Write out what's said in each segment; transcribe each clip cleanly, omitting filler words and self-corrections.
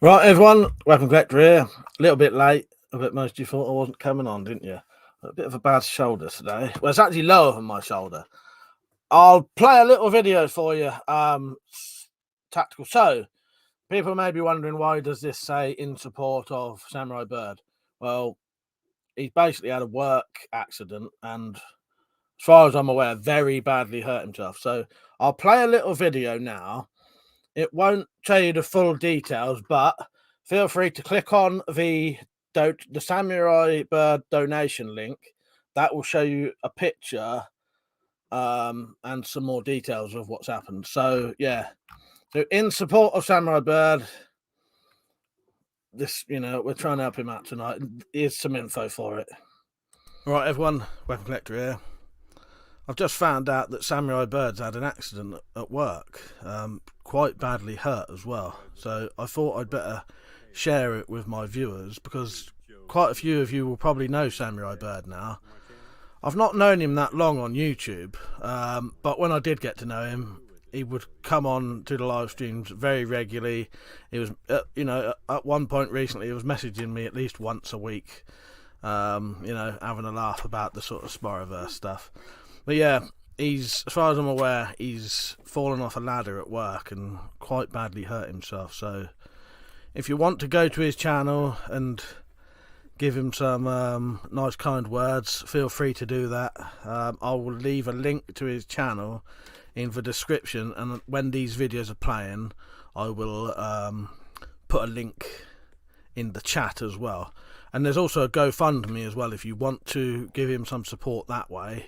Right, everyone, WeaponCollector here. A little bit late. I bet most of you thought I wasn't coming on, didn't you? A bit of a bad shoulder today. Well, it's actually lower than my shoulder. I'll play a little video for you. Tactical. So, people may be wondering, why does this say in support of Samurai Byrd? Well, he's basically had a work accident and, as far as I'm aware, very badly hurt himself. So, I'll play a little video now. It won't tell you the full details, but feel free to click on the Samurai Byrd donation link. That will show you a picture and some more details of what's happened. So yeah, so in support of Samurai Byrd, this, we're trying to help him out tonight. Here's some info for it. All right, everyone, WeaponCollector here. I've just found out that Samurai Byrd's had an accident at work, quite badly hurt as well. So I thought I'd better share it with my viewers, because quite a few of you will probably know Samurai Byrd now. I've not known him that long on YouTube, but when I did get to know him, he would come on to the live streams very regularly. He was, at one point recently, he was messaging me at least once a week, having a laugh about the sort of Spyroverse stuff. But yeah, as far as I'm aware, he's fallen off a ladder at work and quite badly hurt himself. So if you want to go to his channel and give him some nice kind words, feel free to do that. I will leave a link to his channel in the description, and when these videos are playing, I will put a link in the chat as well. And there's also a GoFundMe as well if you want to give him some support that way.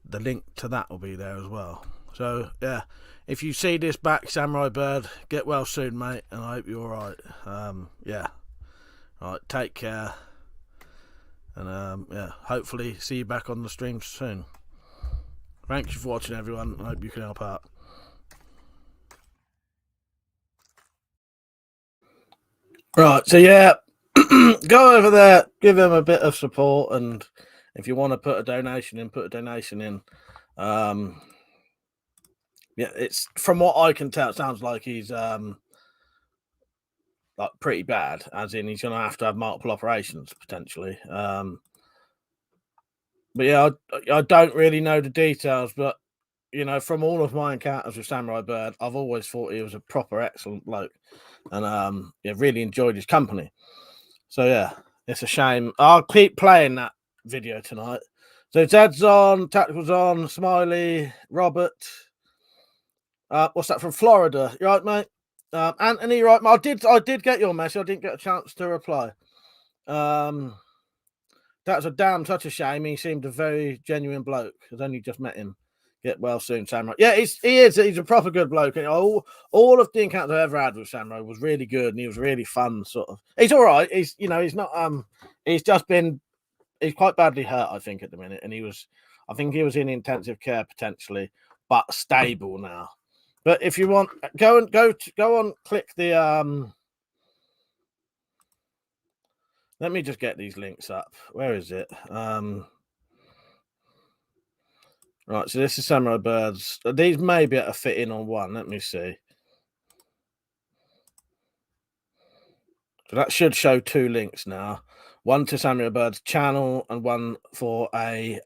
The link to that will be there as well. So yeah, if you see this back, Samurai Byrd, get well soon, mate, and I hope you're alright. Yeah, alright, take care, and yeah, hopefully see you back on the stream soon. Thank you for watching, everyone. I hope you can help out. Right, so yeah, go over there, give him a bit of support, and if you want to put a donation in, put a donation in. Yeah, it's, from what I can tell, it sounds like he's like pretty bad, as in he's going to have multiple operations potentially. But yeah, I don't really know the details, but from all of my encounters with Samurai Byrd, I've always thought he was a proper excellent bloke, and yeah, really enjoyed his company. So yeah, it's a shame. I'll keep playing that video tonight. So Zed's on, Tactical's on, Smiley, Robert. What's that, from Florida? You right, mate? Anthony, right? I did get your message. I didn't get a chance to reply. That's such a shame. He seemed a very genuine bloke. I've only just met him. Get well soon, Samurai. Yeah, he is. He's a proper good bloke. All of the encounters I've ever had with Samurai was really good, and he was really fun. Sort of. He's all right. He's not. He's quite badly hurt, I think, at the minute, and I think he was in intensive care potentially, but stable now. But if you want, go on, click the let me just get these links up. Where is it? Right, so this is Samurai Byrd's. These may be able to fit in on one. Let me see. So that should show two links now. One to Samurai Byrd's channel and one for a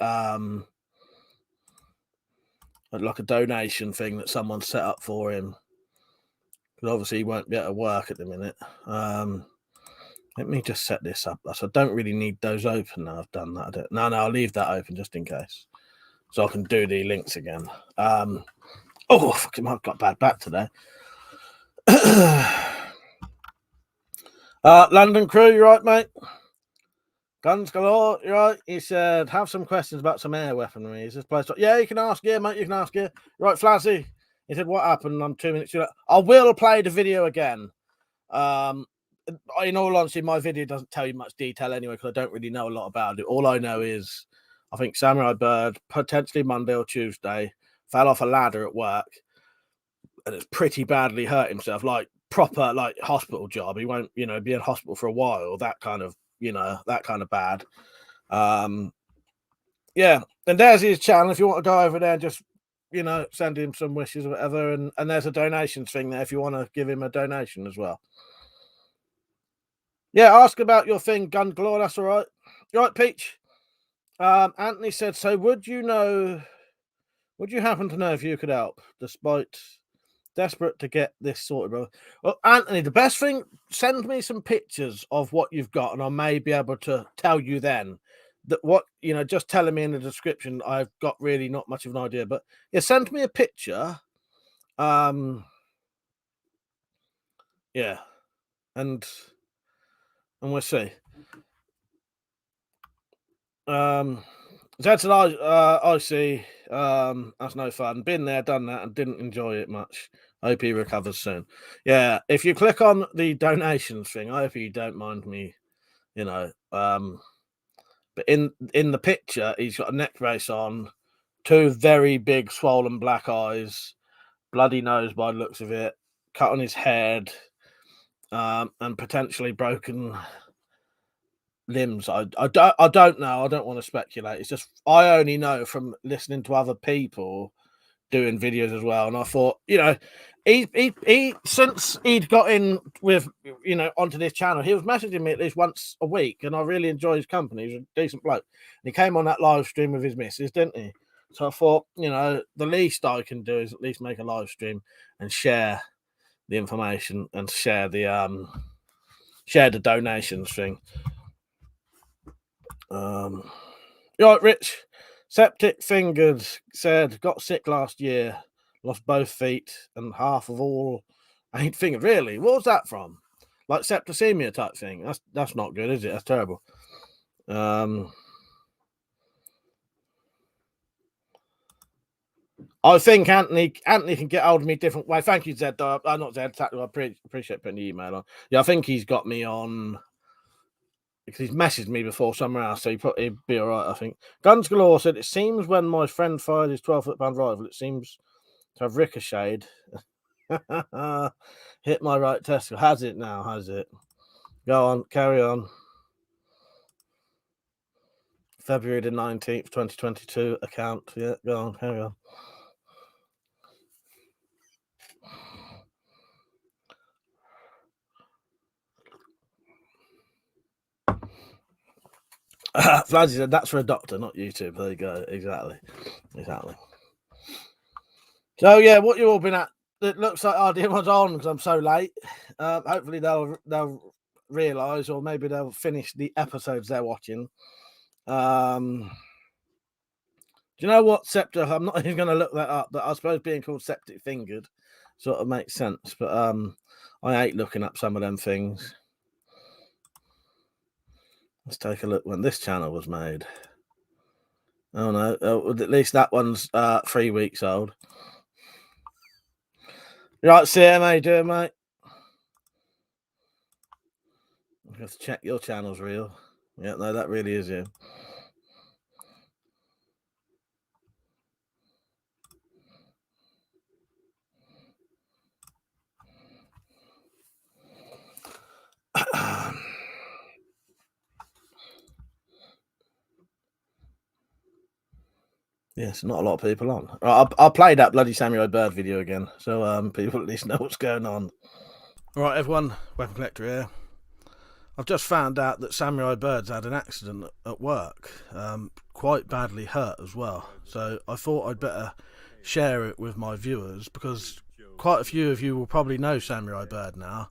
like a donation thing that someone set up for him. Because obviously he won't be able to work at the minute. Let me just set this up. So I don't really need those open now. I've done that. No, I'll leave that open just in case, so I can do the links again. Oh, fucking, I've got a bad back today. London crew, you right, mate? Guns galore, you right? He said, have some questions about some air weaponry. Is this place? Yeah, you can ask. Yeah, mate, you can ask. Yeah, right, Flazzy. He said, what happened? I'm 2 minutes. I will play the video again. In all honesty, my video doesn't tell you much detail anyway, because I don't really know a lot about it. All I know is I think Samurai Byrd, potentially Monday or Tuesday, fell off a ladder at work and it's pretty badly hurt himself, like proper like hospital job. He won't, be in hospital for a while, that kind of bad. Yeah, and there's his channel if you want to go over there and just send him some wishes or whatever, and there's a donations thing there if you want to give him a donation as well. Yeah, ask about your thing, Gun Galore. That's all right. You all right, Peach? Anthony said, so would you happen to know if you could help, despite desperate to get this sorted, brother? Well, Anthony, the best thing, send me some pictures of what you've got, and I may be able to tell you then that what, just telling me in the description, I've got really not much of an idea. But yeah, send me a picture. Yeah, and we'll see. Zed said, I see. That's no fun. Been there, done that, and didn't enjoy it much. I hope he recovers soon. Yeah, if you click on the donations thing, I hope you don't mind me, but in the picture, he's got a neck brace on, two very big swollen black eyes, bloody nose by the looks of it, cut on his head, and potentially broken limbs. I don't know. I don't want to speculate. It's just I only know from listening to other people doing videos as well. And I thought, he since he'd got in with onto this channel, he was messaging me at least once a week, and I really enjoy his company. He's a decent bloke. And he came on that live stream with his missus, didn't he? So I thought, the least I can do is at least make a live stream and share the information and share the donations thing. You're right, Rich. Septic fingered said got sick last year, lost both feet and half of all ain't fingered. Really? What was that from? Like septicemia type thing? That's not good, is it? That's terrible. I think Anthony can get hold of me different way. Thank you, Zed. Not Zed. I appreciate putting the email on. Yeah, I think he's got me on because he's messaged me before somewhere else, so he'd be all right, I think. Guns Galore said, it seems when my friend fired his 12-foot-pound rifle, it seems to have ricocheted. Hit my right testicle. Has it now? Has it? Go on, carry on. February the 19th, 2022 account. Yeah, go on, carry on. Fladgy said, that's for a doctor, not YouTube. There you go. Exactly. So yeah, what you all been at? It looks like RDM's on because I'm so late. Hopefully they'll realise, or maybe they'll finish the episodes they're watching. Do you know what, Scepter? I'm not even going to look that up, but I suppose being called Septic Fingered sort of makes sense. But I hate looking up some of them things. Let's take a look when this channel was made. Oh no, at least that one's 3 weeks old. Right, CM, how you doing, mate? I have to check your channel's real. Yeah, no, that really is you. Yes, not a lot of people on. I'll play that bloody Samurai Byrd video again, so people at least know what's going on. All right, everyone, WeaponCollector here. I've just found out that Samurai Byrd's had an accident at work, quite badly hurt as well. So I thought I'd better share it with my viewers because quite a few of you will probably know Samurai Byrd now.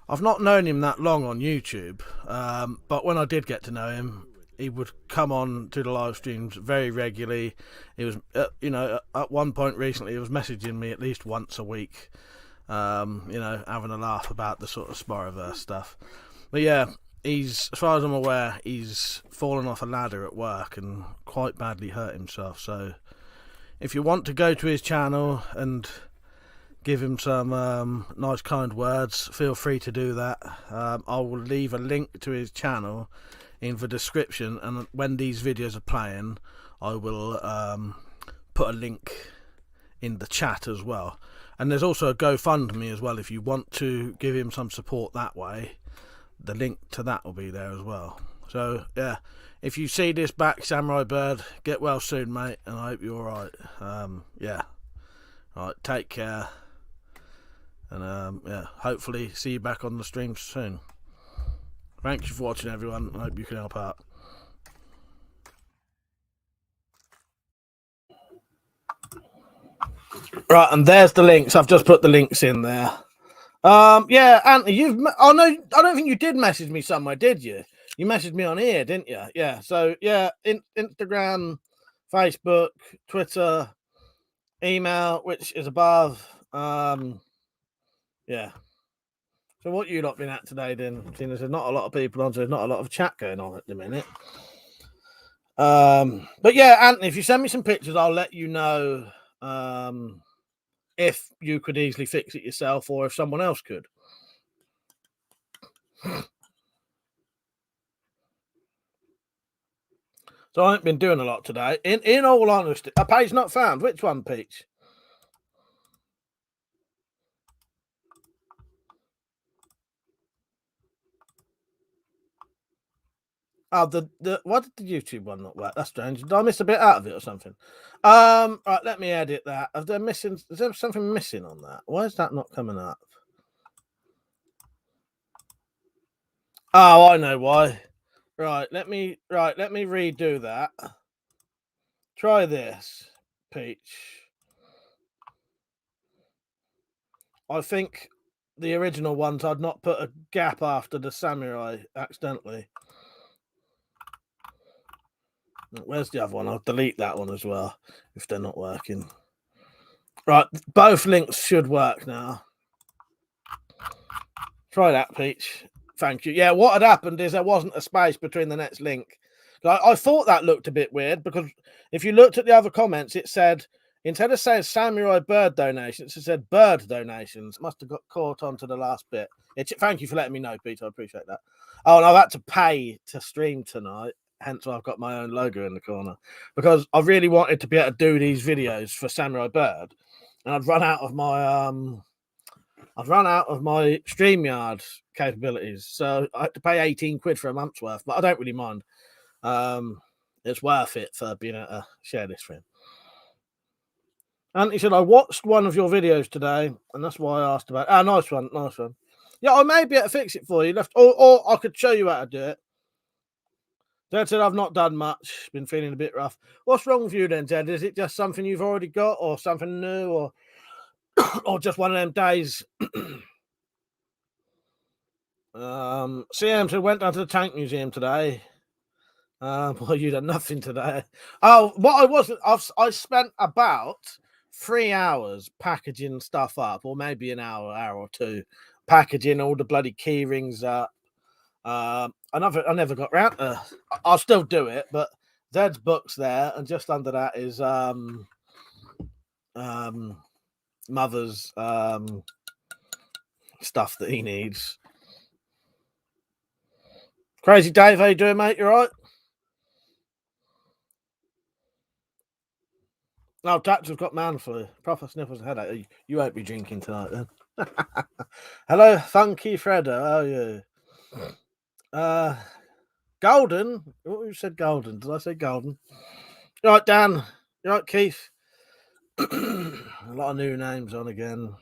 I've not known him that long on YouTube, but when I did get to know him, he would come on to the live streams very regularly. He was, at one point recently, he was messaging me at least once a week, having a laugh about the sort of Sporiverse stuff. But yeah, as far as I'm aware, he's fallen off a ladder at work and quite badly hurt himself. So if you want to go to his channel and give him some nice kind words, feel free to do that. I will leave a link to his channel in the description, and when these videos are playing I will put a link in the chat as well. And there's also a GoFundMe as well if you want to give him some support that way. The link to that will be there as well. So yeah, if you see this back, Samurai Byrd, get well soon, mate, and I hope you're alright. Yeah, alright, take care, and yeah, hopefully see you back on the stream soon. Thank you for watching, everyone. I hope you can help out. Right, and there's the links. I've just put the links in there. Yeah, Anthony, I don't think you did message me somewhere, did you? You messaged me on here, didn't you? Yeah. So yeah, Instagram, Facebook, Twitter, email, which is above. Yeah. So what you lot been at today then? Seeing as there's not a lot of people on, so there's not a lot of chat going on at the minute. But yeah, Anthony, if you send me some pictures, I'll let you know if you could easily fix it yourself or if someone else could. So I haven't been doing a lot today. In all honesty, a page not found. Which one, Peach? Oh, why did the YouTube one not work? That's strange. Did I miss a bit out of it or something? Right, let me edit that. Is there something missing on that? Why is that not coming up? Oh, I know why. Right, let me redo that. Try this, Peach. I think the original ones I'd not put a gap after the samurai accidentally. Where's the other one? I'll delete that one as well if they're not working. Right, both links should work now. Try that, Peach. Thank you. Yeah, what had happened is there wasn't a space between the next link. I thought that looked a bit weird because if you looked at the other comments, it said, instead of saying Samurai Byrd donations, it said Byrd donations. Must have got caught onto the last bit. Thank you for letting me know, Peter. I appreciate that. Oh, and I've had to pay to stream tonight. Hence why I've got my own logo in the corner. Because I really wanted to be able to do these videos for Samurai Byrd. And I'd run out of my StreamYard capabilities. So I had to pay 18 quid for a month's worth, but I don't really mind. It's worth it for being able to share this for him. And he said, I watched one of your videos today, and that's why I asked about it. Ah, nice one. Yeah, I may be able to fix it for you. Or I could show you how to do it. Dad said, I've not done much, been feeling a bit rough. What's wrong with you then, Dad? Is it just something you've already got, or something new, or or just one of them days? CM said, went down to the tank museum today. Well, you done nothing today. Oh, I spent about 3 hours packaging stuff up, or maybe an hour or two, packaging all the bloody key rings up. I never got round to. I'll still do it, but Zed's book's there, and just under that is Mother's stuff that he needs. Crazy Dave, how you doing, mate? You all right? No, Doctor's got man flu. Proper sniffles and headache. You won't be drinking tonight then. Hello, Funky Freddo. How are you? Golden. Who said Golden? Did I say Golden? You right, Dan? You right, Keith? A lot of new names on again.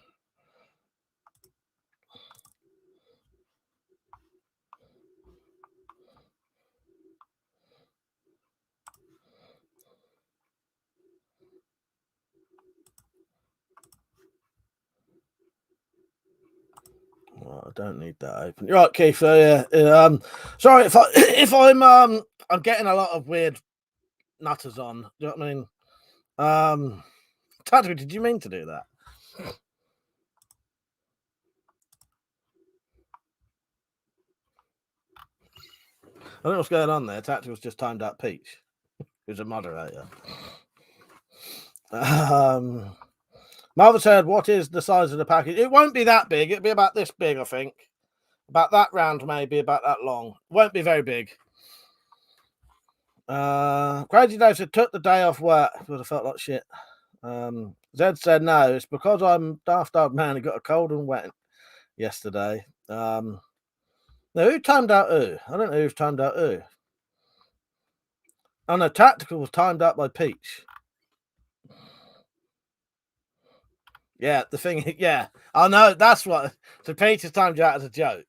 Oh, I don't need that open. You're right, Keith. Yeah. Sorry if I'm getting a lot of weird nutters on. Do you know what I mean? Tadwin, did you mean to do that? I don't know what's going on there. Tactical's just timed out Peach, who's a moderator. Mother said, what is the size of the package? It won't be that big. It'll be about this big, I think. About that round, maybe, about that long. Won't be very big. Crazy Dave said, took the day off work. Would have felt like shit. Zed said, no, it's because I'm daft old man who got a cold and wet yesterday. Now, who timed out who? I don't know who's timed out who. Oh, no, Tactical was timed out by Peach. Yeah, the thing, yeah. Oh, no, that's what. So Peach is timed out as a joke.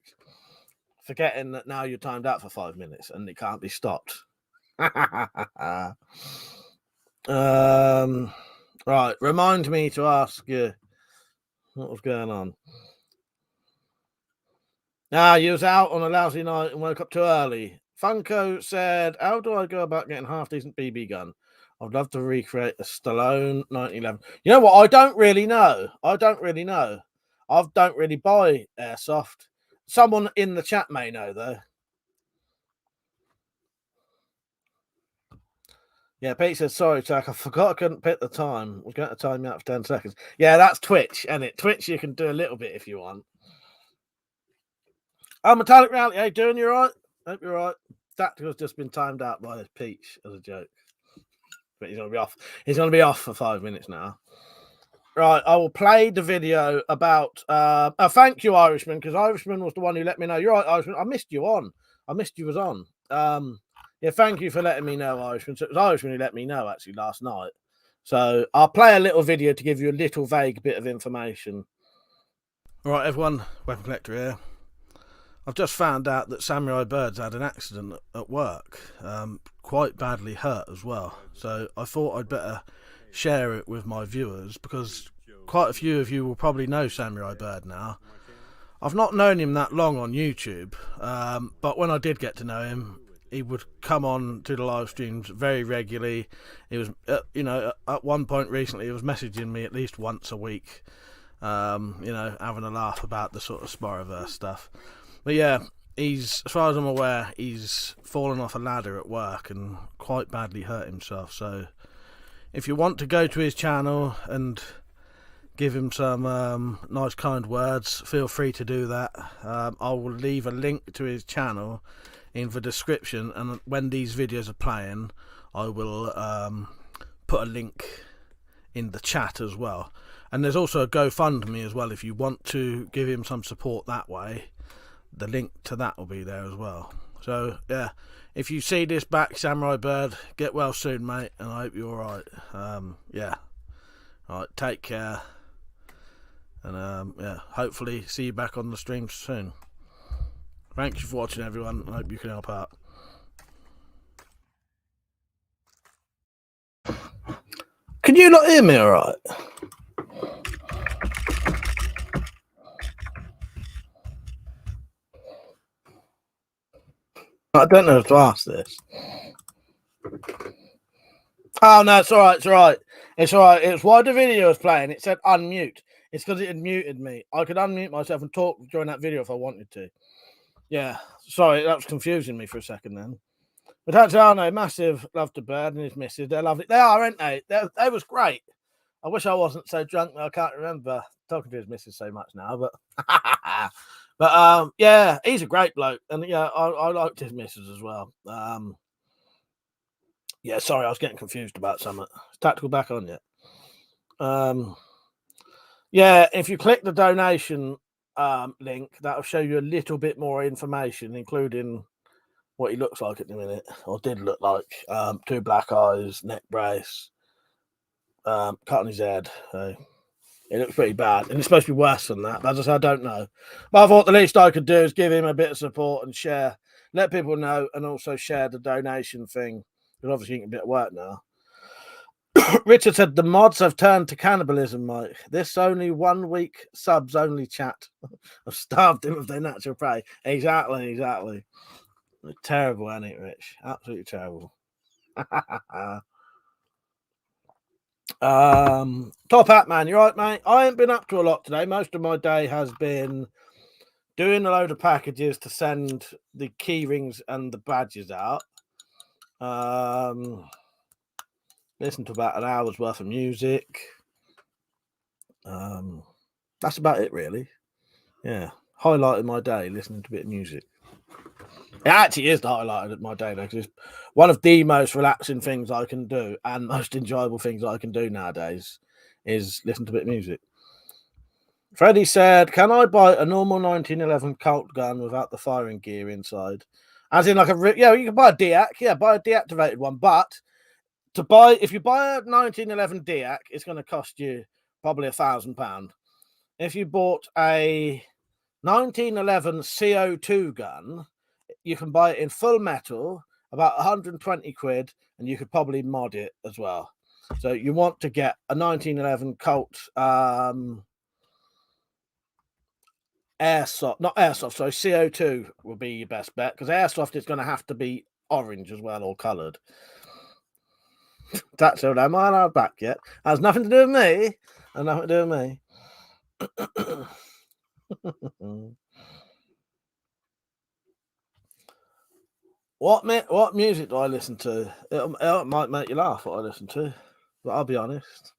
forgetting that now you're timed out for 5 minutes and it can't be stopped. Right, remind me to ask you what was going on. You was out on a lousy night and woke up too early. Funko said, how do I go about getting half-decent BB gun? I'd love to recreate a Stallone 1911. You know what? I don't really know. I don't really buy airsoft. Someone in the chat may know, though. Yeah, Pete says, sorry, Jack, I forgot I couldn't pick the time. I was going to time you out for 10 seconds. Yeah, that's Twitch, isn't it? Twitch, you can do a little bit if you want. Oh, Metallic Reality, hey, doing you right? Hope you're right. Tactical's just been timed out by Peach as a joke. But he's going to be off. He's going to be off for 5 minutes now. Right, I will play the video about... thank you, Irishman, because Irishman was the one who let me know. You're right, Irishman. I missed you on. I missed you was on. Yeah, thank you for letting me know, Irishman. So it was Irishman who let me know, actually, last night. So I'll play a little video to give you a little vague bit of information. All right, everyone. WeaponCollector here. I've just found out that Samurai Byrd's had an accident at work. Quite badly hurt as well. So I thought I'd better share it with my viewers because quite a few of you will probably know Samurai Byrd now. I've not known him that long on YouTube, but when I did get to know him, he would come on to the live streams very regularly. He was, at one point recently, he was messaging me at least once a week, having a laugh about the sort of Spyroverse stuff. But yeah, as far as I'm aware, he's fallen off a ladder at work and quite badly hurt himself. So if you want to go to his channel and give him some nice kind words, feel free to do that. I will leave a link to his channel in the description, and when these videos are playing I will put a link in the chat as well. And there's also a GoFundMe as well if you want to give him some support that way. The link to that will be there as well. So yeah, if you see this back, Samurai Byrd, get well soon, mate, and I hope you're alright. Yeah, alright, take care, and yeah, hopefully see you back on the stream soon. Thank you for watching, everyone. I hope you can help out. Can you not hear me alright? I don't know how to ask this. Oh no, it's alright, it's alright. It's alright. It's why the video was playing. It said unmute. It's because it had muted me. I could unmute myself and talk during that video if I wanted to. Yeah, sorry, that was confusing me for a second then. But actually, I know, massive love to Byrd and his missus. They're lovely. They are, aren't they? They was great. I wish I wasn't so drunk that I can't remember talking to his missus so much now. But yeah, he's a great bloke, and yeah, I liked his missus as well. Yeah, sorry, I was getting confused about something. Is Tactical back on yet? Yeah, if you click the donation link, that'll show you a little bit more information, including what he looks like at the minute, or did look like. 2 black eyes, neck brace, cut on his head. So it looks pretty bad, and it's supposed to be worse than that. But as I said, I don't know. But I thought the least I could do is give him a bit of support and share, let people know, and also share the donation thing. Because obviously you can get a bit of work now. Richard said the mods have turned to cannibalism, Mike. This only 1 week subs only chat. I've starved him of their natural prey. Exactly. It's terrible, ain't it, Rich? Absolutely terrible. Top Hat Man, you right, mate? I ain't been up to a lot today. Most of my day has been doing a load of packages to send the key rings and the badges out. Listen to about an hour's worth of music. That's about it, really. Yeah, highlighting my day, listening to a bit of music. It actually is the highlight of my day, though, because it's one of the most relaxing things I can do and most enjoyable things I can do nowadays is listen to a bit of music. Freddie said, can I buy a normal 1911 Colt gun without the firing gear inside? As in, like you can buy a DEAC. Yeah, buy a deactivated one. But if you buy a 1911 DEAC, it's going to cost you probably £1,000. If you bought a 1911 CO2 gun. You can buy it in full metal, about 120 quid, and you could probably mod it as well. So you want to get a 1911 Colt airsoft, not airsoft, sorry, CO2 will be your best bet, because airsoft is going to have to be orange as well, or coloured. That's all. Am I not back yet? Has nothing to do with me. Has nothing to do with me. What music do I listen to? It might make you laugh what I listen to, but I'll be honest.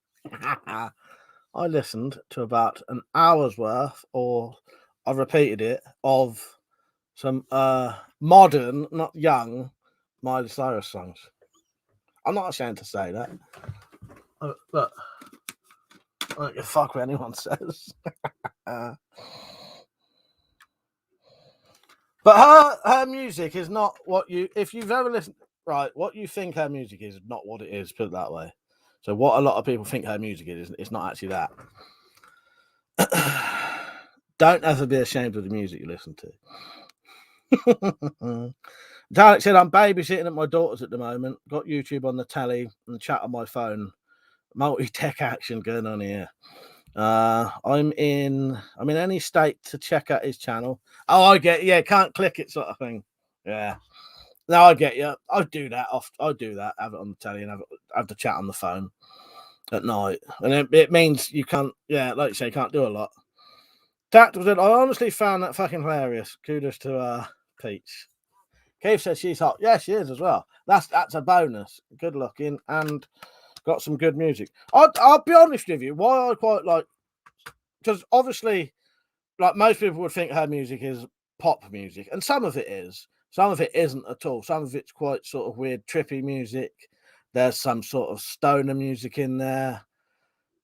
I listened to about an hour's worth, or I repeated it, of some modern, not young, Miley Cyrus songs. I'm not ashamed to say that, but I don't give a fuck what anyone says. But her music is not what you, if you've ever listened, right, what you think her music is not what it is, put it that way. So what a lot of people think her music is, it's not actually that. Don't ever be ashamed of the music you listen to. Dalek said, I'm babysitting at my daughter's at the moment, got YouTube on the telly and chat on my phone. Multi-tech action going on here. I'm in any state to check out his channel. Oh, I get, yeah, can't click it sort of thing. Yeah. No, I get you. I do that often. I do that, have it on the telly and have the chat on the phone at night. And it means you can't, yeah, like you say, you can't do a lot. Tactical said, I honestly found that fucking hilarious. Kudos to Peach. Keith says she's hot. Yeah, she is as well. That's a bonus. Good looking and got some good music. I'll be honest with you. Why I quite like, because obviously, like most people would think her music is pop music, and some of it is. Some of it isn't at all. Some of it's quite sort of weird, trippy music. There's some sort of stoner music in there.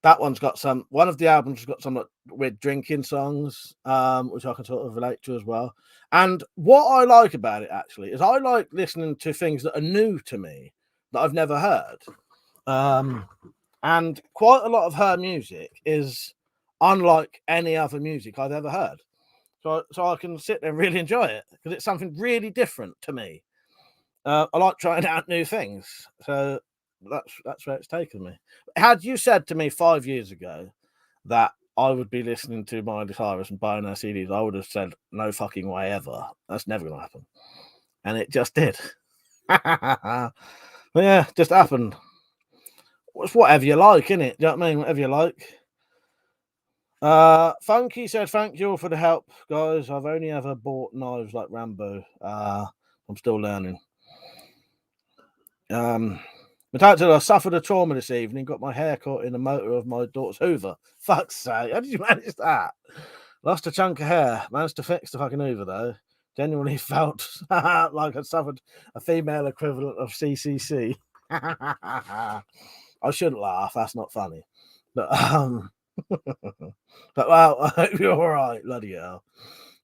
That one's got some. One of the albums has got some like weird drinking songs, which I can sort of relate to as well. And what I like about it actually is I like listening to things that are new to me that I've never heard. And quite a lot of her music is unlike any other music I've ever heard. So I can sit there and really enjoy it because it's something really different to me. I like trying out new things. So that's where it's taken me. Had you said to me 5 years ago that I would be listening to Miley Cyrus and buying her CDs, I would have said no fucking way ever. That's never going to happen. And it just did. But yeah, just happened. It's whatever you like, innit? Do you know what I mean? Whatever you like. Funky said, thank you all for the help, guys. I've only ever bought knives like Rambo. I'm still learning. I suffered a trauma this evening, got my hair caught in the motor of my daughter's Hoover. Fuck's sake, how did you manage that? Lost a chunk of hair, managed to fix the fucking Hoover though. Genuinely felt like I suffered a female equivalent of CCC. I shouldn't laugh, that's not funny. But but well, I hope you're all right, bloody hell.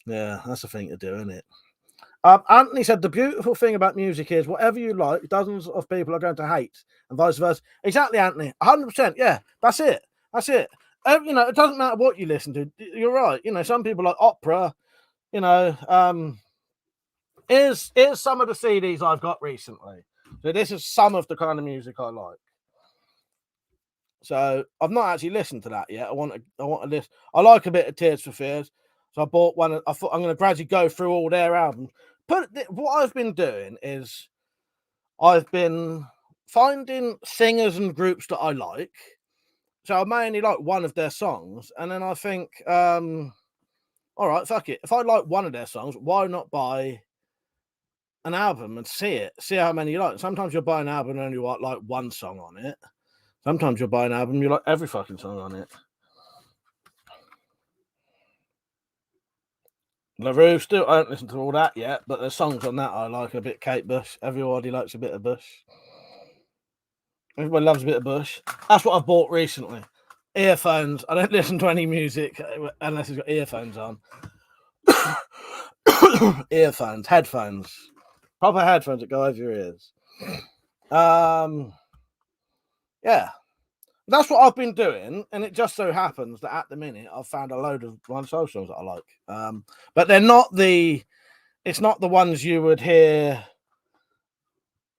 Yeah, that's the thing to do, isn't it? Anthony said the beautiful thing about music is whatever you like, dozens of people are going to hate, and vice versa. Exactly, Anthony. 100%. Yeah, that's it. That's it. It doesn't matter what you listen to. You're right. Some people like opera. Here's some of the CDs I've got recently. So this is some of the kind of music I like. So I've not actually listened to that yet. I want to listen. I like a bit of Tears for Fears. So I bought one. I thought I'm going to gradually go through all their albums. But what I've been doing is I've been finding singers and groups that I like. So I mainly like one of their songs. And then I think, all right, fuck it. If I like one of their songs, why not buy an album and see how many you like? Sometimes you'll buy an album and only like one song on it. Sometimes you'll buy an album, you like every fucking song on it. LaRue still, I don't listen to all that yet, but there's songs on that I like a bit. Kate Bush, everybody likes a bit of Bush. Everybody loves a bit of Bush. That's what I've bought recently. Earphones. I don't listen to any music unless it's got earphones on. Earphones, headphones, proper headphones that go over your ears. Yeah. that's what I've been doing, and it just so happens that at the minute I've found a load of One Soul songs that I like. But they're not it's not the ones you would hear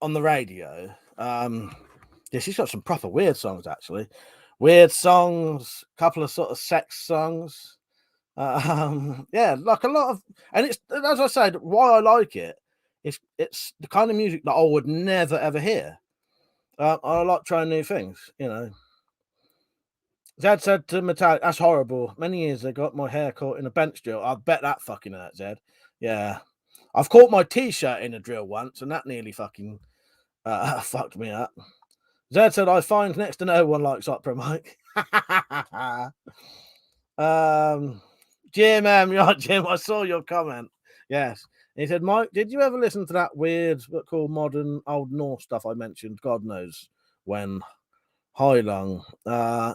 on the radio. Yeah, she's got some proper weird songs, actually. Weird songs, couple of sort of sex songs. Yeah, like a lot of, and it's, as I said, why I like it. It's the kind of music that I would never ever hear. I like trying new things, you know. Zed said to Metallic, "That's horrible. Many years ago, got my hair caught in a bench drill. I bet that fucking hurt, Zed. Yeah, I've caught my t-shirt in a drill once, and that nearly fucking fucked me up." Zed said, "I find next to no one likes opera, Mike." Jim, you're Jim. I saw your comment. Yes. He said, "Mike, did you ever listen to that weird, what called modern Old Norse stuff I mentioned? God knows when. Hi, Lung.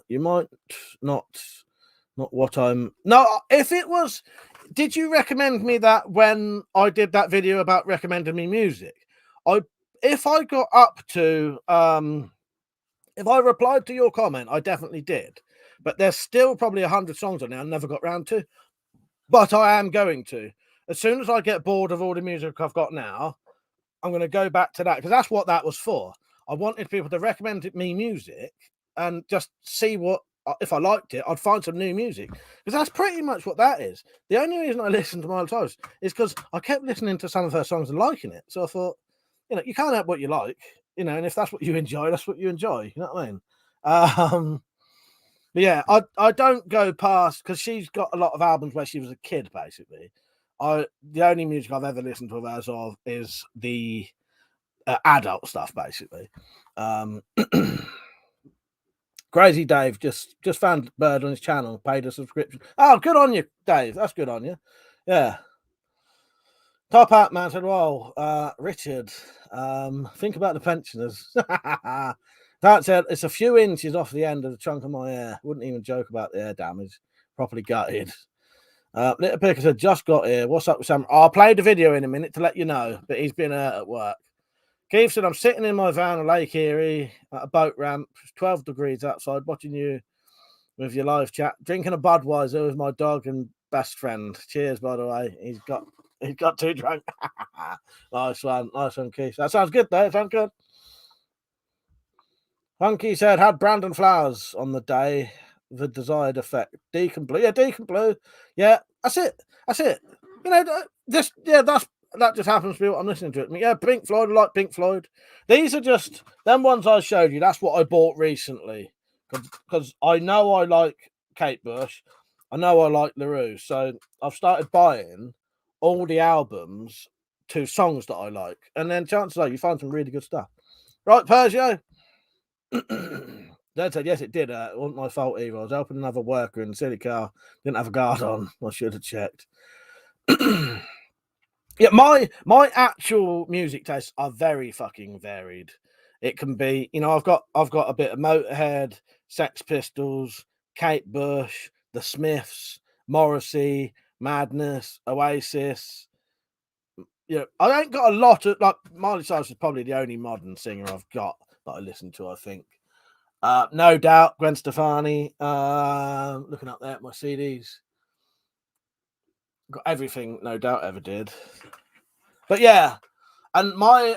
You might not what I'm. No, if it was, did you recommend me that when I did that video about recommending me music? If I got up to if I replied to your comment, I definitely did. But there's still probably 100 songs on there I never got round to. But I am going to. As soon as I get bored of all the music I've got now, I'm going to go back to that, because that's what that was for. I wanted people to recommend me music and just see what, if I liked it, I'd find some new music. Because that's pretty much what that is. The only reason I listened to Miley Cyrus is because I kept listening to some of her songs and liking it. So I thought, you know, you can't help what you like, you know, and if that's what you enjoy, that's what you enjoy. You know what I mean? But yeah, I don't go past, because she's got a lot of albums where she was a kid, basically. The only music I've ever listened to of hers of is the adult stuff, basically. Crazy Dave just found Byrd on his channel, paid a subscription. Oh, good on you, Dave. That's good on you. Yeah. Top Hat Man said, "Well, Richard, think about the pensioners." That said, it's a few inches off the end of the trunk of my hair. Wouldn't even joke about the hair damage. Properly gutted. Little Picker said, "Just got here. What's up with Sam?" I'll play the video in a minute to let you know, but he's been at work. Keith said, "I'm sitting in my van on Lake Erie at a boat ramp, 12 degrees outside, watching you with your live chat, drinking a Budweiser with my dog and best friend. Cheers, by the way." He's got too drunk. Nice one, Keith. That sounds good, though. It sounds good. Hunky said, "Had Brandon Flowers on the day, the desired effect. Deacon Blue. Yeah, Deacon Blue. Yeah, that's it. You know, that just happens to be what I'm listening to. It. Yeah, Pink Floyd, I like Pink Floyd. These are just them ones I showed you. That's what I bought recently, because I know I like Kate Bush. I know I like LaRue. So I've started buying all the albums to songs that I like. And then chances are you find some really good stuff. Right, Persia? Dad said, "Yes, it did. It wasn't my fault either. I was helping another worker in the silly car. Didn't have a guard on. I should have checked." Yeah, my actual music tastes are very fucking varied. It can be, you know, I've got a bit of Motorhead, Sex Pistols, Kate Bush, The Smiths, Morrissey, Madness, Oasis. You know, I ain't got a lot of, like, Miley Cyrus is probably the only modern singer I've got that I listen to, I think. No Doubt, Gwen Stefani. Looking up there at my CDs. Got everything No Doubt ever did. But yeah, and my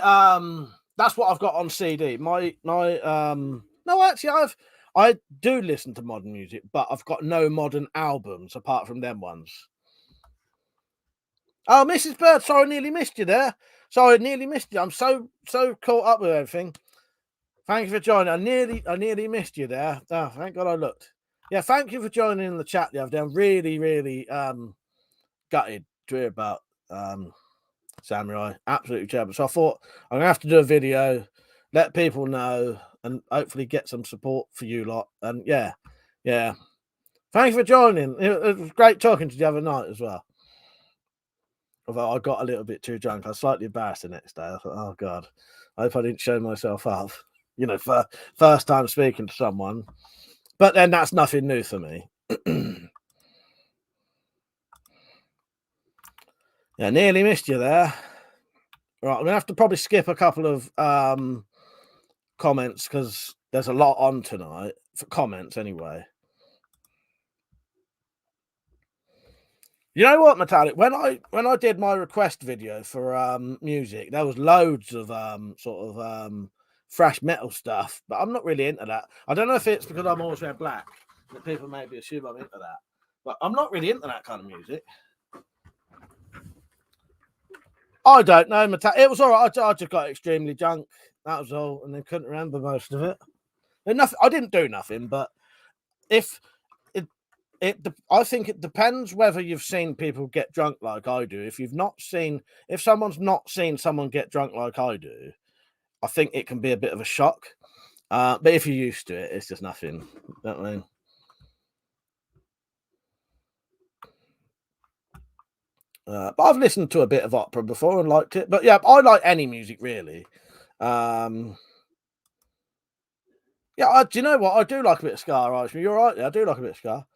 that's what I've got on CD. No, actually I do listen to modern music, but I've got no modern albums apart from them ones. Oh, Mrs. Byrd, sorry, I nearly missed you there. Sorry, nearly missed you. I'm so caught up with everything. Thank you for joining. I nearly missed you there. Oh, thank God I looked. Yeah, thank you for joining in the chat the other day. I'm really gutted to hear about Samurai. Absolutely terrible. So I thought I'm gonna have to do a video, let people know, and hopefully get some support for you lot. And yeah. Thanks for joining. It was great talking to you the other night as well. Although I got a little bit too drunk. I was slightly embarrassed the next day. I thought, oh God, I hope I didn't show myself up. You know, for first time speaking to someone. But then that's nothing new for me. Yeah, nearly missed you there. Right, I'm gonna have to probably skip a couple of comments because there's a lot on tonight for comments anyway. You know what, Metallic? When I did my request video for music, there was loads of thrash metal stuff, but I'm not really into that. I don't know if it's because I'm always wear black that people maybe assume I'm into that, but I'm not really into that kind of music. I don't know, Metallic. It was all right. I just got extremely drunk. That was all, and then couldn't remember most of it. Nothing. I didn't do nothing, but if I think it depends whether you've seen people get drunk like I do. If someone's not seen someone get drunk like I do, I think it can be a bit of a shock. But if you're used to it, it's just nothing. You know what I mean? But I've listened to a bit of opera before and liked it. But yeah, I like any music really. Yeah, do you know what? I do like a bit of ska, right? You're right. Yeah, I do like a bit of ska.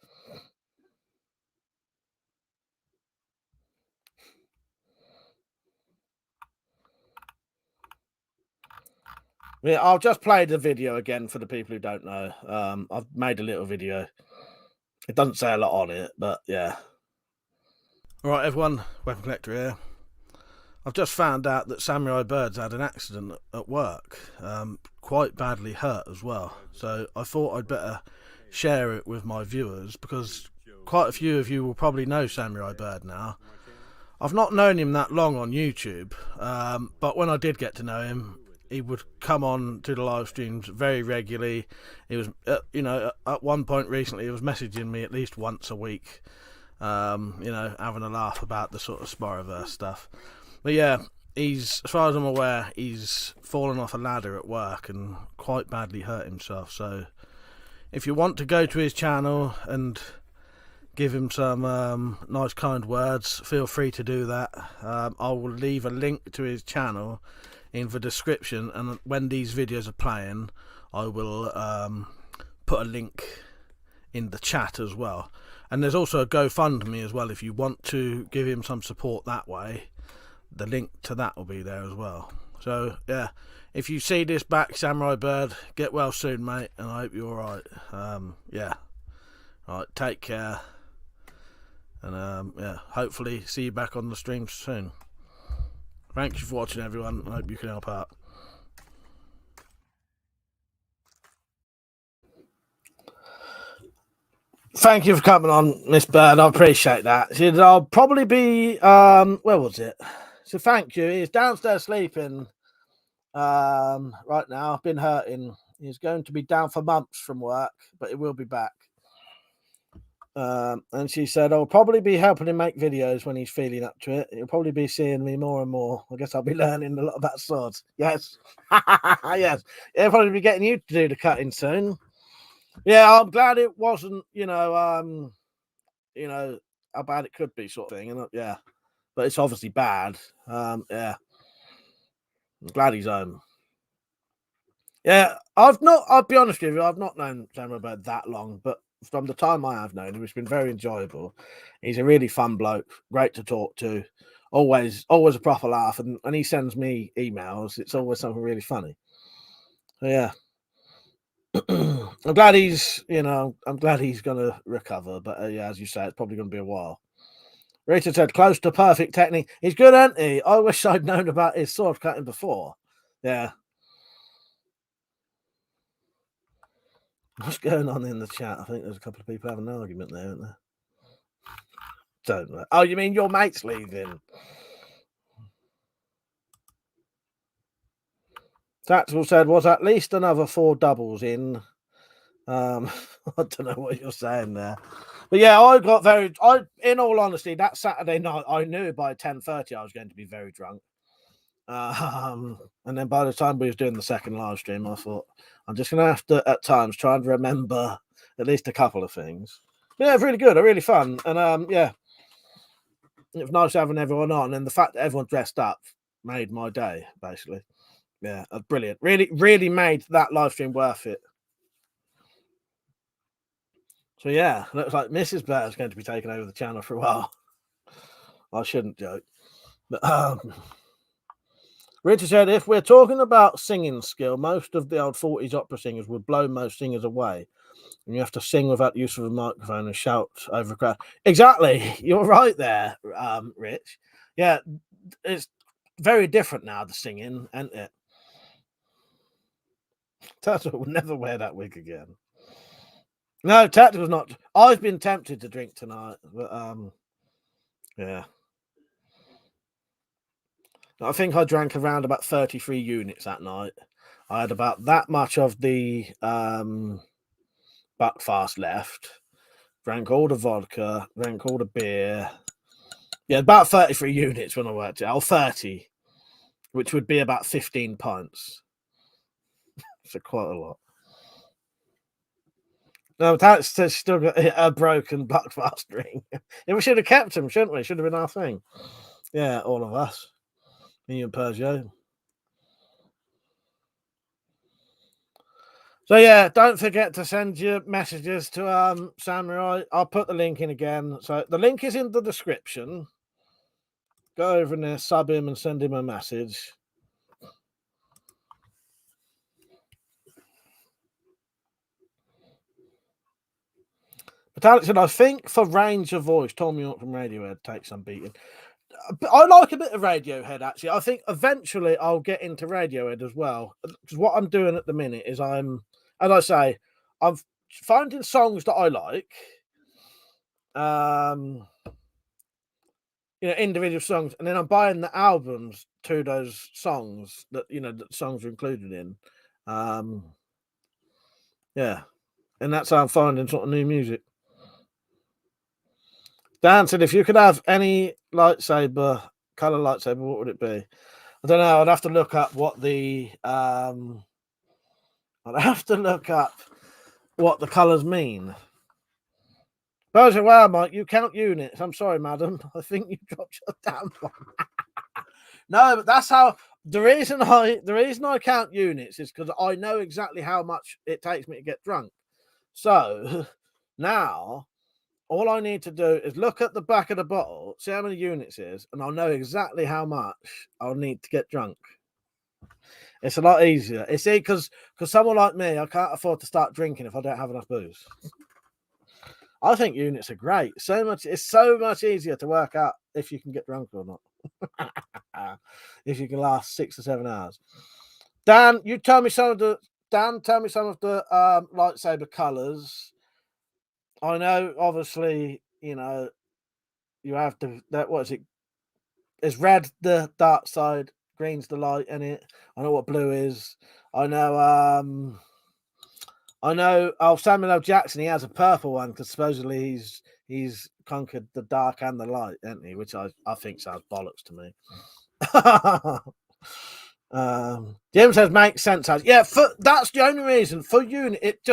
Yeah, I'll just play the video again for the people who don't know. I've made a little video. It doesn't say a lot on it, but yeah. All right, everyone. WeaponCollector here. I've just found out that Samurai Byrd's had an accident at work. Quite badly hurt as well. So I thought I'd better share it with my viewers because quite a few of you will probably know Samurai Byrd now. I've not known him that long on YouTube, but when I did get to know him, he would come on to the live streams very regularly. He was, at one point recently, he was messaging me at least once a week, having a laugh about the sort of Spyroverse stuff. But yeah, as far as I'm aware, he's fallen off a ladder at work and quite badly hurt himself. So if you want to go to his channel and give him some nice kind words, feel free to do that. I will leave a link to his channel in the description, and when these videos are playing I will put a link in the chat as well. And there's also a GoFundMe as well if you want to give him some support that way. The link to that will be there as well. So yeah, if you see this back, Samurai Byrd, get well soon, mate, and I hope you're alright. Yeah, alright, take care, and yeah, hopefully see you back on the stream soon. Thank you for watching, everyone. I hope you can help out. Thank you for coming on, Miss Byrd. I appreciate that. I'll probably be where was it? So thank you. He's downstairs sleeping right now. I've been hurting. He's going to be down for months from work, but he will be back. And she said, I'll probably be helping him make videos when he's feeling up to it. He'll probably be seeing me more and more. I guess I'll be learning a lot about swords. Yes. Yes. He'll probably be getting you to do the cutting soon. Yeah, I'm glad it wasn't, how bad it could be sort of thing. And yeah, but it's obviously bad. Yeah. I'm glad he's home. Yeah, I'll be honest with you, I've not known Samurai Byrd that long, but from the time I have known him, it's been very enjoyable. He's a really fun bloke, great to talk to, always a proper laugh, and he sends me emails. It's always something really funny. So yeah. I'm glad he's gonna recover, but yeah, as you say, it's probably gonna be a while. Rita said, close to perfect technique. He's good, isn't he? I wish I'd known about his sword cutting before. Yeah. What's going on in the chat? I think there's a couple of people having an argument there, isn't there? Don't know. Oh, you mean your mate's leaving? Tactical said, was at least another 4 doubles in. I don't know what you're saying there. But yeah, in all honesty, that Saturday night, I knew by 10:30 I was going to be very drunk. And then by the time we was doing the second live stream, I thought, I'm just going to have to, at times, try and remember at least a couple of things. But yeah, it's really good, really fun. And yeah, it was nice having everyone on. And the fact that everyone dressed up made my day, basically. Yeah, brilliant. Really, really made that live stream worth it. So yeah, looks like Mrs. Bear is going to be taking over the channel for a while. I shouldn't joke. But Richard said, if we're talking about singing skill, most of the old 40s opera singers would blow most singers away. And you have to sing without use of a microphone and shout over a crowd. Exactly. You're right there, Rich. Yeah, it's very different now, the singing, isn't it? Tactical would never wear that wig again. No, Tactical's not. I've been tempted to drink tonight, but yeah. I think I drank around about 33 units that night. I had about that much of the Buckfast left. Drank all the vodka, drank all the beer. Yeah, about 33 units when I worked it. Oh, 30, which would be about 15 pints. So quite a lot. No, that's still got a broken Buckfast ring. Yeah, we should have kept him, shouldn't we? Should have been our thing. Yeah, all of us. Me and Peugeot. So yeah, don't forget to send your messages to Samurai. I'll put the link in again. So the link is in the description. Go over there, sub him, and send him a message. But Alex said, I think for range of voice, Tom York from Radiohead takes some beating. I like a bit of Radiohead, actually. I think eventually I'll get into Radiohead as well. Because what I'm doing at the minute is as I say, I'm finding songs that I like. Individual songs, and then I'm buying the albums to those songs that that songs are included in. Yeah, and that's how I'm finding sort of new music. Dan said, if you could have any lightsaber, color lightsaber, what would it be? I don't know. I'd have to look up what the colors mean. Persian, wow, Mike, you count units. I'm sorry, madam. I think you dropped your damn one. No, but that's how the reason I count units is because I know exactly how much it takes me to get drunk. So now all I need to do is look at the back of the bottle, see how many units it is, and I'll know exactly how much I'll need to get drunk. It's a lot easier. You see, because someone like me, I can't afford to start drinking if I don't have enough booze. I think units are great. It's so much easier to work out if you can get drunk or not. If you can last 6 or 7 hours. Dan, tell me some of the lightsaber colors. I know, obviously, you have to. What is it? Is red the dark side? Green's the light in it. I know what blue is. I know. Samuel L. Jackson. He has a purple one because supposedly he's conquered the dark and the light, hasn't he? Which I think sounds bollocks to me. Jim says makes sense. Yeah, that's the only reason for unit. It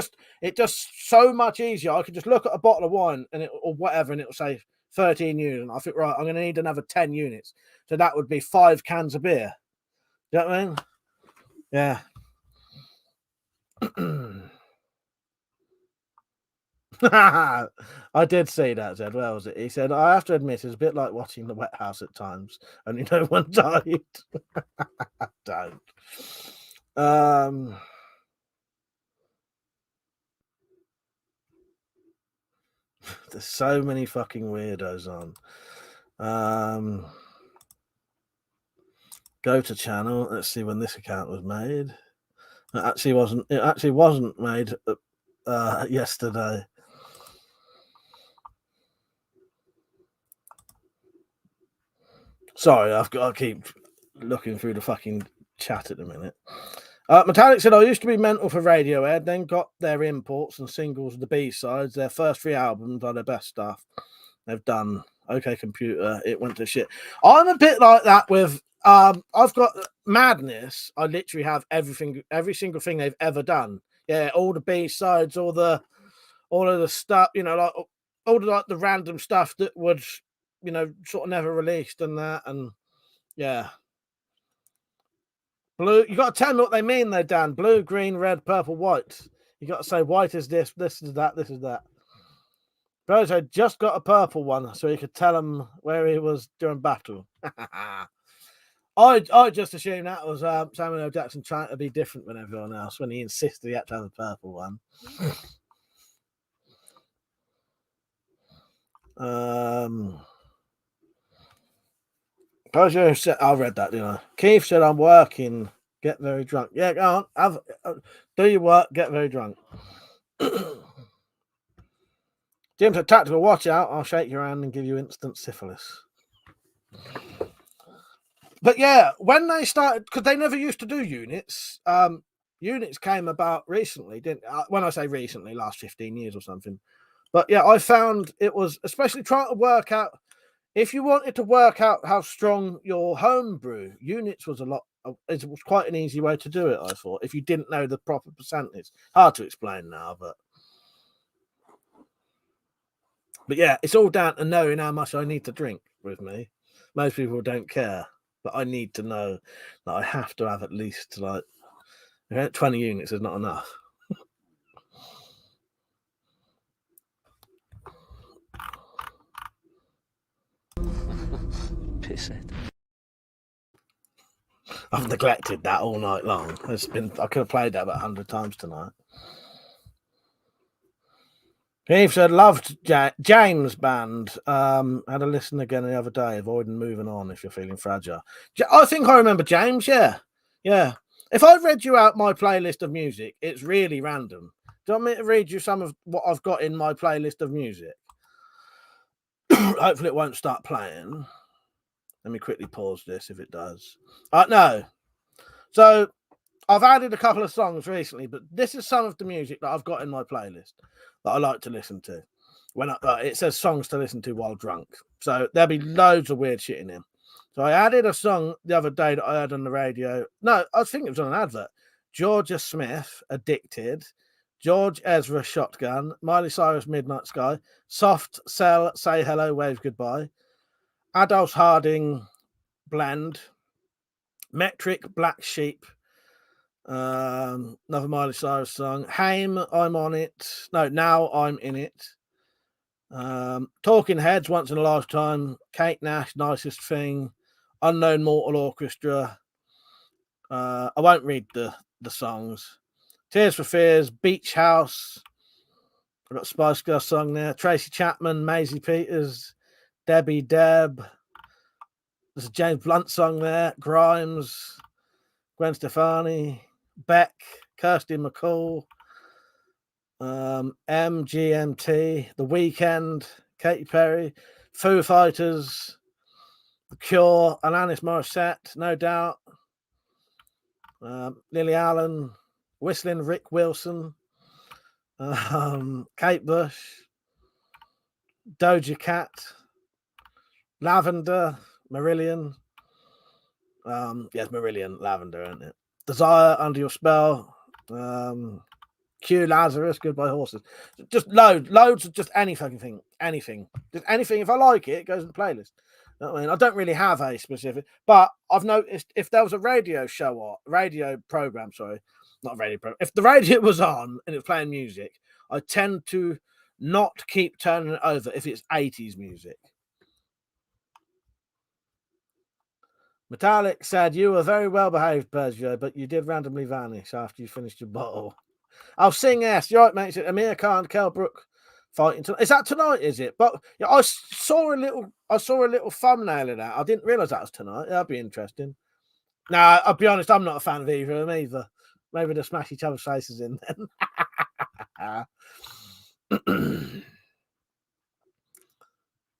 just so much easier. I could just look at a bottle of wine or whatever, and it'll say 13 units. And I think, right, I'm going to need another 10 units. So that would be 5 cans of beer. Do you know what I mean? Yeah. I did see that, Zed. Where was it? He said, I have to admit, it's a bit like watching The Wet House at times. Only no one died. Don't. There's so many fucking weirdos on. Go to channel. Let's see when this account was made. It actually wasn't made yesterday. Sorry, I've got to keep looking through the fucking chat at the minute. Metallic said, I used to be mental for Radiohead, then got their imports and singles, the B-sides. Their first 3 albums are their best stuff they've done. OK Computer, it went to shit. I'm a bit like that with I've got Madness. I literally have every single thing they've ever done. Yeah, all the B-sides, all of the stuff, like all the random stuff that would, sort of never released and that, and yeah. Blue, you got to tell me what they mean though, Dan. Blue, green, red, purple, white. You got to say white is this is that, this is that. Brozo just got a purple one, so you could tell him where he was during battle. I just assumed that was Samuel L. Jackson trying to be different than everyone else when he insisted he had to have a purple one. I read that, didn't I? Keith said, I'm working, get very drunk. Yeah, go on. Do your work, get very drunk. Jim said, tactical, watch out. I'll shake your hand and give you instant syphilis. But yeah, when they started, because they never used to do units. Units came about recently, didn't? When I say recently, last 15 years or something. But yeah, I found it was especially trying to work out if you wanted to work out how strong your homebrew units was it was quite an easy way to do it. I thought if you didn't know the proper percentage, hard to explain now, but yeah, it's all down to knowing how much I need to drink with me. Most people don't care. But I need to know that I have to have at least 20 units is not enough. Pisshead. I've neglected that all night long. I could have played that about 100 times tonight. Keith said, loved James Band. Had a listen again the other day, avoiding moving on if you're feeling fragile. I think I remember James, yeah. If I read you out my playlist of music, it's really random. Do you want me to read you some of what I've got in my playlist of music? Hopefully it won't start playing. Let me quickly pause this if it does. No. So I've added a couple of songs recently, but this is some of the music that I've got in my playlist that I like to listen to. When it says songs to listen to while drunk. So there'll be loads of weird shit in them. So I added a song the other day that I heard on the radio. No, I think it was on an advert. Georgia Smith, Addicted. George Ezra, Shotgun. Miley Cyrus, Midnight Sky. Soft Cell, Say Hello, Wave Goodbye. Adolph Harding, Blend. Metric, Black Sheep. Another Miley Cyrus song. Haim, I'm on it. No, Now I'm in it. Talking Heads, Once in a Lifetime. Kate Nash, Nicest Thing. Unknown Mortal Orchestra. I won't read the songs. Tears for Fears, Beach House. I've got a Spice Girl song there. Tracy Chapman, Maisie Peters, Debbie Deb. There's a James Blunt song there. Grimes, Gwen Stefani, Beck, Kirsty McCall, MGMT, The Weeknd, Katy Perry, Foo Fighters, The Cure, Alanis Morissette, No Doubt, Lily Allen, Whistling Rick Wilson, Kate Bush, Doja Cat, Lavender, Marillion. Yes, Marillion, Lavender, isn't it? Desire, Under Your Spell, Q Lazarus, Goodbye Horses. Just loads of just any fucking thing. Anything. Just anything. If I like it, it goes in the playlist. You know what I mean? I don't really have a specific, but I've noticed if there was a radio program, if the radio was on and it was playing music, I tend to not keep turning it over if it's 80s music. Metallic said, you were very well behaved, Bergio, but you did randomly vanish after you finished your bottle. I'll sing yes. You're right, mate. It's Amir Khan, Kell Brook fighting tonight. Is that tonight, is it? But yeah, I saw a little thumbnail of that. I didn't realise that was tonight. That'd be interesting. Nah, I'll be honest, I'm not a fan of either of them either. Maybe they'll smash each other's faces in then.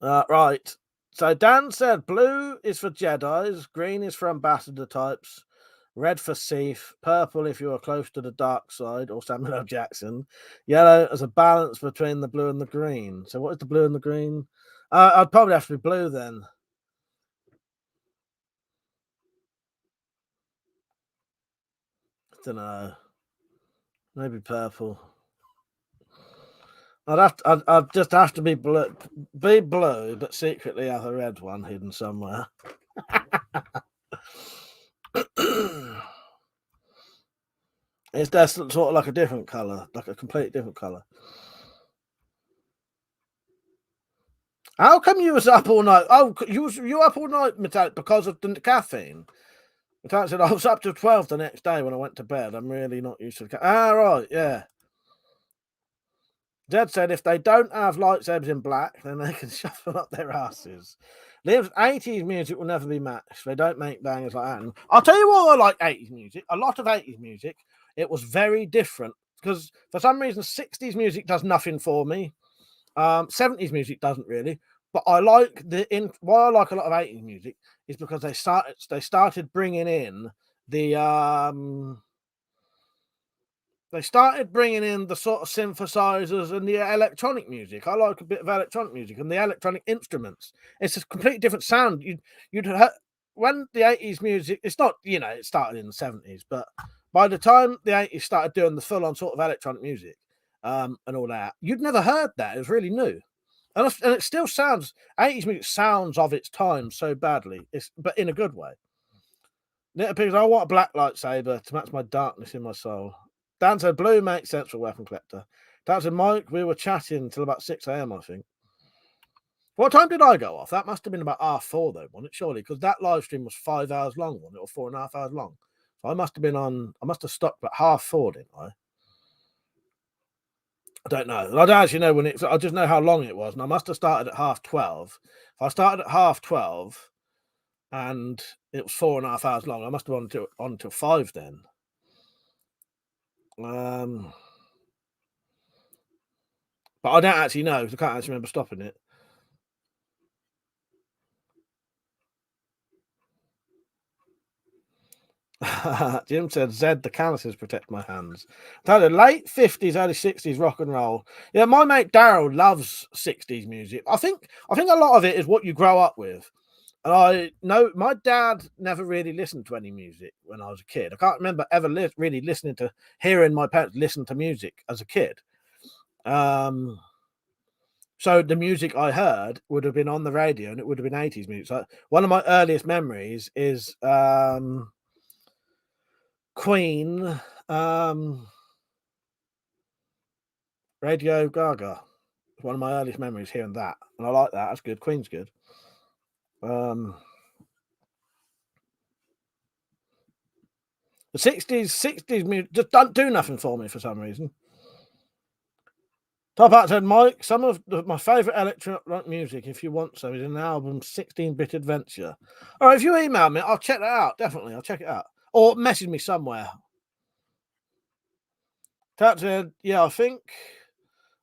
Right. So Dan said blue is for Jedis, green is for ambassador types, red for Sith, purple if you are close to the dark side, or Samuel L. Jackson, yellow as a balance between the blue and the green. So what is the blue and the green? I'd probably have to be blue then. I don't know. Maybe purple. I'd just have to be blue, but secretly have a red one hidden somewhere. It's just sort of like a different color, like a completely different color. How come you was up all night? Oh, you up all night, Metallic, because of the caffeine? Lieutenant said, I was up to 12 the next day when I went to bed. I'm really not used to the right, yeah. Dad said if they don't have lightsabers in black, then they can shove them up their asses. Liam's 80s music will never be matched. They don't make bangers like that. And I'll tell you why I like 80s music. A lot of 80s music, it was very different. Because for some reason, 60s music does nothing for me. 70s music doesn't really. But I like why I like a lot of 80s music is because they started bringing in the sort of synthesizers and the electronic music. I like a bit of electronic music and the electronic instruments. It's a completely different sound. When the 80s music, it's not, it started in the 70s, but by the time the 80s started doing the full on sort of electronic music and all that, you'd never heard that. It was really new. And it still sounds, 80s music sounds of its time so badly, but in a good way. Little Pigs, I want a black lightsaber to match my darkness in my soul. Dan said blue makes sense for Weapon Collector. Dan said, Mike, we were chatting until about 6 a.m, I think. What time did I go off? That must have been about 4:30, though, wasn't it? Surely, because that live stream was 5 hours long, wasn't it? Or 4.5 hours long. So I must have stopped at 4:30, didn't I? I don't know. I don't actually know I just know how long it was. And I must have started at 12:30. If I started at 12:30 and it was 4.5 hours long, I must have gone on until 5 then. But I don't actually know because I can't actually remember stopping it. Jim said, Zed, the calluses protect my hands. The late 50s, early 60s rock and roll. Yeah, my mate Daryl loves 60s music. I think a lot of it is what you grow up with. And I know my dad never really listened to any music when I was a kid. I can't remember ever really hearing my parents listen to music as a kid. So the music I heard would have been on the radio and it would have been 80s music. So one of my earliest memories is Queen, Radio Gaga. It's one of my earliest memories hearing that. And I like that. That's good. Queen's good. The 60s music just don't do nothing for me for some reason. Top Hat said, Mike, some of my favourite electronic music, if you want some, is an album 16-Bit Adventure. All right, if you email me, I'll check that out. Definitely, I'll check it out. Or message me somewhere. Tat said, yeah, I think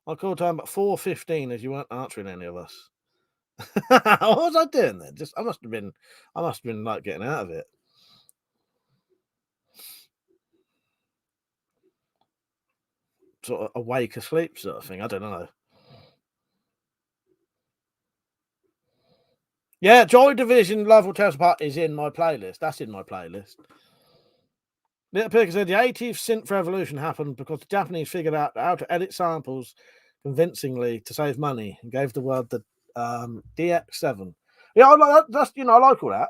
I called time about 4:15 as you weren't answering any of us. What was I doing then? I must have been like getting out of it. Sort of awake asleep sort of thing. I don't know. Yeah, Joy Division Love Will Tear Us Apart is in my playlist. That's in my playlist. Little Pig said the 80s synth revolution happened because the Japanese figured out how to edit samples convincingly to save money and gave the world the DX7. Yeah, I like that. I like all that.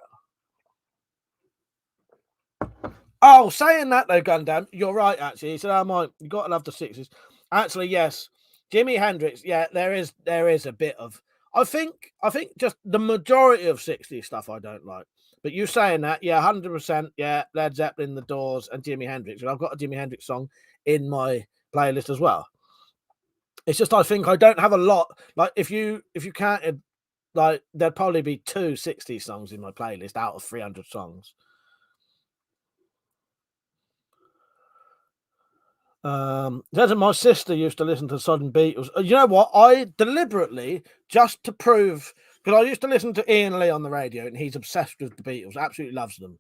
Oh, saying that though, Gundam, you're right. Actually, he said, "Oh, Mike, you got to love the 60s." Actually, yes, Jimi Hendrix. Yeah, there is a bit of. I think just the majority of 60s stuff I don't like. But you saying that, yeah, 100%, yeah, Led Zeppelin, The Doors, and Jimi Hendrix. And I've got a Jimi Hendrix song in my playlist as well. It's just I think I don't have a lot. Like if you counted, like there'd probably be 2 60s songs in my playlist out of 300 songs. My sister used to listen to Southern Beatles. You know what? I deliberately, just to prove, because I used to listen to Ian Lee on the radio, and he's obsessed with the Beatles. Absolutely loves them.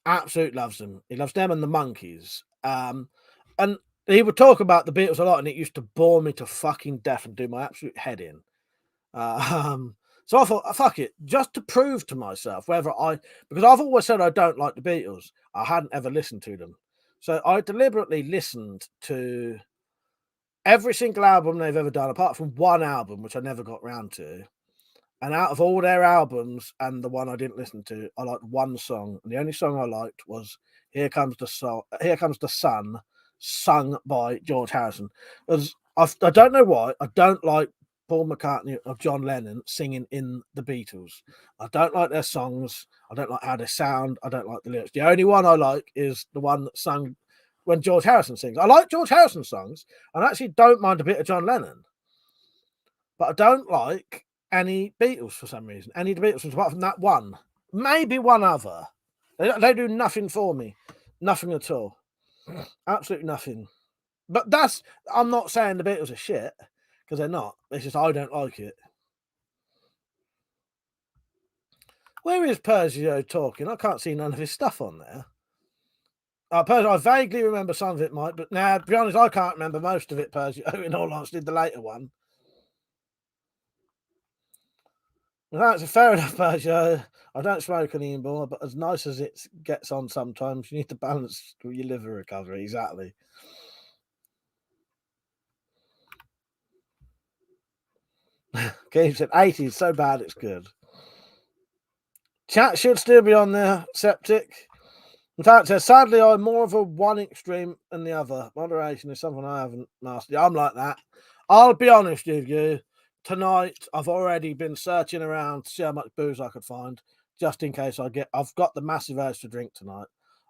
Absolutely loves them. He loves them and the Monkees. And he would talk about the Beatles a lot, and it used to bore me to fucking death and do my absolute head in. So I thought, fuck it, just to prove to myself because I've always said I don't like the Beatles. I hadn't ever listened to them. So I deliberately listened to every single album they've ever done, apart from one album, which I never got round to. And out of all their albums and the one I didn't listen to, I liked one song. And the only song I liked was Here Comes the Sun, sung by George Harrison. I don't know why. I don't like Paul McCartney or John Lennon singing in the Beatles. I don't like their songs. I don't like how they sound. I don't like the lyrics. The only one I like is the one that sung when George Harrison sings. I like George Harrison's songs, and I actually don't mind a bit of John Lennon. But I don't like any Beatles for some reason. Any of the Beatles apart from that one. Maybe one other. They do nothing for me. Nothing at all. Absolutely nothing. But I'm not saying the Beatles are shit, because they're not. It's just I don't like it. Where is Persia talking? I can't see none of his stuff on there. I vaguely remember some of it, Mike, but now, to be honest, I can't remember most of it, Persia. In all honesty, the later one. That's fair enough, Persia. I don't smoke anymore, but as nice as it gets on sometimes, you need to balance your liver recovery. Exactly. Gabe said 80 is so bad it's good. Chat should still be on there, Septic. In fact, sadly, I'm more of a one extreme than the other. Moderation is something I haven't mastered. I'm like that. I'll be honest with you. Tonight, I've already been searching around to see how much booze I could find, just in case I've got the massive urge to drink tonight.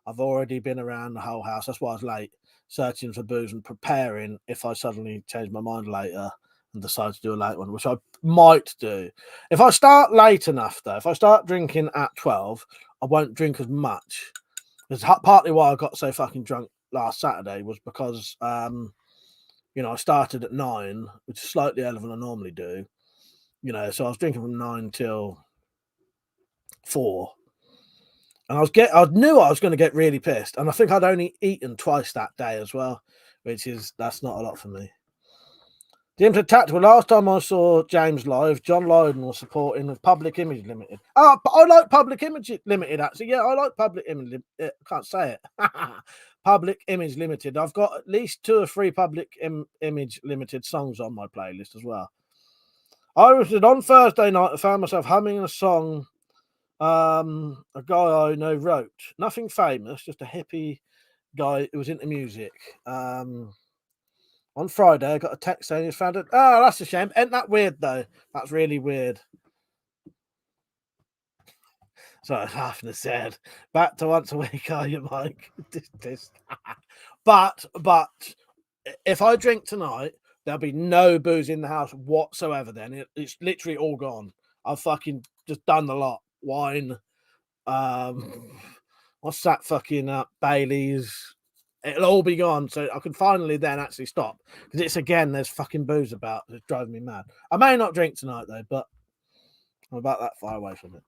I've already been around the whole house. That's why I was late, searching for booze and preparing if I suddenly change my mind later and decide to do a late one, which I might do. If I start late enough, though, if I start drinking at 12, I won't drink as much. It's partly why I got so fucking drunk last Saturday was because, I started at 9, which is slightly earlier than I normally do. So I was drinking from 9 till 4. And I knew I was going to get really pissed. And I think I'd only eaten twice that day as well, that's not a lot for me. James said, Tactical, last time I saw James live, John Lydon was supporting of Public Image Limited. Oh, but I like Public Image Limited, actually. Yeah, I like Public Image Limited. Can't say it. Public Image Limited. I've got at least 2 or 3 Public Image Limited songs on my playlist as well. On Thursday night, I found myself humming a song a guy I know wrote. Nothing famous, just a hippie guy who was into music. On Friday, I got a text saying he's found it. Oh, that's a shame. Ain't that weird, though? That's really weird. So I was laughing and said, back to once a week, are you, Mike? But if I drink tonight, there'll be no booze in the house whatsoever then. It's literally all gone. I've fucking just done the lot. Wine. What's that fucking Bailey's? It'll all be gone, so I can finally then actually stop. Because there's fucking booze about. It's driving me mad. I may not drink tonight, though, but I'm about that far away from it.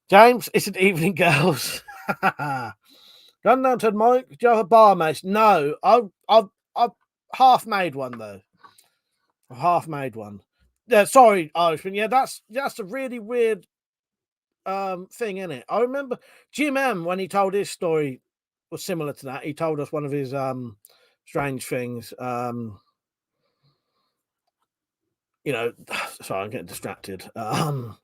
James, it's an evening, girls. Run down to Mike. Do you have a bar mace? No, I've half made one, though. I've half made one. Yeah, sorry, Irishman. Yeah, that's a really weird thing, isn't it? I remember Jim M, when he told his story, was similar to that. He told us one of his strange things. Sorry, I'm getting distracted. I'm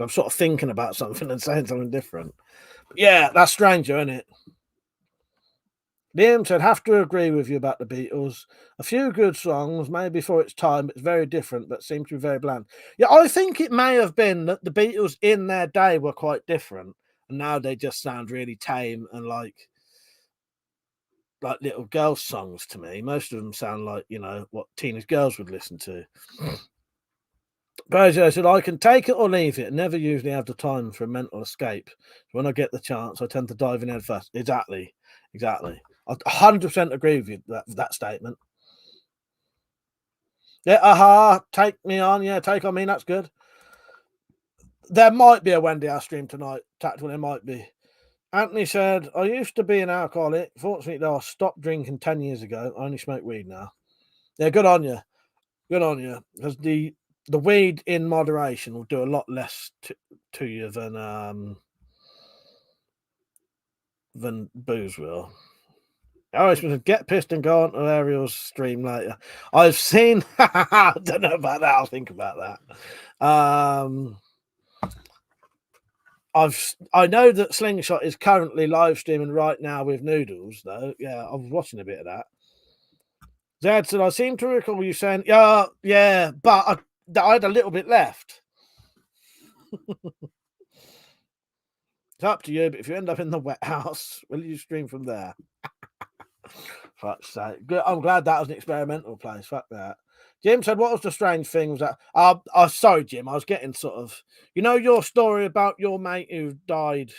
sort of thinking about something and saying something different. But yeah, that's stranger, isn't it? Liam said, have to agree with you about the Beatles. A few good songs, maybe for its time, but it's very different, but seems to be very bland. Yeah, I think it may have been that the Beatles in their day were quite different, and now they just sound really tame and like little girls' songs to me. Most of them sound like, what teenage girls would listen to. Bojo said, I can take it or leave it. Never usually have the time for a mental escape. When I get the chance, I tend to dive in head first. Exactly. I 100% agree with you, that statement. Yeah, take me on. Yeah, take on me. That's good. There might be a Wendy House stream tonight. Tactical, there might be. Anthony said, I used to be an alcoholic. Fortunately, though, I stopped drinking 10 years ago. I only smoke weed now. Yeah, good on you. Good on you. Because the weed in moderation will do a lot less to you than booze will. I was supposed to get pissed and go on to Ariel's stream later. I've seen. I don't know about that. I'll think about that. I know that Slingshot is currently live streaming right now with Noodles, though. Yeah, I was watching a bit of that. Zed said, I seem to recall you saying, yeah, but I had a little bit left. It's up to you, but if you end up in the wet house, will you stream from there? Fuck's sake. Good. I'm glad that was an experimental place. Fuck that. Jim said, what was the strange thing? Was that? Sorry, Jim. I was getting sort of, you know, your story about your mate who died.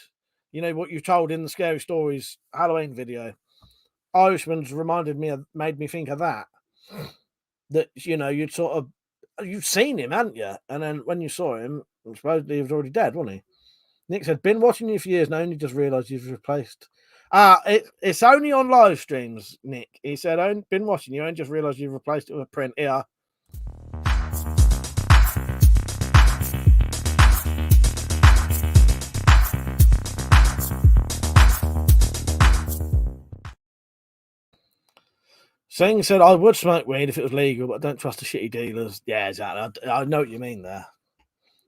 You know what you told in the Scary Stories Halloween video. Irishman's reminded me of, made me think of that. That, you know, you'd seen him, hadn't you? And then when you saw him, supposedly he was already dead, wasn't he? Nick said, been watching you for years and only just realised you've replaced. It's only on live streams, Nick. He said, I've been watching you and just realised you've replaced it with a print. Here. Singh said, I would smoke weed if it was legal, but I don't trust the shitty dealers. Yeah, exactly. I know what you mean there.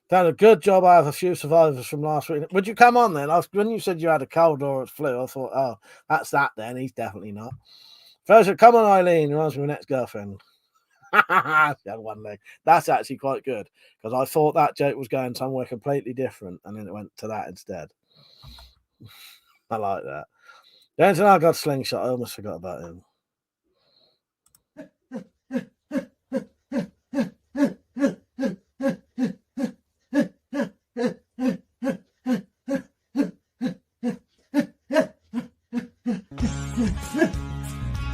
Done a good job. I have a few survivors from last week. Would you come on then? When you said you had a cold or a flu, I thought, oh, that's that then. He's definitely not. First, said, come on, Eileen. Reminds me of my ex-girlfriend. She had one leg. That's actually quite good because I thought that joke was going somewhere completely different and then it went to that instead. I like that. Then I got Slingshot. I almost forgot about him.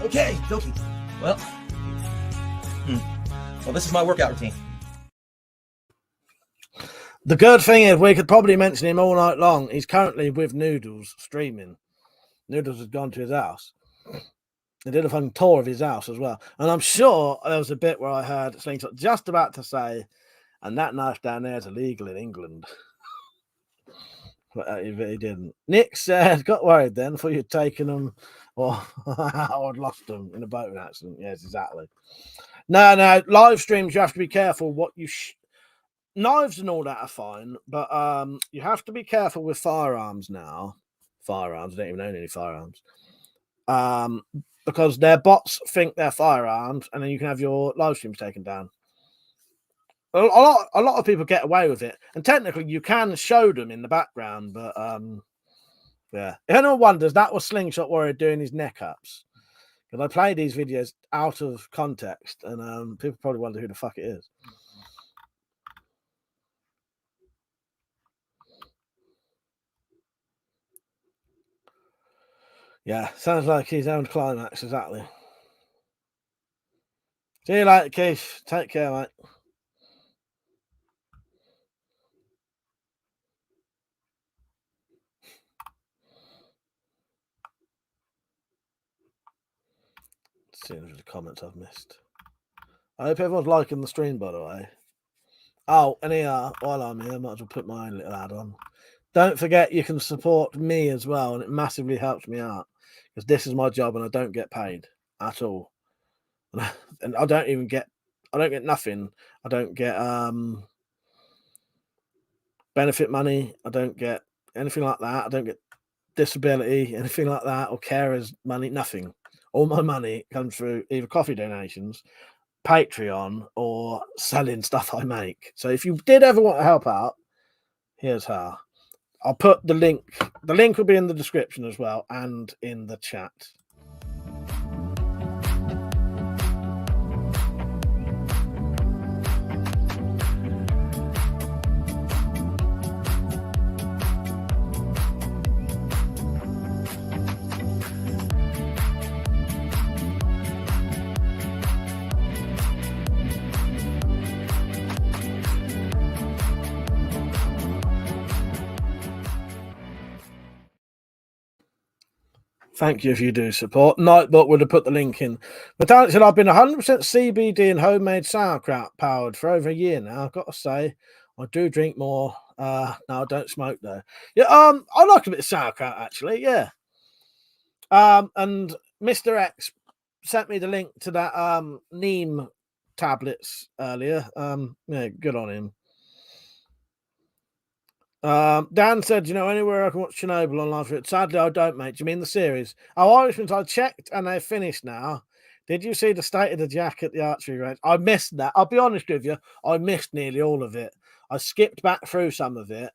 Okay, dokie. Well, this is my workout routine. The good thing is we could probably mention him all night long. He's currently with Noodles streaming. Noodles has gone to his house. They did a fun tour of his house as well. And I'm sure there was a bit where I heard Slingshot just about to say, and that knife down there is illegal in England. But he didn't. Nick said, got worried then, thought you'd taken them or I'd lost them in a boating accident. Yes, exactly. No, live streams, you have to be careful what you... Knives and all that are fine, but you have to be careful with firearms now. Firearms, I don't even own any firearms. Because their bots think they're firearms, and then you can have your live streams taken down. A lot of people get away with it, and technically you can show them in the background, but yeah. If anyone wonders, that was Slingshot Warrior doing his neck ups. Because I play these videos out of context, and people probably wonder who the fuck it is. Yeah, sounds like his own climax, exactly. See you later, Keith. Take care, mate. Let's see if there's comments I've missed. I hope everyone's liking the stream, by the way. Oh, and here, while I'm here, I might as well put my own little ad on. Don't forget you can support me as well, and it massively helps me out. Because this is my job and I don't get paid at all. And I don't get nothing. I don't get benefit money. I don't get anything like that. I don't get disability, anything like that, or carers money, nothing. All my money comes through either coffee donations, Patreon, or selling stuff I make. So if you did ever want to help out, here's how. I'll put the link. The link will be in the description as well and in the chat. Thank you if you do support. Nightbot would have put the link in. But Alex said, I've been 100% CBD and homemade sauerkraut powered for over a year now. I've got to say, I do drink more. No, I don't smoke though. Yeah, I like a bit of sauerkraut actually. Yeah. And Mr. X sent me the link to that neem tablets earlier. Yeah, good on him. Dan said, you know, anywhere I can watch Chernobyl on live. Sadly, I don't, mate. Do you mean the series? Oh, Irishman's, I checked and they're finished now. Did you see the state of the jack at the archery range? I missed that. I'll be honest with you. I missed nearly all of it. I skipped back through some of it.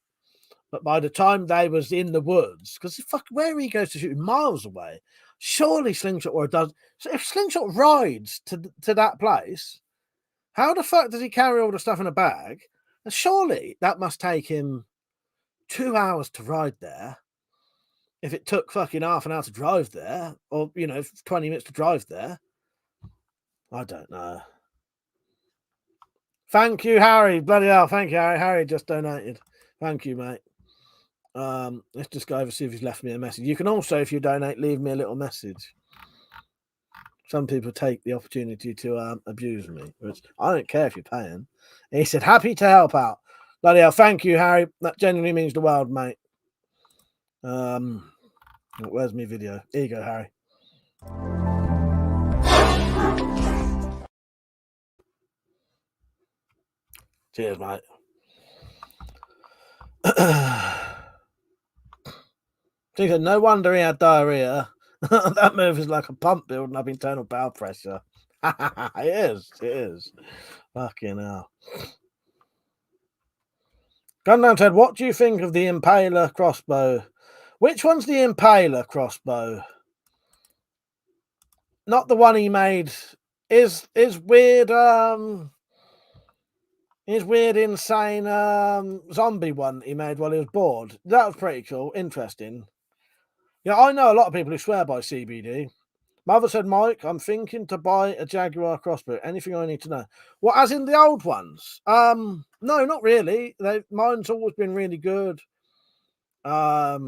But by the time they was in the woods, because where he goes to shoot miles away, surely Slingshot or does. So if Slingshot rides to that place, how the fuck does he carry all the stuff in a bag? And surely that must take him 2 hours to ride there. If it took fucking half an hour to drive there, or 20 minutes to drive there, I don't know. Thank you, Harry. Bloody hell, thank you, Harry. Harry just donated. Thank you, mate. Let's just go over see if he's left me a message. You can also, if you donate, leave me a little message. Some people take the opportunity to abuse me, which I don't care if you're paying. He said, happy to help out. Bloody hell, thank you, Harry. That genuinely means the world, mate. Where's my video? Here you go, Harry. Cheers, mate. He said, no wonder he had diarrhea. That move is like a pump building up internal bowel pressure. It is. Fucking hell. Gundam said, what do you think of the Impaler crossbow? Which one's the Impaler crossbow? Not the one he made. Is weird insane zombie one he made while he was bored. That was pretty cool. Interesting. Yeah, I know a lot of people who swear by CBD. Mother said, Mike, I'm thinking to buy a Jaguar crossbow. Anything I need to know? Well, as in the old ones? No, not really. Mine's always been really good. Or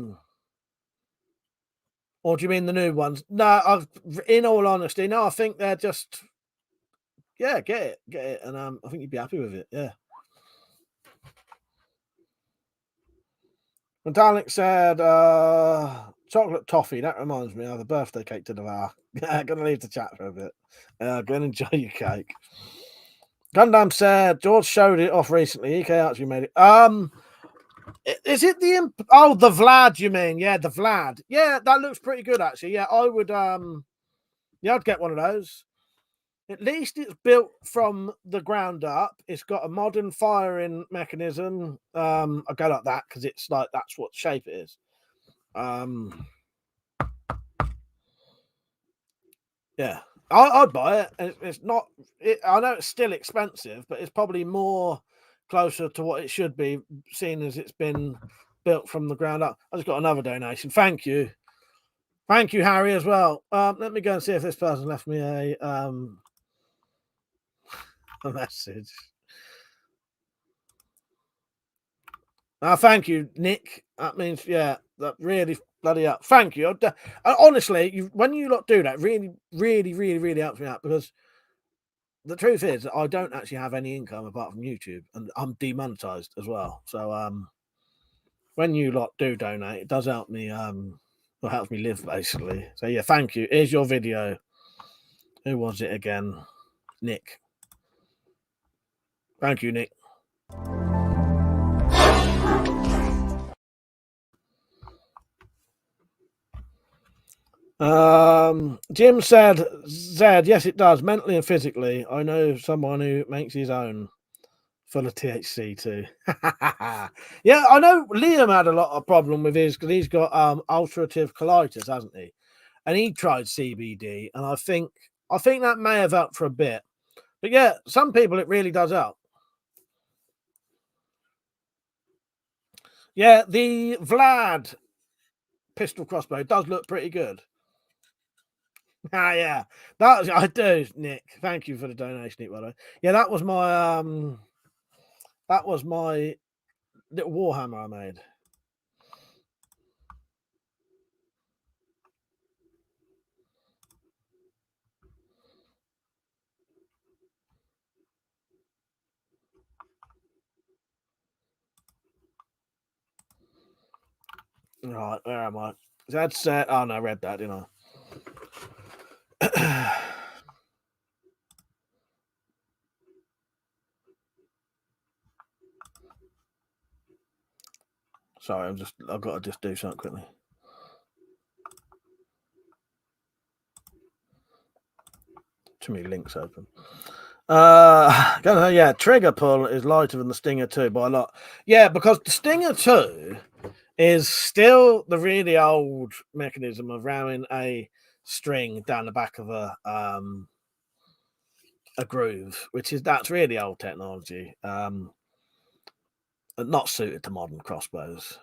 do you mean the new ones? No, in all honesty, no, I think they're just, yeah, get it. And I think you'd be happy with it, yeah. And Dalek said, chocolate toffee. That reminds me of a birthday cake to devour. Gonna leave the chat for a bit. Go and enjoy your cake. Gundam said, George showed it off recently. EK actually made it. Is it the Vlad, you mean? Yeah, the Vlad. Yeah, that looks pretty good actually. Yeah, I would I'd get one of those. At least it's built from the ground up. It's got a modern firing mechanism. I go like that because it's like that's what shape it is. Yeah, I'd buy it. It's not. I know it's still expensive, but it's probably more closer to what it should be, seeing as it's been built from the ground up. I just got another donation. Thank you, Harry, as well. Let me go and see if this person left me a message. Thank you, Nick. That means, yeah, that really bloody up. Thank you. Honestly, when you lot do that, really, really, really, really helps me out because the truth is I don't actually have any income apart from YouTube, and I'm demonetized as well. So when you lot do donate, it does help me. Well, helps me live basically. So yeah, thank you. Here's your video. Who was it again? Nick. Thank you, Nick. Jim said, Zed, yes, it does, mentally and physically. I know someone who makes his own full of THC too. Yeah, I know Liam had a lot of problem with his because he's got ulcerative colitis, hasn't he? And he tried CBD, and I think that may have helped for a bit. But yeah, some people it really does help. Yeah, the Vlad pistol crossbow does look pretty good. Yeah, I do, Nick. Thank you for the donation, Nick. By the way, yeah, that was my little warhammer I made. Right, where am I? That's oh no, I read that, didn't I? Sorry, I've got to just do something quickly. too many links open. Yeah, trigger pull is lighter than the Stinger 2 by a lot. Yeah, because the Stinger 2 is still the really old mechanism of ramming a string down the back of a groove, that's really old technology, not suited to modern crossbows.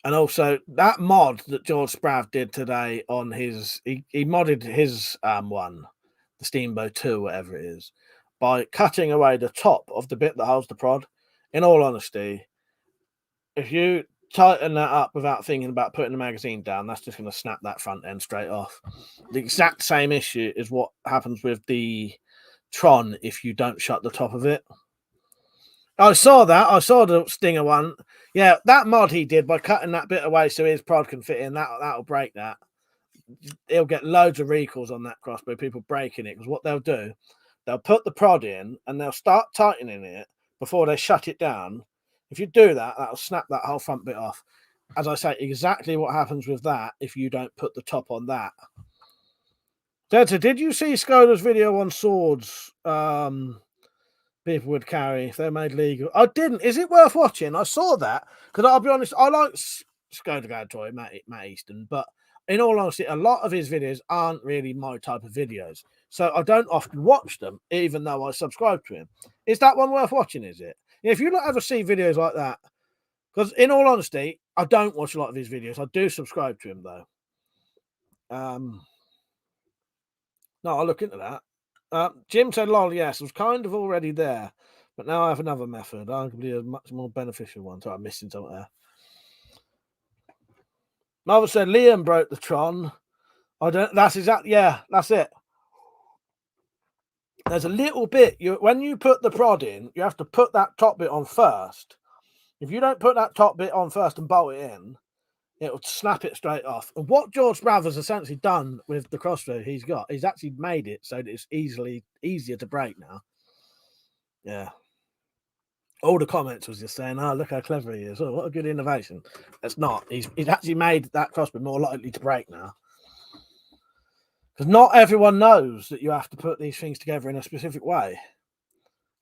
And also that mod that George Sprav did today on his, he modded his one, the Steamboat 2, whatever it is, by cutting away the top of the bit that holds the prod. In all honesty, if you tighten that up without thinking about putting the magazine down, that's just going to snap that front end straight off. The exact same issue is what happens with the Tron if you don't shut the top of it. I saw that. I saw the Stinger one. Yeah, that mod he did by cutting that bit away so his prod can fit in, that'll break that. He'll get loads of recalls on that crossbow, people breaking it, because what they'll do, they'll put the prod in and they'll start tightening it before they shut it down. If you do that, that'll snap that whole front bit off. As I say, exactly what happens with that if you don't put the top on that. Delta, did you see Skoda's video on swords people would carry if they're made legal? I didn't. Is it worth watching? I saw that because I'll be honest, I like Skoda Gadtoy, Matt Easton, but in all honesty, a lot of his videos aren't really my type of videos. So I don't often watch them, even though I subscribe to him. Is that one worth watching, is it? If you don't ever see videos like that, because in all honesty, I don't watch a lot of his videos. I do subscribe to him, though. No, I'll look into that. Jim said, lol, yes, I was kind of already there, but now I have another method, arguably a much more beneficial one. So I'm missing something there. Mother said, Liam broke the Tron. That's exactly, yeah, that's it. There's a little bit, when you put the prod in, you have to put that top bit on first. If you don't put that top bit on first and bolt it in, it'll snap it straight off. And what George Sprav has essentially done with the crossbow he's got, he's actually made it so that it's easier to break now. Yeah. All the comments was just saying, oh, look how clever he is. Oh, what a good innovation. It's not. He's actually made that crossbow more likely to break now. Because not everyone knows that you have to put these things together in a specific way.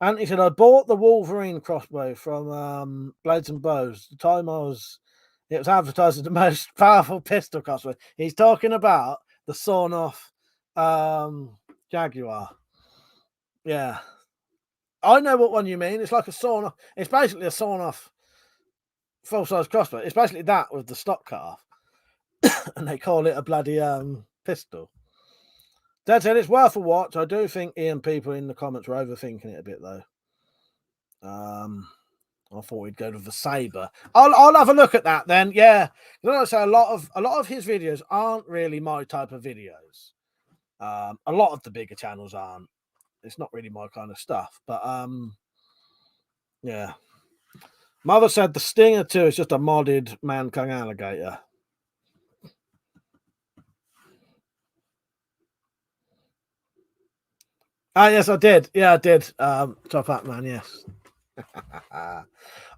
And he said, I bought the Wolverine crossbow from Blades and Bows. The time it was advertised as the most powerful pistol crossbow. He's talking about the sawn-off Jaguar. Yeah. I know what one you mean. It's like a sawn-off. It's basically a sawn-off full-size crossbow. It's basically that with the stock cut off. And they call it a bloody pistol. Dad said it's worth a watch. I do think Ian people in the comments were overthinking it a bit, though. I thought we'd go to the Saber. I'll have a look at that then. Yeah, like I say, a lot of his videos aren't really my type of videos. A lot of the bigger channels aren't. It's not really my kind of stuff. But yeah. Mother said the Stinger 2 is just a modded Man Kung alligator. Ah, yes, I did. Yeah, I did. Top Hat Man, yes.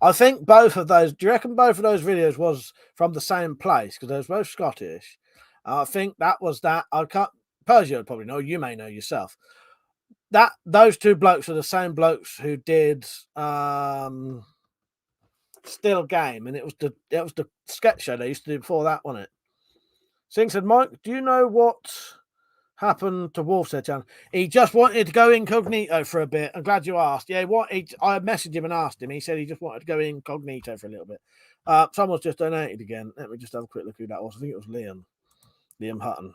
I think both of those. Do you reckon both of those videos was from the same place? Because they were both Scottish. I think that was that. I can't. Persia would probably know. You may know yourself. That those two blokes are the same blokes who did Still Game, and it was the sketch show they used to do before that, wasn't it? Sing said, Mike, do you know what happened to Wolf's Head channel? He just wanted to go incognito for a bit. I'm glad you asked. Yeah, I messaged him and asked him. He said he just wanted to go incognito for a little bit. Someone's just donated again. Let me just have a quick look who that was. I think it was Liam Hutton.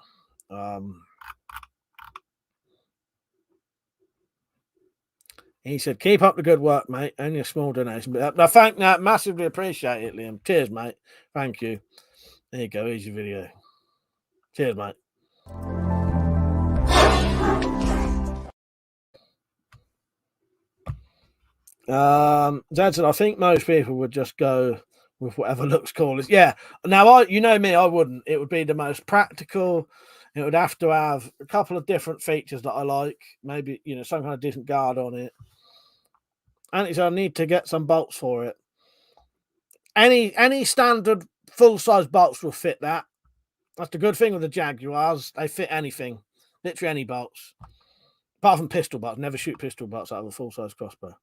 He said, keep up the good work, mate. Only a small donation. But I thank that. Massively appreciate it, Liam. Cheers, mate. Thank you. There you go. Here's your video. Cheers, mate. Dad said, I think most people would just go with whatever looks cool. Yeah. Now, you know me, I wouldn't. It would be the most practical. It would have to have a couple of different features that I like. Maybe, some kind of decent guard on it. And it's I need to get some bolts for it. Any standard full-size bolts will fit that. That's the good thing with the Jaguars. They fit anything. Literally any bolts. Apart from pistol butts, never shoot pistol butts out of a full-size crossbow.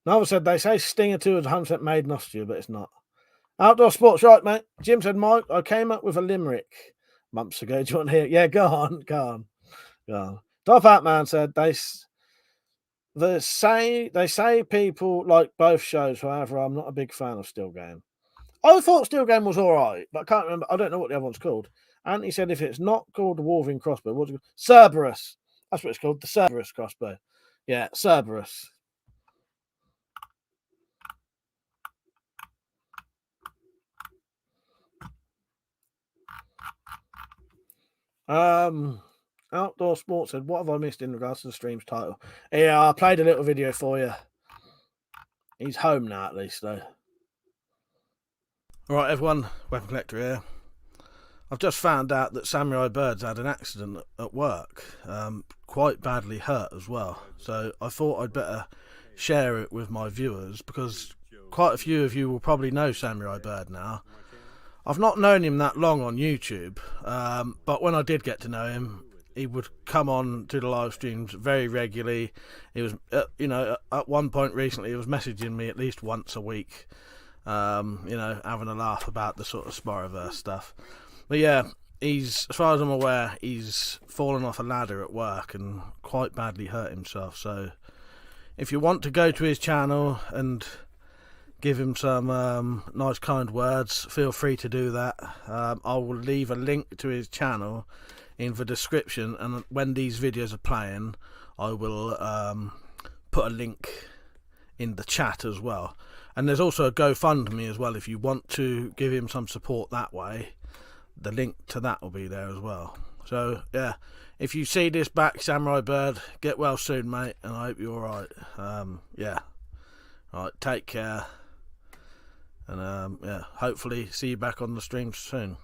Nova said, they say Stinger 2 is 100% made in Austria, but it's not. Outdoor sports, right, mate. Jim said, Mike, I came up with a limerick months ago. Do you want to hear it? Yeah, go on. Top Hat Man said, they say people like both shows, however, I'm not a big fan of Still Game. I thought Still Game was all right, but I can't remember. I don't know what the other one's called. And he said, if it's not called the Wolverine crossbow, what's it called? Cerberus. That's what it's called, the Cerberus crossbow. Yeah, Cerberus. Outdoor Sports said, what have I missed in regards to the stream's title? Yeah, I played a little video for you. He's home now, at least, though. All right, everyone, WeaponCollector here. I've just found out that Samurai Byrd's had an accident at work, quite badly hurt as well. So I thought I'd better share it with my viewers, because quite a few of you will probably know Samurai Byrd now. I've not known him that long on YouTube, but when I did get to know him, he would come on to the live streams very regularly. He was, at one point recently, he was messaging me at least once a week, having a laugh about the sort of Spyroverse stuff. But yeah, as far as I'm aware, he's fallen off a ladder at work and quite badly hurt himself. So if you want to go to his channel and give him some nice kind words, feel free to do that. I will leave a link to his channel in the description, and when these videos are playing, I will put a link in the chat as well. And there's also a GoFundMe as well if you want to give him some support that way. The link to that will be there as well. So yeah, if you see this back, Samurai Byrd, get well soon, mate, and I hope you're alright. Alright, take care, and hopefully see you back on the stream soon.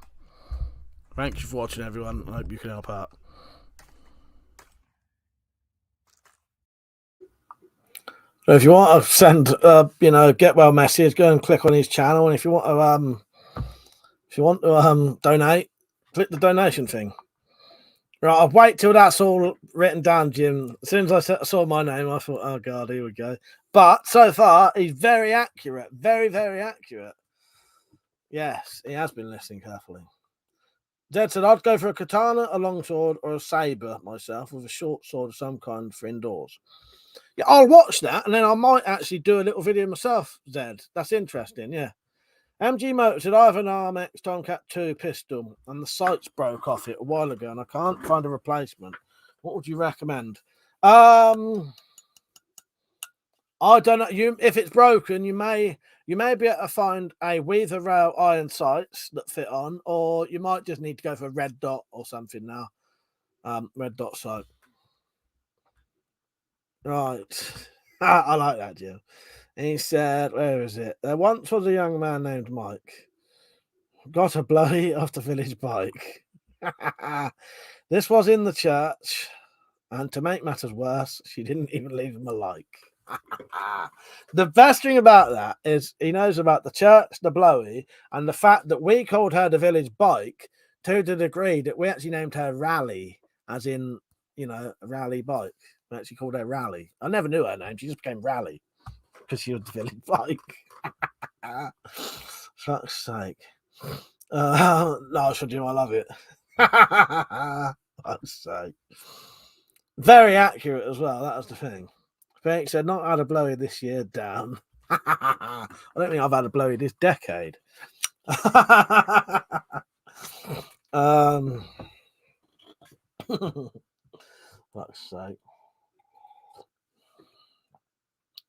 Thank you for watching, everyone. I hope you can help out. So if you want to send get well message, go and click on his channel, and if you want to donate, click the donation thing. Right, I'll wait till that's all written down, Jim. As soon as I saw my name, I thought, oh god, here we go. But so far, he's very accurate, very, very accurate. Yes, he has been listening carefully. Dad said, I'd go for a katana, a longsword, or a saber myself, with a short sword of some kind for indoors. Yeah, I'll watch that, and then I might actually do a little video myself, Zed. That's interesting, yeah. MG Motor said, I have an Armex Tomcat 2 pistol, and the sights broke off it a while ago, and I can't find a replacement. What would you recommend? I don't know. If it's broken, you may be able to find a Weaver rail iron sights that fit on, or you might just need to go for a red dot or something now. Red dot sight. Right. I like that, Jim. And he said, where is it? There once was a young man named Mike. Got a blowy off the village bike. This was in the church, and to make matters worse, she didn't even leave him a like. The best thing about that is he knows about the church, the blowy, and the fact that we called her the village bike to the degree that we actually named her Rally, as in, a rally bike. We actually called her Rally. I never knew her name. She just became Rally because she was the village bike. Fuck's sake. No, should you? I love it. Fuck's sake. Very accurate as well. That was the thing. Phoenix said, not had a blowy this year, down. I don't think I've had a blowy this decade. Fuck's sake.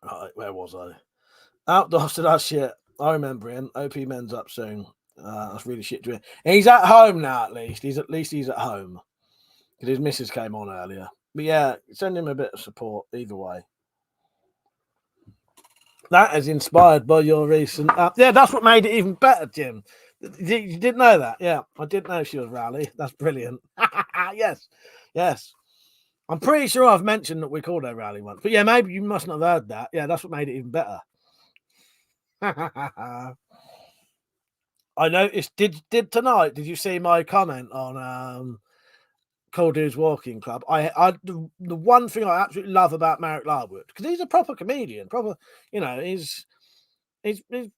Right, where was I? Outdoor said, that shit. I remember him. OP Men's up soon. That's really shit to him. He's at home now, at least. He's at home. Because his missus came on earlier. But yeah, send him a bit of support either way. That is inspired by your recent... yeah, that's what made it even better, Jim. You didn't know that? Yeah, I didn't know she was Rally. That's brilliant. Yes. I'm pretty sure I've mentioned that we called her Rally once. But yeah, maybe you must not have heard that. Yeah, that's what made it even better. I noticed, did tonight, did you see my comment on Cool Dudes Walking Club. The one thing I absolutely love about Marek Larwood, because he's a proper comedian, he's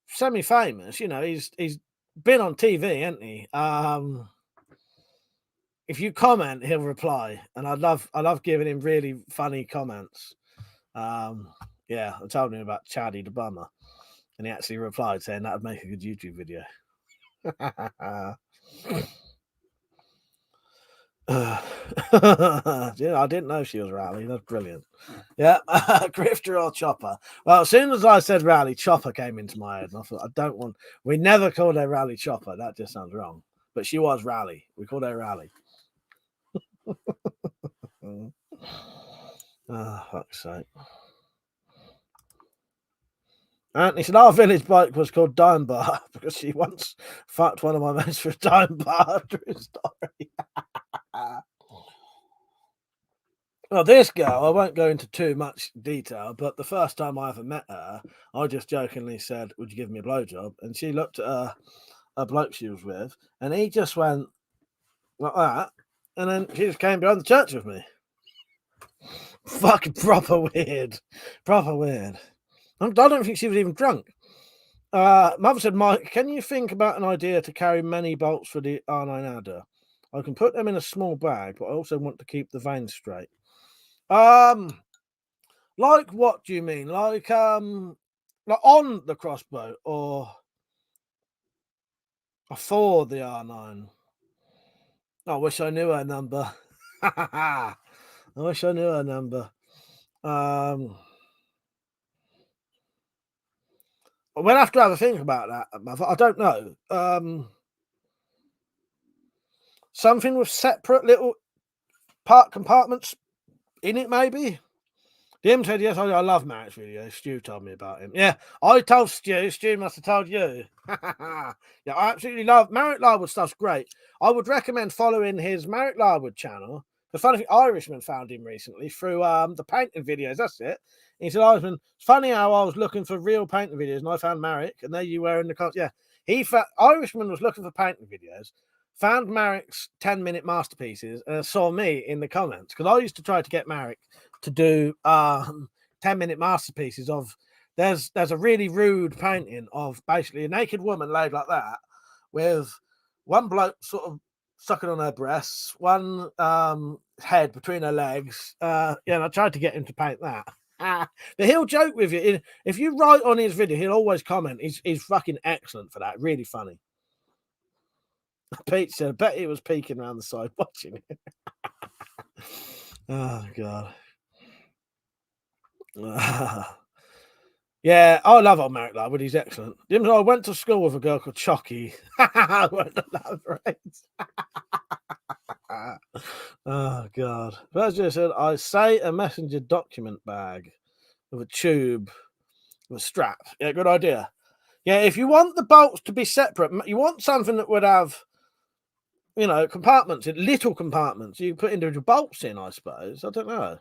semi-famous. He's been on TV, hasn't he? If you comment, he'll reply, and I love giving him really funny comments. Yeah, I told him about Chaddy the Bummer, and he actually replied saying that would make a good YouTube video. Yeah, I didn't know she was Rally. That's brilliant. Yeah, Grifter or Chopper. Well, as soon as I said Rally, Chopper came into my head, and I thought, we never called her Rally Chopper. That just sounds wrong. But she was Rally. We called her Rally. Oh, fuck's sake. Anthony said our village bike was called Dime Bar because she once fucked one of my mates for a dime bar. True story. Well, this girl, I won't go into too much detail, but the first time I ever met her, I just jokingly said, "Would you give me a blowjob?" And she looked at a bloke she was with, and he just went like that, and then she just came behind the church with me. Fucking proper weird. Proper weird. I don't think she was even drunk. Mother said, Mike, can you think about an idea to carry many bolts for the R9 adder? I can put them in a small bag, but I also want to keep the veins straight. Like what do you mean? Like on the crossbow or for the R9? I wish I knew her number. I wish I knew her number. We'll have to have a think about that, Mother. I don't know. Something with separate little part compartments in it, maybe. Jim said, yes, I love Matt's video. Stu told me about him. Yeah, I told Stu. Stu must have told you. Yeah, I absolutely love Marek Larwood stuff's great. I would recommend following his Marek Larwood channel. The funny thing, Irishman found him recently through the painting videos. That's it. He said, Irishman, it's funny how I was looking for real painting videos and I found Marek, and there you were in the comments. Yeah, Irishman was looking for painting videos, found Marek's 10-minute masterpieces, and saw me in the comments because I used to try to get Marek to do 10-minute masterpieces of there's a really rude painting of basically a naked woman laid like that with one bloke sort of sucking on her breasts, one head between her legs. Yeah, and I tried to get him to paint that. But he'll joke with you. If you write on his video, he'll always comment. He's fucking excellent for that. Really funny. Pete said, I bet he was peeking around the side watching it. Oh, God. Yeah, I love old Marek Larwood. He's excellent. I went to school with a girl called Chucky. I won't elaborate. Oh, God. Virgil said, I say a messenger document bag with a tube with a strap. Yeah, good idea. Yeah, if you want the bolts to be separate, you want something that would have, compartments, little compartments. You put individual bolts in, I suppose. I don't know.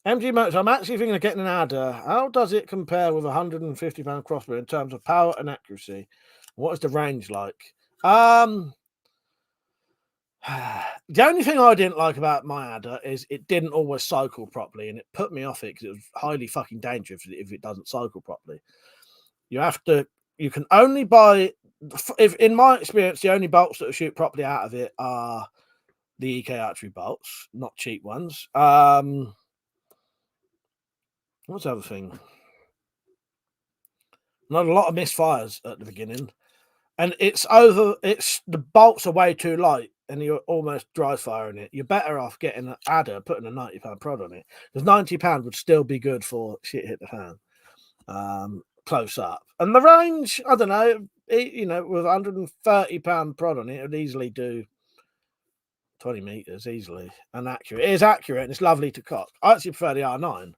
MG Motors, I'm actually thinking of getting an adder. How does it compare with a £150 crossbow in terms of power and accuracy? What is the range like? The only thing I didn't like about my adder is it didn't always cycle properly, and it put me off it because it was highly fucking dangerous if it doesn't cycle properly. You can only buy, if in my experience, the only bolts that shoot properly out of it are the EK archery bolts, not cheap ones. What's the other thing? Not a lot of misfires at the beginning, and the bolts are way too light, and you're almost dry firing it. You're better off getting an adder, putting a £90 prod on it, because £90 would still be good for shit hit the fan, close up. And the range, I don't know, with £130 prod on it, it would easily do 20 meters easily and accurate. It is accurate and it's lovely to cock. I actually prefer the R9.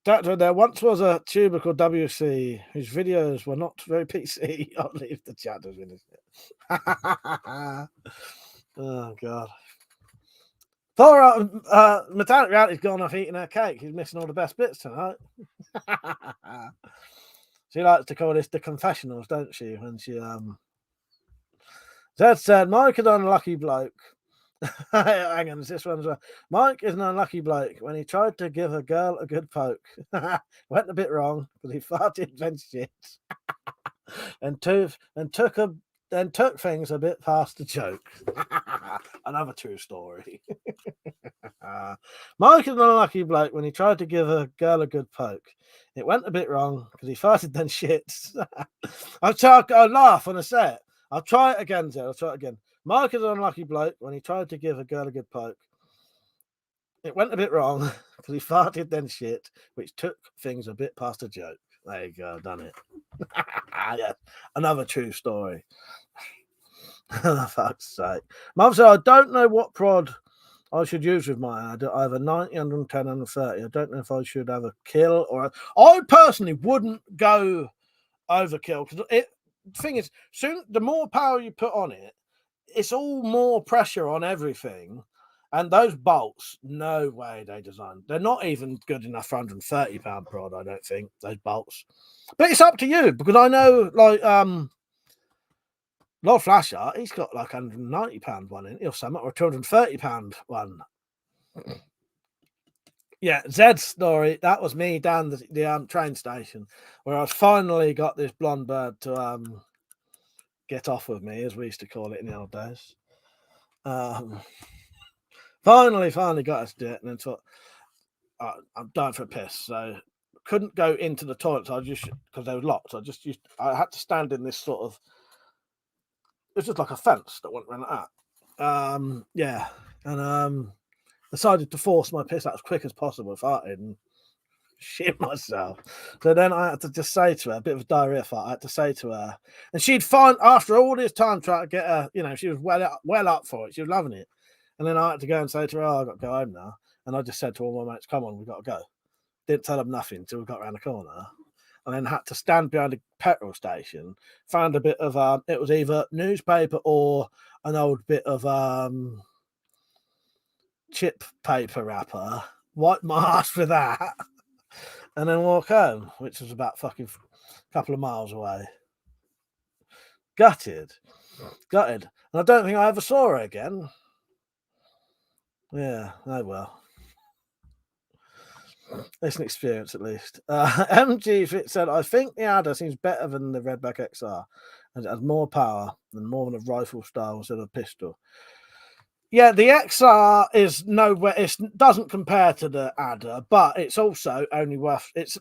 There once was a tuber called WC whose videos were not very PC. I'll leave the chat to finish it. Oh, God. Thor, Metallic Reality's gone off eating her cake. He's missing all the best bits tonight. She likes to call this the confessionals, don't she? When she Zed said, Mike is an unlucky bloke. Hang on, this one as well. Mike is an unlucky bloke. When he tried to give a girl a good poke, went a bit wrong because he farted then shit, and took things a bit past the joke. Another true story. Mike is an unlucky bloke when he tried to give a girl a good poke. It went a bit wrong because he farted then shit. I'll laugh when I say it. I'll try it again, Zed. I'll try it again. Mike is an unlucky bloke when he tried to give a girl a good poke. It went a bit wrong because he farted then shit, which took things a bit past a joke. There you go, done it. Yeah, another true story. Fuck's sake. Mum said, I don't know what prod I should use with my ad. I have a 90, 110, and 30. I don't know if I should have a kill or I personally wouldn't go overkill because thing is, the more power you put on it, it's all more pressure on everything. And those bolts, no way they designed. They're not even good enough for £130 prod, I don't think, those bolts. But it's up to you, because I know, like, Lord Flasher, he's got like £190 one in it or something, or £230 one. Yeah, Zed's story, that was me down the train station, where I finally got this blonde bird to get off with me, as we used to call it in the old days. Finally got us to do it, and then thought, I'm dying for a piss, so couldn't go into the toilet. So I just, because they were locked, so I had to stand in this sort of, it was just like a fence that went around like that. Yeah, and decided to force my piss out as quick as possible, farted and shit myself. So then I had to just say to her, a bit of a diarrhea fart. I had to say to her, and she'd find after all this time trying to get her, she was well up for it. She was loving it. And then I had to go and say to her, I've got to go home now. And I just said to all my mates, come on, we've got to go. Didn't tell them nothing until we got around the corner. And then had to stand behind a petrol station, found a bit of, it was either newspaper or an old bit of chip paper wrapper, wiped my ass with that, and then walk home, which was about fucking couple of miles away. Gutted. And I don't think I ever saw her again. Yeah, oh well. It's an experience at least. MG Fit said, I think the Adder seems better than the Redback XR, and it has more power and more than a rifle style instead of a pistol. Yeah, the XR is nowhere. It doesn't compare to the Adder, but it's also only worth. It's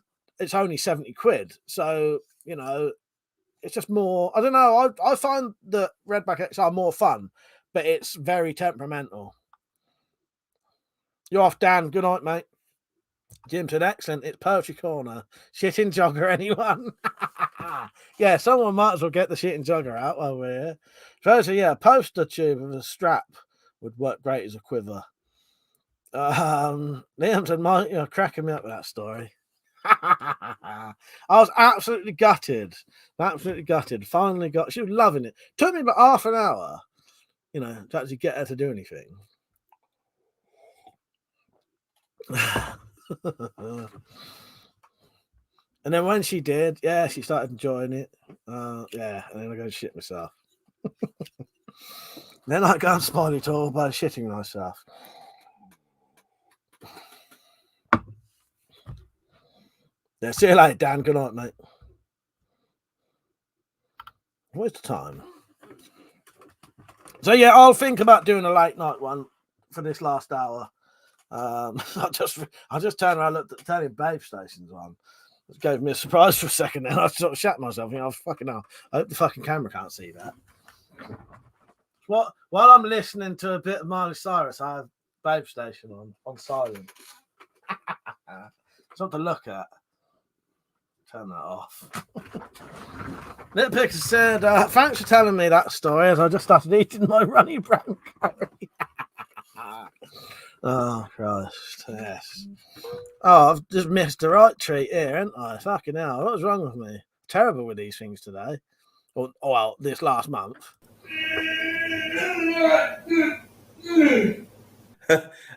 only £70. So it's just more. I don't know. I find the Redback XR more fun, but it's very temperamental. You're off, Dan. Good night, mate. Jim said, excellent. It's Poetry Corner. Shitting jogger, anyone? Yeah, someone might as well get the shitting jogger out while we're here. First, yeah, a poster tube with a strap would work great as a quiver. Liam said, Mike, you're cracking me up with that story. I was absolutely gutted. Finally she was loving it. Took me about half an hour, to actually get her to do anything. And then when she did, yeah, she started enjoying it. Yeah, and then I go and shit myself. Then I go and spoil it all by shitting myself. Yeah, see you later, Dan. Good night, mate. What's the time? So yeah, I'll think about doing a late night one for this last hour. I just turned around, looked at the telly, Babe Station's on. It gave me a surprise for a second. Then I sort of shat myself. Fucking hell. I hope the fucking camera can't see that. While I'm listening to a bit of Miley Cyrus, I have Babe Station on silent. Something to look at. Turn that off. Little Picker said, thanks for telling me that story as I just started eating my runny brown curry. Oh, Christ, yes. Oh, I've just missed the right treat here, haven't I? Fucking hell, what's wrong with me? Terrible with these things today. Well, this last month.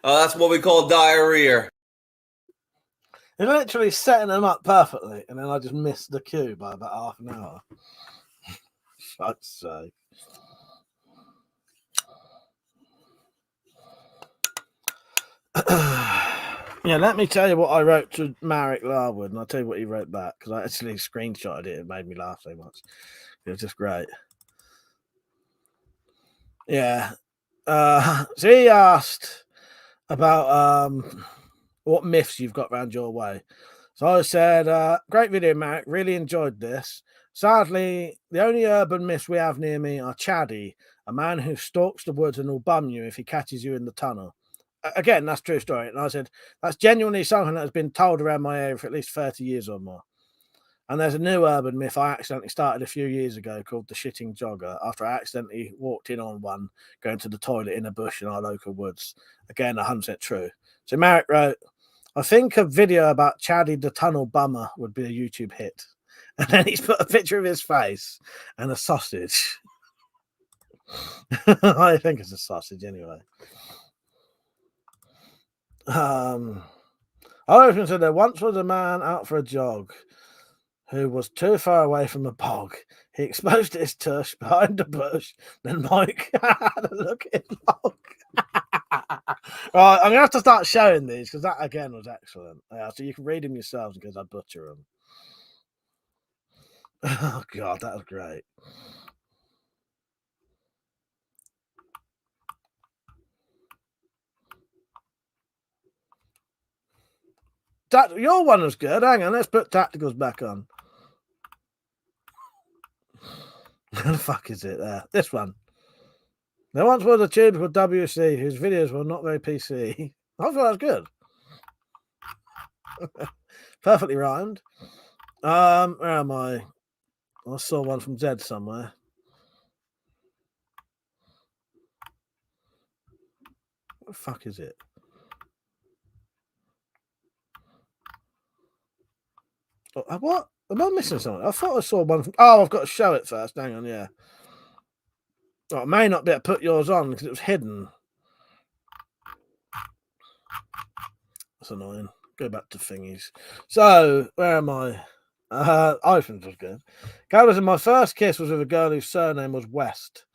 That's what we call diarrhea. They're literally setting them up perfectly, and then I just missed the cue by about half an hour. Fuck's sake. Yeah, let me tell you what I wrote to Marek Larwood, and I'll tell you what he wrote back, because I actually screenshotted it. It made me laugh so much. It was just great. Yeah. So he asked about what myths you've got around your way. So I said, great video, Marek. Really enjoyed this. Sadly, the only urban myths we have near me are Chaddy, a man who stalks the woods and will bum you if he catches you in the tunnel. Again, that's a true story. And I said, that's genuinely something that has been told around my area for at least 30 years or more. And there's a new urban myth I accidentally started a few years ago called the shitting jogger, after I accidentally walked in on one going to the toilet in a bush in our local woods. Again, 100% true. So Marek wrote, I think a video about Chaddy the tunnel bummer would be a YouTube hit. And then he's put a picture of his face and a sausage. I think it's a sausage anyway. I said there once was a man out for a jog who was too far away from a bog. He exposed his tush behind a bush. Then Mike had a look at his log. Right, I'm gonna have to start showing these because that again was excellent. Yeah, so you can read them yourselves because I butcher them. Oh god, that was great. Your one was good. Hang on, let's put tacticals back on. Where the fuck is it there? This one. There once was a tube called WC whose videos were not very PC. I thought that was good. Perfectly rhymed. Where am I? I saw one from Zed somewhere. What the fuck is it? What? Am I missing something? I thought I saw one from... Oh, I've got to show it first. Hang on, yeah. Oh, I may not be able to put yours on because it was hidden. That's annoying. Go back to thingies. So, where am I? iPhones was good. Carlos, my first kiss was with a girl whose surname was West.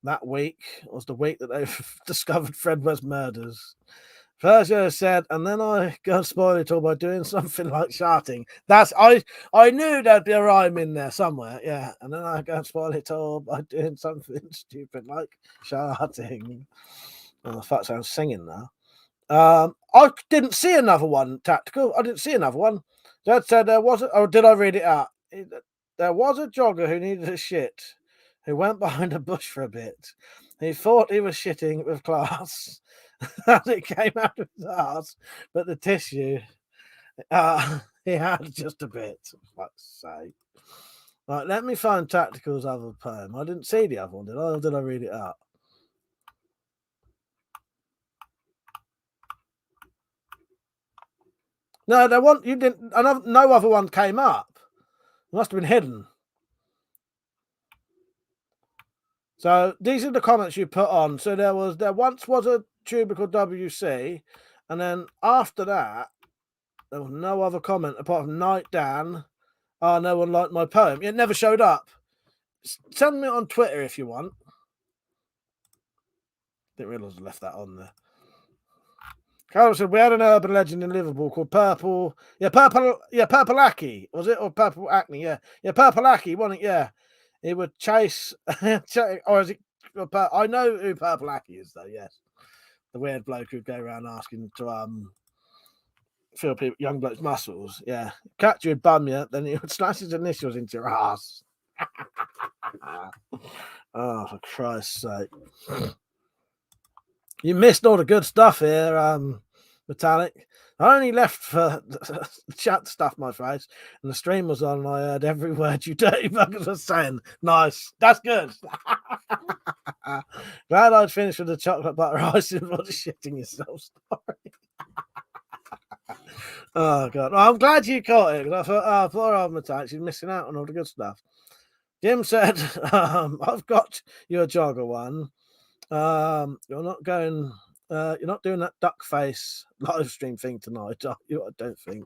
That week was the week that they discovered Fred West murders. First year said, and then I got spoiled it all by doing something like shouting. I knew there'd be a rhyme in there somewhere, yeah. And then I got spoiled it all by doing something stupid like shouting. Oh, fuck, I'm singing now. I didn't see another one, Tactical. I didn't see another one. Dad said there was or did I read it out? There was a jogger who needed a shit, who went behind a bush for a bit. He thought he was shitting with class. As it came out of his ass, but the tissue, he had just a bit. For fuck's sake. Right, let me find Tactical's other poem. I didn't see the other one, did I? Or did I read it out? No, there wasn't. You didn't. No other one came up. It must have been hidden. So these are the comments you put on. So there once was a tuber called WC, and then after that, there was no other comment apart from Night Dan. Oh, no one liked my poem. It never showed up. Send me on Twitter if you want. Didn't realise I left that on there. Carol said we had an urban legend in Liverpool called Purple. Yeah, Purple Aki. Was it? Or Purple Acne? Yeah. Yeah, Purple Aki, wasn't it? Yeah. He would chase or is it I know who Purple Aki is though, yes. The weird bloke who'd go around asking to feel people young blokes' muscles. Yeah. Catch you would bum you, then he would slash his initials into your ass. Oh, for Christ's sake. You missed all the good stuff here, Metallic. I only left for the chat stuff my face, and the stream was on, and I heard every word you dirty buggers were saying. Nice. That's good. Glad I'd finished with the chocolate butter ice and what a shitting yourself story. Oh, God. Well, I'm glad you caught it, because I thought, poor old Metallic, she's missing out on all the good stuff. Jim said, I've got your jogger one. You're not going... you're not doing that duck face live stream thing tonight, are you? I don't think.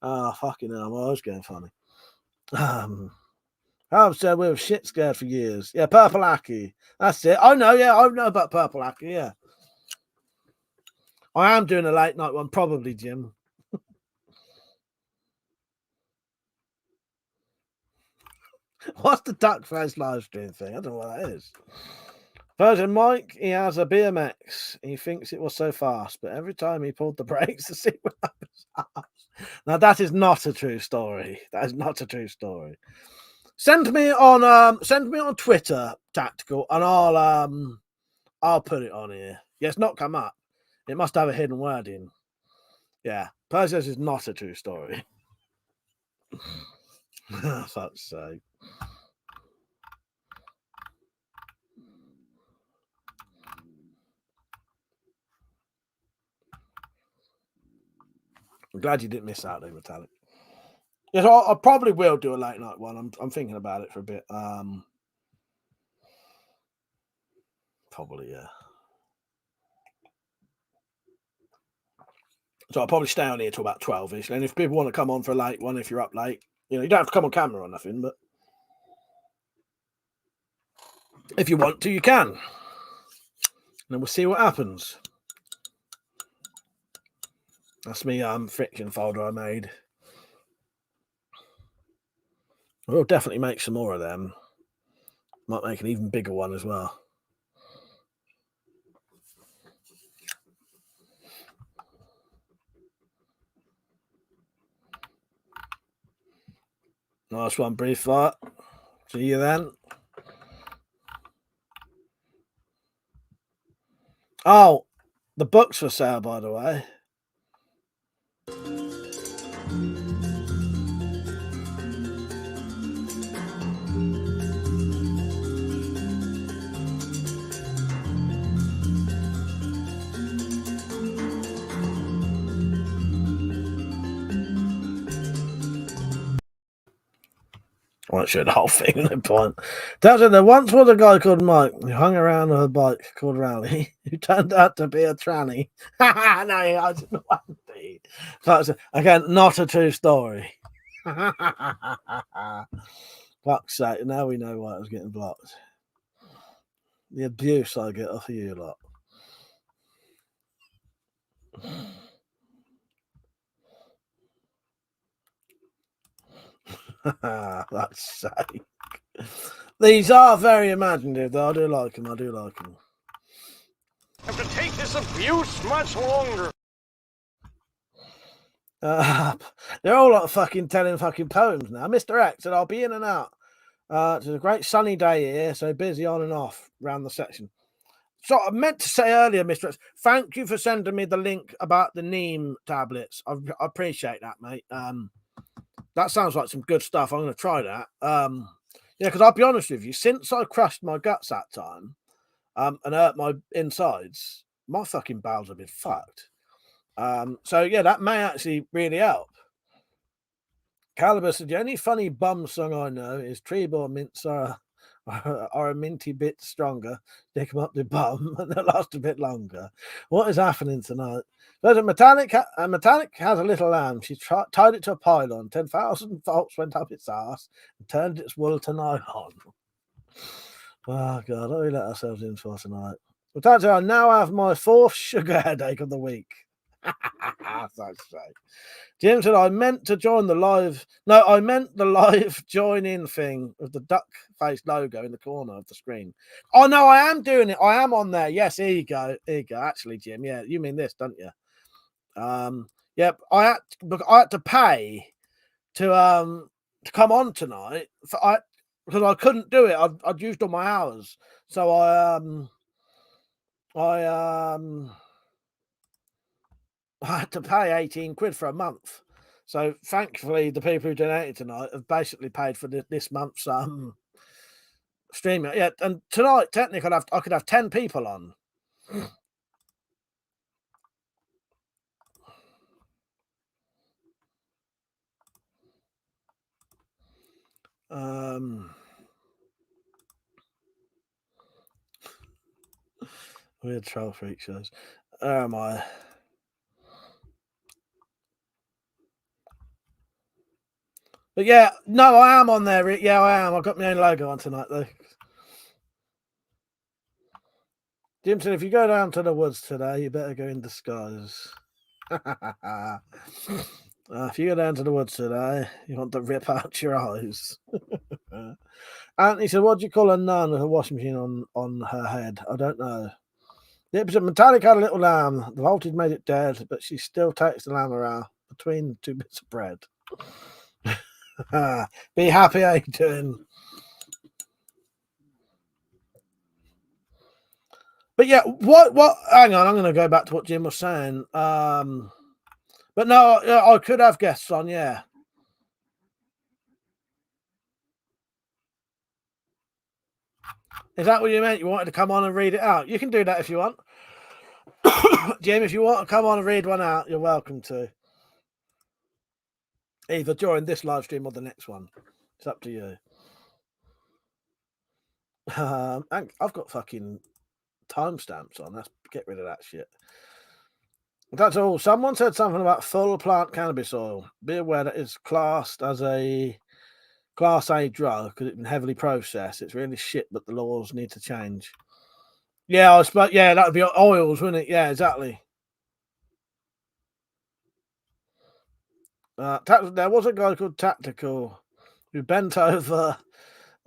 Oh, fucking hell, I was getting funny. I've said we were shit scared for years. Yeah, Purple Aki. That's it. I know, yeah, I know about Purple Aki, yeah. I am doing a late night one, probably, Jim. What's the duck face live stream thing? I don't know what that is. Virgin Mike, he has a BMX. He thinks it was so fast, but every time he pulled the brakes, the seat went up his ass. Now that is not a true story. That is not a true story. Send me on Twitter, Tactical, and I'll put it on here. Yeah, it's not come up. It must have a hidden word in. Yeah, Perseus is not a true story. Fuck's sake. I'm glad you didn't miss out there, Metallic. Yes, I probably will do a late night one. I'm thinking about it for a bit. Probably, yeah. So I'll probably stay on here till about 12ish. And if people want to come on for a late one, if you're up late, you don't have to come on camera or nothing, but if you want to, you can. And then we'll see what happens. That's me friction folder I made. We'll definitely make some more of them. Might make an even bigger one as well. Nice one, Brief Fire. See you then. Oh, the book's for sale, by the way. I won't show the whole thing, no point. There once was a guy called Mike who hung around on a bike called Rally, who turned out to be a tranny. No, I didn't want to be. But again, not a true story. Fuck's sake, now we know why I was getting blocked. The abuse I get off of you lot. That's sake. These are very imaginative, though. I do like them. I have to take this abuse much longer. They're all like fucking telling fucking poems now. Mr. X said, I'll be in and out. It's a great sunny day here, so busy on and off around the section. So I meant to say earlier, Mr. X, thank you for sending me the link about the Neem tablets. I appreciate that, mate. That sounds like some good stuff. I'm going to try that. Yeah, because I'll be honest with you, since I crushed my guts that time and hurt my insides, my fucking bowels have been fucked. So, yeah, that may actually really help. Caliber said, the only funny bum song I know is Treebor Mints are a minty bit stronger. Stick them up the bum and they'll last a bit longer. What is happening tonight? There's a Metallic has a little lamb. She tied it to a pylon. 10,000 volts went up its ass and turned its wool to nylon. Oh, God, what do we let ourselves in for tonight? Metallic, I now have my 4th sugar headache of the week. That's right. Jim said, I meant to join the live. No, I meant the live join in thing with the duck face logo in the corner of the screen. Oh, no, I am doing it. I am on there. Yes, here you go. Here you go. Actually, Jim, yeah, you mean this, don't you? Yeah, I had to pay to come on tonight because I couldn't do it. I'd used all my hours. So I had to pay 18 quid for a month. So thankfully, the people who donated tonight have basically paid for this month's streaming. Yeah, and tonight, technically, I could have 10 people on. Weird troll freak shows. Where am I? But yeah, no, I am on there. Yeah, I am. I've got my own logo on tonight, though. Jim said, if you go down to the woods today, you better go in disguise. If you go down to the woods today, you want to rip out your eyes. Anthony said, what do you call a nun with a washing machine on her head? I don't know. The episode Metallic had a little lamb. The voltage made it dead, but she still takes the lamb around between two bits of bread. Be happy, how you doing? But yeah, what? Hang on, I'm going to go back to what Jim was saying. But no, I could have guests on, yeah. Is that what you meant? You wanted to come on and read it out? You can do that if you want. Jim, if you want to come on and read one out, you're welcome to. Either during this live stream or the next one. It's up to you. I've got fucking timestamps on. Let's get rid of that shit. That's all. Someone said something about full plant cannabis oil. Be aware that it's classed as a Class A drug because it's been heavily processed. It's really shit, but the laws need to change. Yeah, I suppose. Yeah, that would be oils, wouldn't it? Yeah, exactly. There was a guy called Tactical who bent over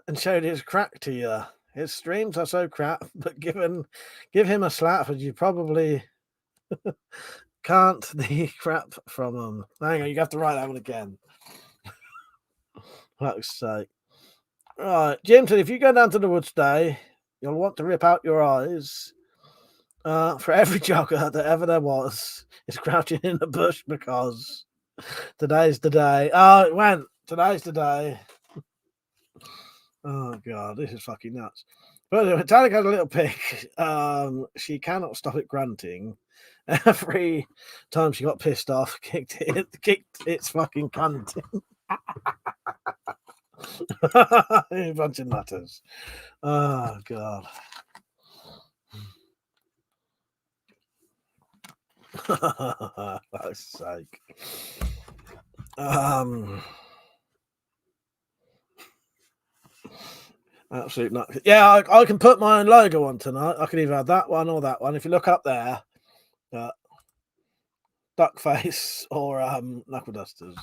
and showed his crack to you. His streams are so crap, but give him a slap and you probably can't the crap from him. Hang on, you have to write that one again. For fuck's sake. Right, Jim said, if you go down to the woods today, you'll want to rip out your eyes. For every jogger that ever there was is crouching in the bush because today's the day. Oh, it went. Today's the day. Oh, God, this is fucking nuts. But anyway, Metallic had a little pig. She cannot stop it grunting. Every time she got pissed off, kicked its fucking cunt. A bunch of nutters. Oh, God. For fuck's sake. Absolute nut. Yeah, I can put my own logo on tonight. I can either have that one or that one. If you look up there, Duckface or Knuckle Dusters.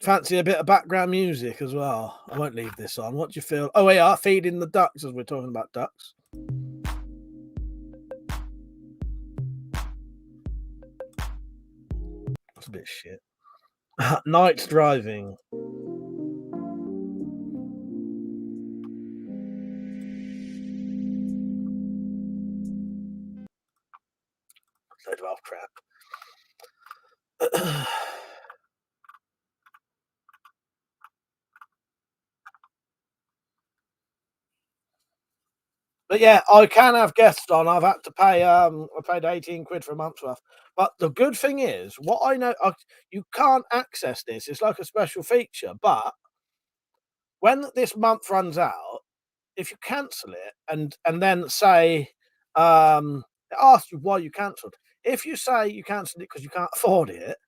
Fancy a bit of background music as well. I won't leave this on. What do you feel? Oh, we are feeding the ducks as we're talking about ducks. That's a bit shit. Night driving. Load of crap. But yeah, I can have guests on. I've had to pay. I paid 18 quid for a month's worth. But the good thing is, what I know, you can't access this. It's like a special feature. But when this month runs out, if you cancel it and then say, it asks you why you cancelled. If you say you cancelled it because you can't afford it,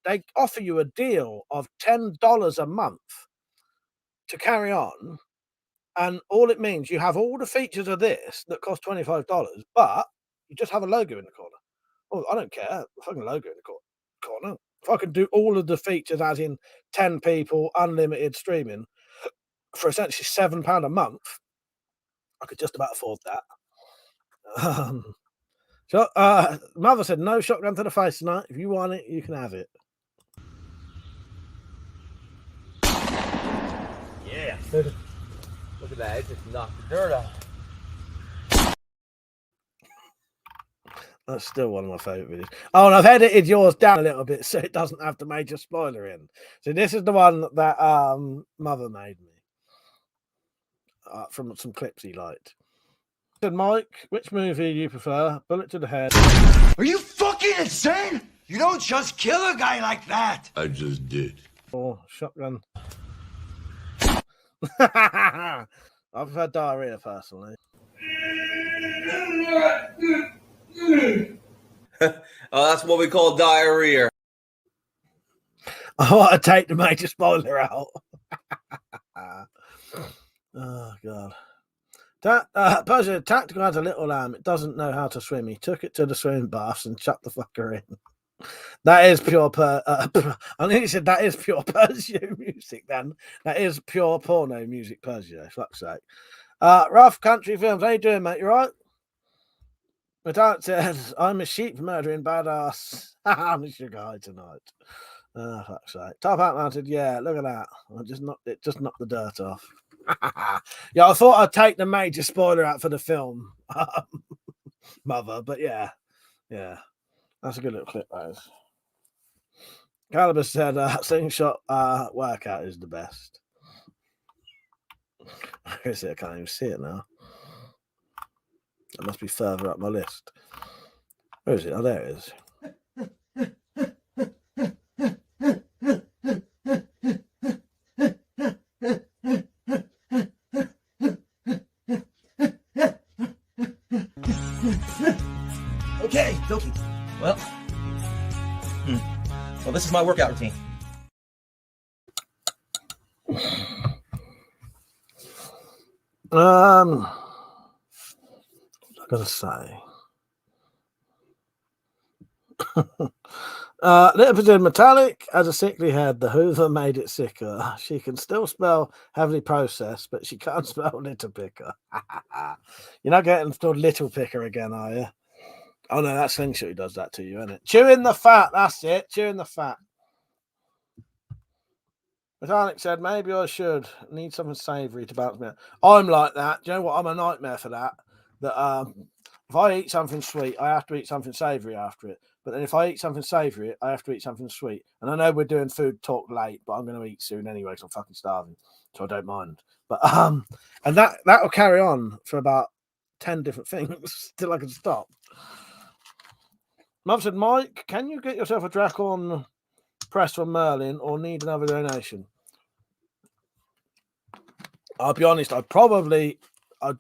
they offer you a deal of $10 a month to carry on. And all it means, you have all the features of this that cost $25, but you just have a logo in the corner. Oh, I don't care. Fucking logo in the corner. If I can do all of the features, as in 10 people, unlimited streaming, for essentially £7 a month, I could just about afford that. So, Mother said, no shotgun to the face tonight. If you want it, you can have it. Yeah. Look at that. It just knocked the dirt out. That's still one of my favourite videos. Oh, and I've edited yours down a little bit so it doesn't have the major spoiler in. So this is the one that Mother made me from some clips he liked. Said, Mike, which movie do you prefer? Bullet to the head. Are you fucking insane? You don't just kill a guy like that. I just did. Or shotgun. I prefer diarrhea personally. Oh, that's what we call diarrhea. I want to take the major spoiler out. Oh, God. Persia, Tactical has a little lamb. It doesn't know how to swim. He took it to the swimming baths and chucked the fucker in. That is pure I think he said that is pure Persia music then. That is pure porno music, Persia. Fuck's sake. Rough Country Films, how you doing, mate? You right? My dad said, I'm a sheep murdering badass. I'm a sugar high tonight. Fuck's sake. Top Hat Mounted, yeah, look at that. It just knocked the dirt off. Yeah, I thought I'd take the major spoiler out for the film, Mother, but yeah. That's a good little clip, that is. Caliber said, slingshot workout is the best. I can't even see it now. It must be further up my list. Where is it? Oh, there it is. Okay, dokie. Well, this is my workout routine. What was I gonna say? Lipidin Metallic has a sickly head. The Hoover made it sicker. She can still spell heavily processed, but she can't spell little picker. You're not getting called little picker again, are you? Oh no, that slingshot who does that to you, isn't it? Chewing the fat, that's it. Chewing the fat. Metallic said, maybe I should need something savoury to bounce me out. I'm like that. Do you know what? I'm a nightmare for that. That if I eat something sweet, I have to eat something savoury after it. But then if I eat something savoury, I have to eat something sweet. And I know we're doing food talk late, but I'm going to eat soon anyway because I'm fucking starving. So I don't mind. But and that will carry on for about 10 different things till I can stop. Mum said, Mike, can you get yourself a Dracorn press from Merlin or need another donation? I'll be honest, I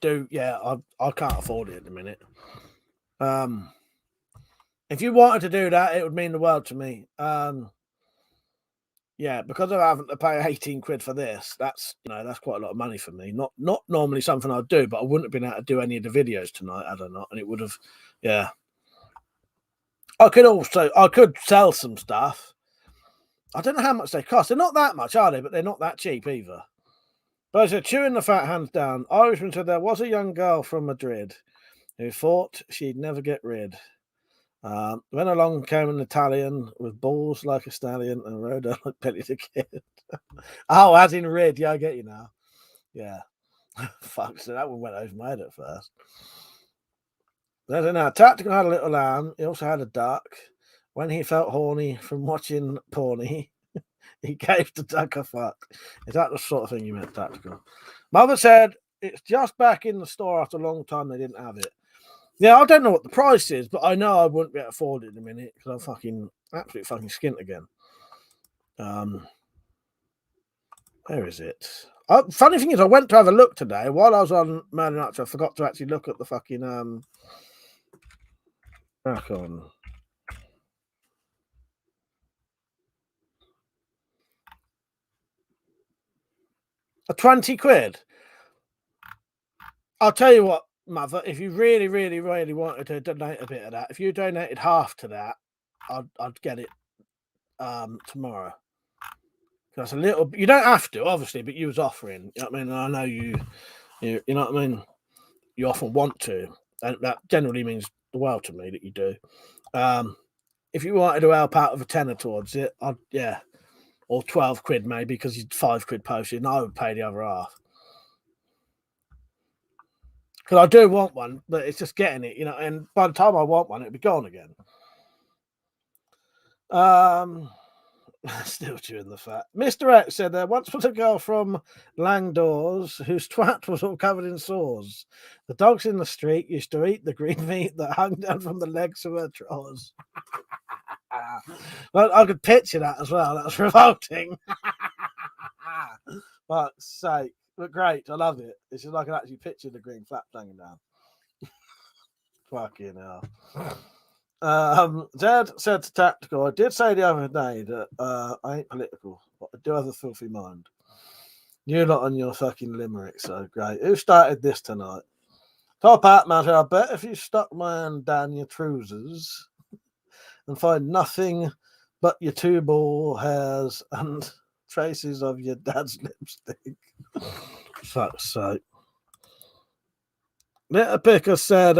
do. Yeah, I can't afford it at the minute. If you wanted to do that, it would mean the world to me. Yeah, because I'm having to pay 18 quid for this, that's quite a lot of money for me. Not normally something I'd do, but I wouldn't have been able to do any of the videos tonight had I not, and it would have, yeah. I could sell some stuff. I don't know how much they cost. They're not that much, are they? But they're not that cheap either. But I said, chewing the fat hands down. Irishman said there was a young girl from Madrid who thought she'd never get rid. When along came an Italian with balls like a stallion and rode her like Billy the Kid. Oh, as in rid. Yeah, I get you now. Yeah. Fuck, so that one went over my head at first. Now, Tactical had a little lamb. He also had a duck. When he felt horny from watching porny, he gave the duck a fuck. Is that the sort of thing you meant, Tactical? Mother said it's just back in the store after a long time they didn't have it. Yeah, I don't know what the price is, but I know I wouldn't be able to afford it in a minute because I'm absolutely fucking skint again. Where is it? Funny thing is, I went to have a look today while I was on Murder Nutcher. I forgot to actually look at the fucking back on. A 20 quid. I'll tell you what, Mother, if you really, really, really wanted to donate a bit of that, if you donated half to that, I'd get it tomorrow. That's a little. You don't have to, obviously, but you was offering. You know what I mean? And I know you know what I mean. You often want to, and that generally means the world to me that you do. If you wanted to help out with a tenner towards it, or 12 quid maybe because you 5 quid posted, and I would pay the other half. Because I do want one, but it's just getting it, and by the time I want one, it'll be gone again. Still chewing the fat. Mr. X said there once was a girl from Langdoors whose twat was all covered in sores. The dogs in the street used to eat the green meat that hung down from the legs of her drawers. Well, I could picture that as well. That's revolting. Fuck's sake. But great, I love it. It's just like I can actually picture the green flap hanging down. Fucking hell. Zed said to Tactical, I did say the other day that I ain't political, but I do have a filthy mind. You lot on your fucking limerick, so great. Who started this tonight? Top hat matter, I bet if you stuck my hand down your trousers and find nothing but your two ball hairs and traces of your dad's lipstick. Fuck's sake. Little Picker said,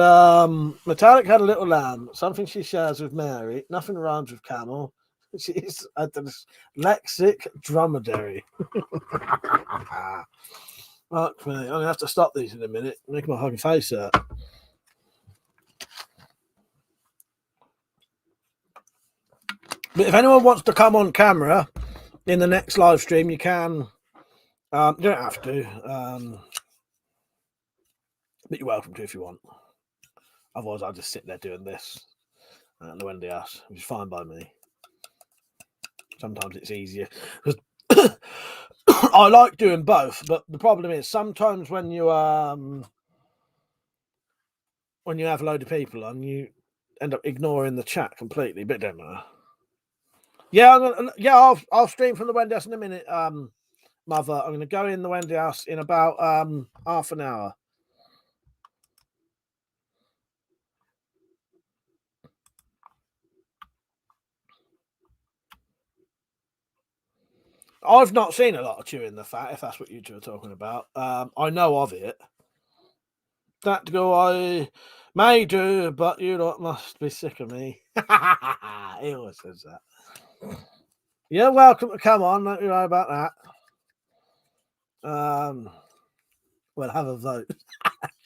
Metallic had a little lamb, something she shares with Mary. Nothing rhymes with camel. She's a dyslexic dromedary. Fuck me. I'm going to have to stop these in a minute. Make my fucking face hurt. But if anyone wants to come on camera in the next live stream, you can. You don't have to. But you're welcome to if you want. Otherwise, I'll just sit there doing this and the Wendy house, which is fine by me. Sometimes it's easier. I like doing both, but the problem is sometimes when you have a load of people on, you end up ignoring the chat completely. But it don't matter. Yeah, I'll stream from the Wendy house in a minute, Mother. I'm going to go in the Wendy house in about half an hour. I've not seen a lot of chewing the fat, if that's what you two are talking about. I know of it. That go I may do, but you lot must be sick of me. He always says that. You're welcome to come on, don't you worry about that. We'll have a vote.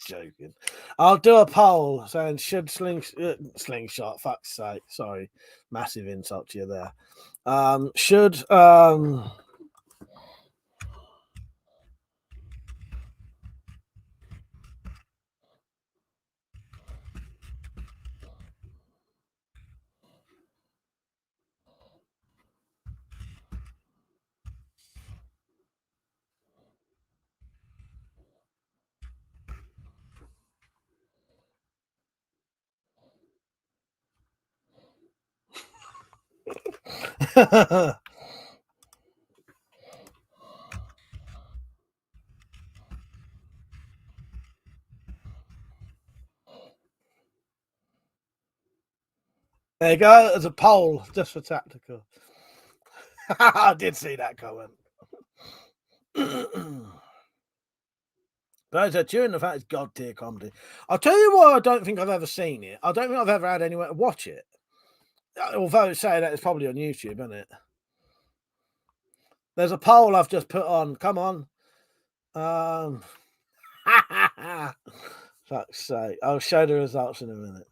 Joking. I'll do a poll saying should slingshot, fuck's sake. Sorry. Massive insult to you there. Should there you go. There's a poll just for tactical. I did see that comment. But as I chewing the fat is god tier comedy. I'll tell you why I don't think I've ever seen it. I don't think I've ever had anywhere to watch it. Although say that it's probably on YouTube, isn't it? There's a poll I've just put on. Come on. Fuck's sake. I'll show the results in a minute.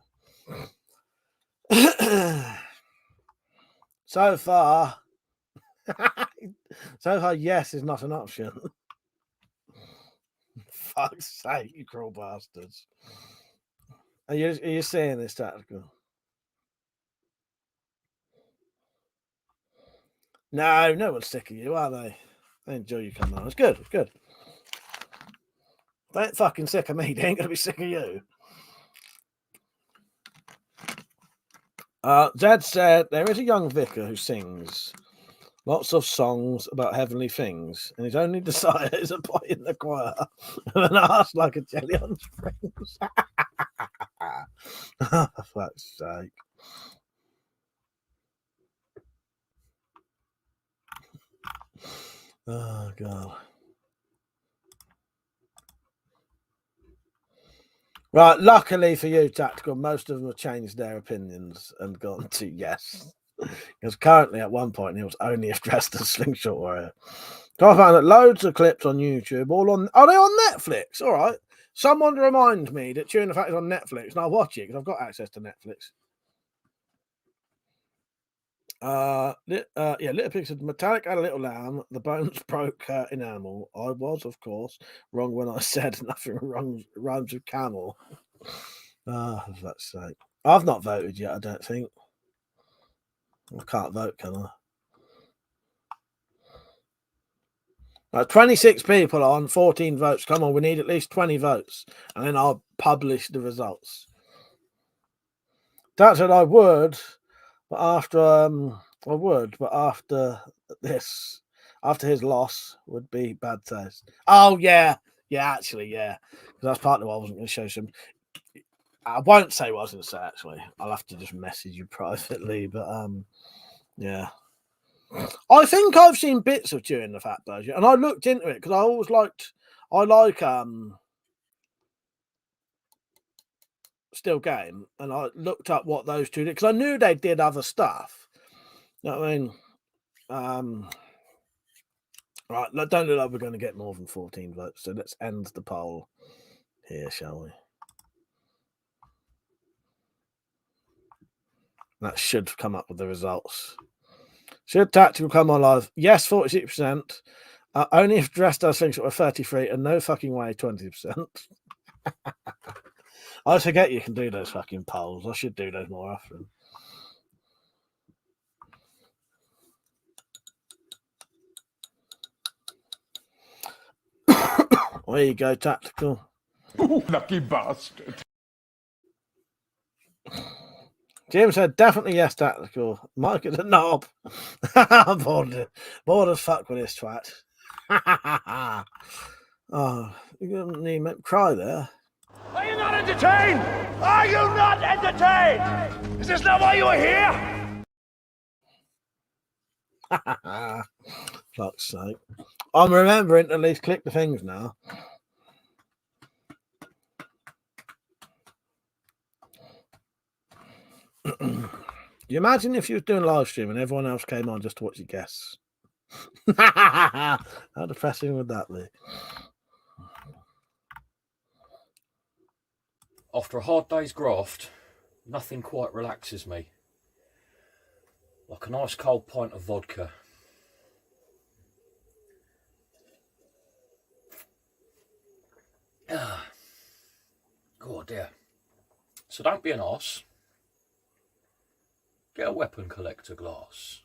So far, yes is not an option. Fuck's sake, you cruel bastards. Are you seeing this tactical? No one's sick of you, are they? They enjoy you coming on. It's good. They ain't fucking sick of me. They ain't gonna be sick of you. Zed said there is a young vicar who sings lots of songs about heavenly things, and his only desire is a boy in the choir with an ass like a jelly on springs. For fuck's sake. Oh, God. Right, luckily for you, Tactical, most of them have changed their opinions and gone to yes. Because currently, at one point, he was only dressed as Slingshot Warrior. So I found that loads of clips on YouTube, are they on Netflix? All right. Someone remind me that Chewing the Fat is on Netflix, and I'll watch it because I've got access to Netflix. Little Pig said Metallic had a little lamb. The bones broke in animal. I was, of course, wrong when I said nothing rhymes with camel. For fuck's sake. I've not voted yet, I don't think. I can't vote, can I? 26 people on, 14 votes. Come on, we need at least 20 votes. And then I'll publish the results. That said, I would, but after this, after his loss, would be bad taste. Oh, yeah. Yeah, actually, yeah. Because that's partly why I wasn't going to show some. I won't say what I was going to say, actually. I'll have to just message you privately. But, yeah. I think I've seen bits of Chewing the Fat version. And I looked into it because I always liked... I like Still Game. And I looked up what those two did. Because I knew they did other stuff. You know what I mean? Right, don't look like we're going to get more than 14 votes. So let's end the poll here, shall we? That should come up with the results. Should Tactical come on live? Yes, 46%. Only if Dress does things that were 33, and no fucking way 20%. I forget you can do those fucking polls. I should do those more often. There you go, Tactical. Lucky bastard. Jim said definitely yes, Tactical. Mike is a knob. I'm bored as fuck with this twat. Oh, you didn't need me to cry there. Are you not entertained? Are you not entertained? Is this not why you are here? Fuck's sake. I'm remembering to at least click the things now. You imagine if you was doing live stream and everyone else came on just to watch your guests? How depressing would that be? After a hard day's graft, nothing quite relaxes me. Like a nice cold pint of vodka. Oh dear. So don't be an arse. Get a WeaponCollector glass.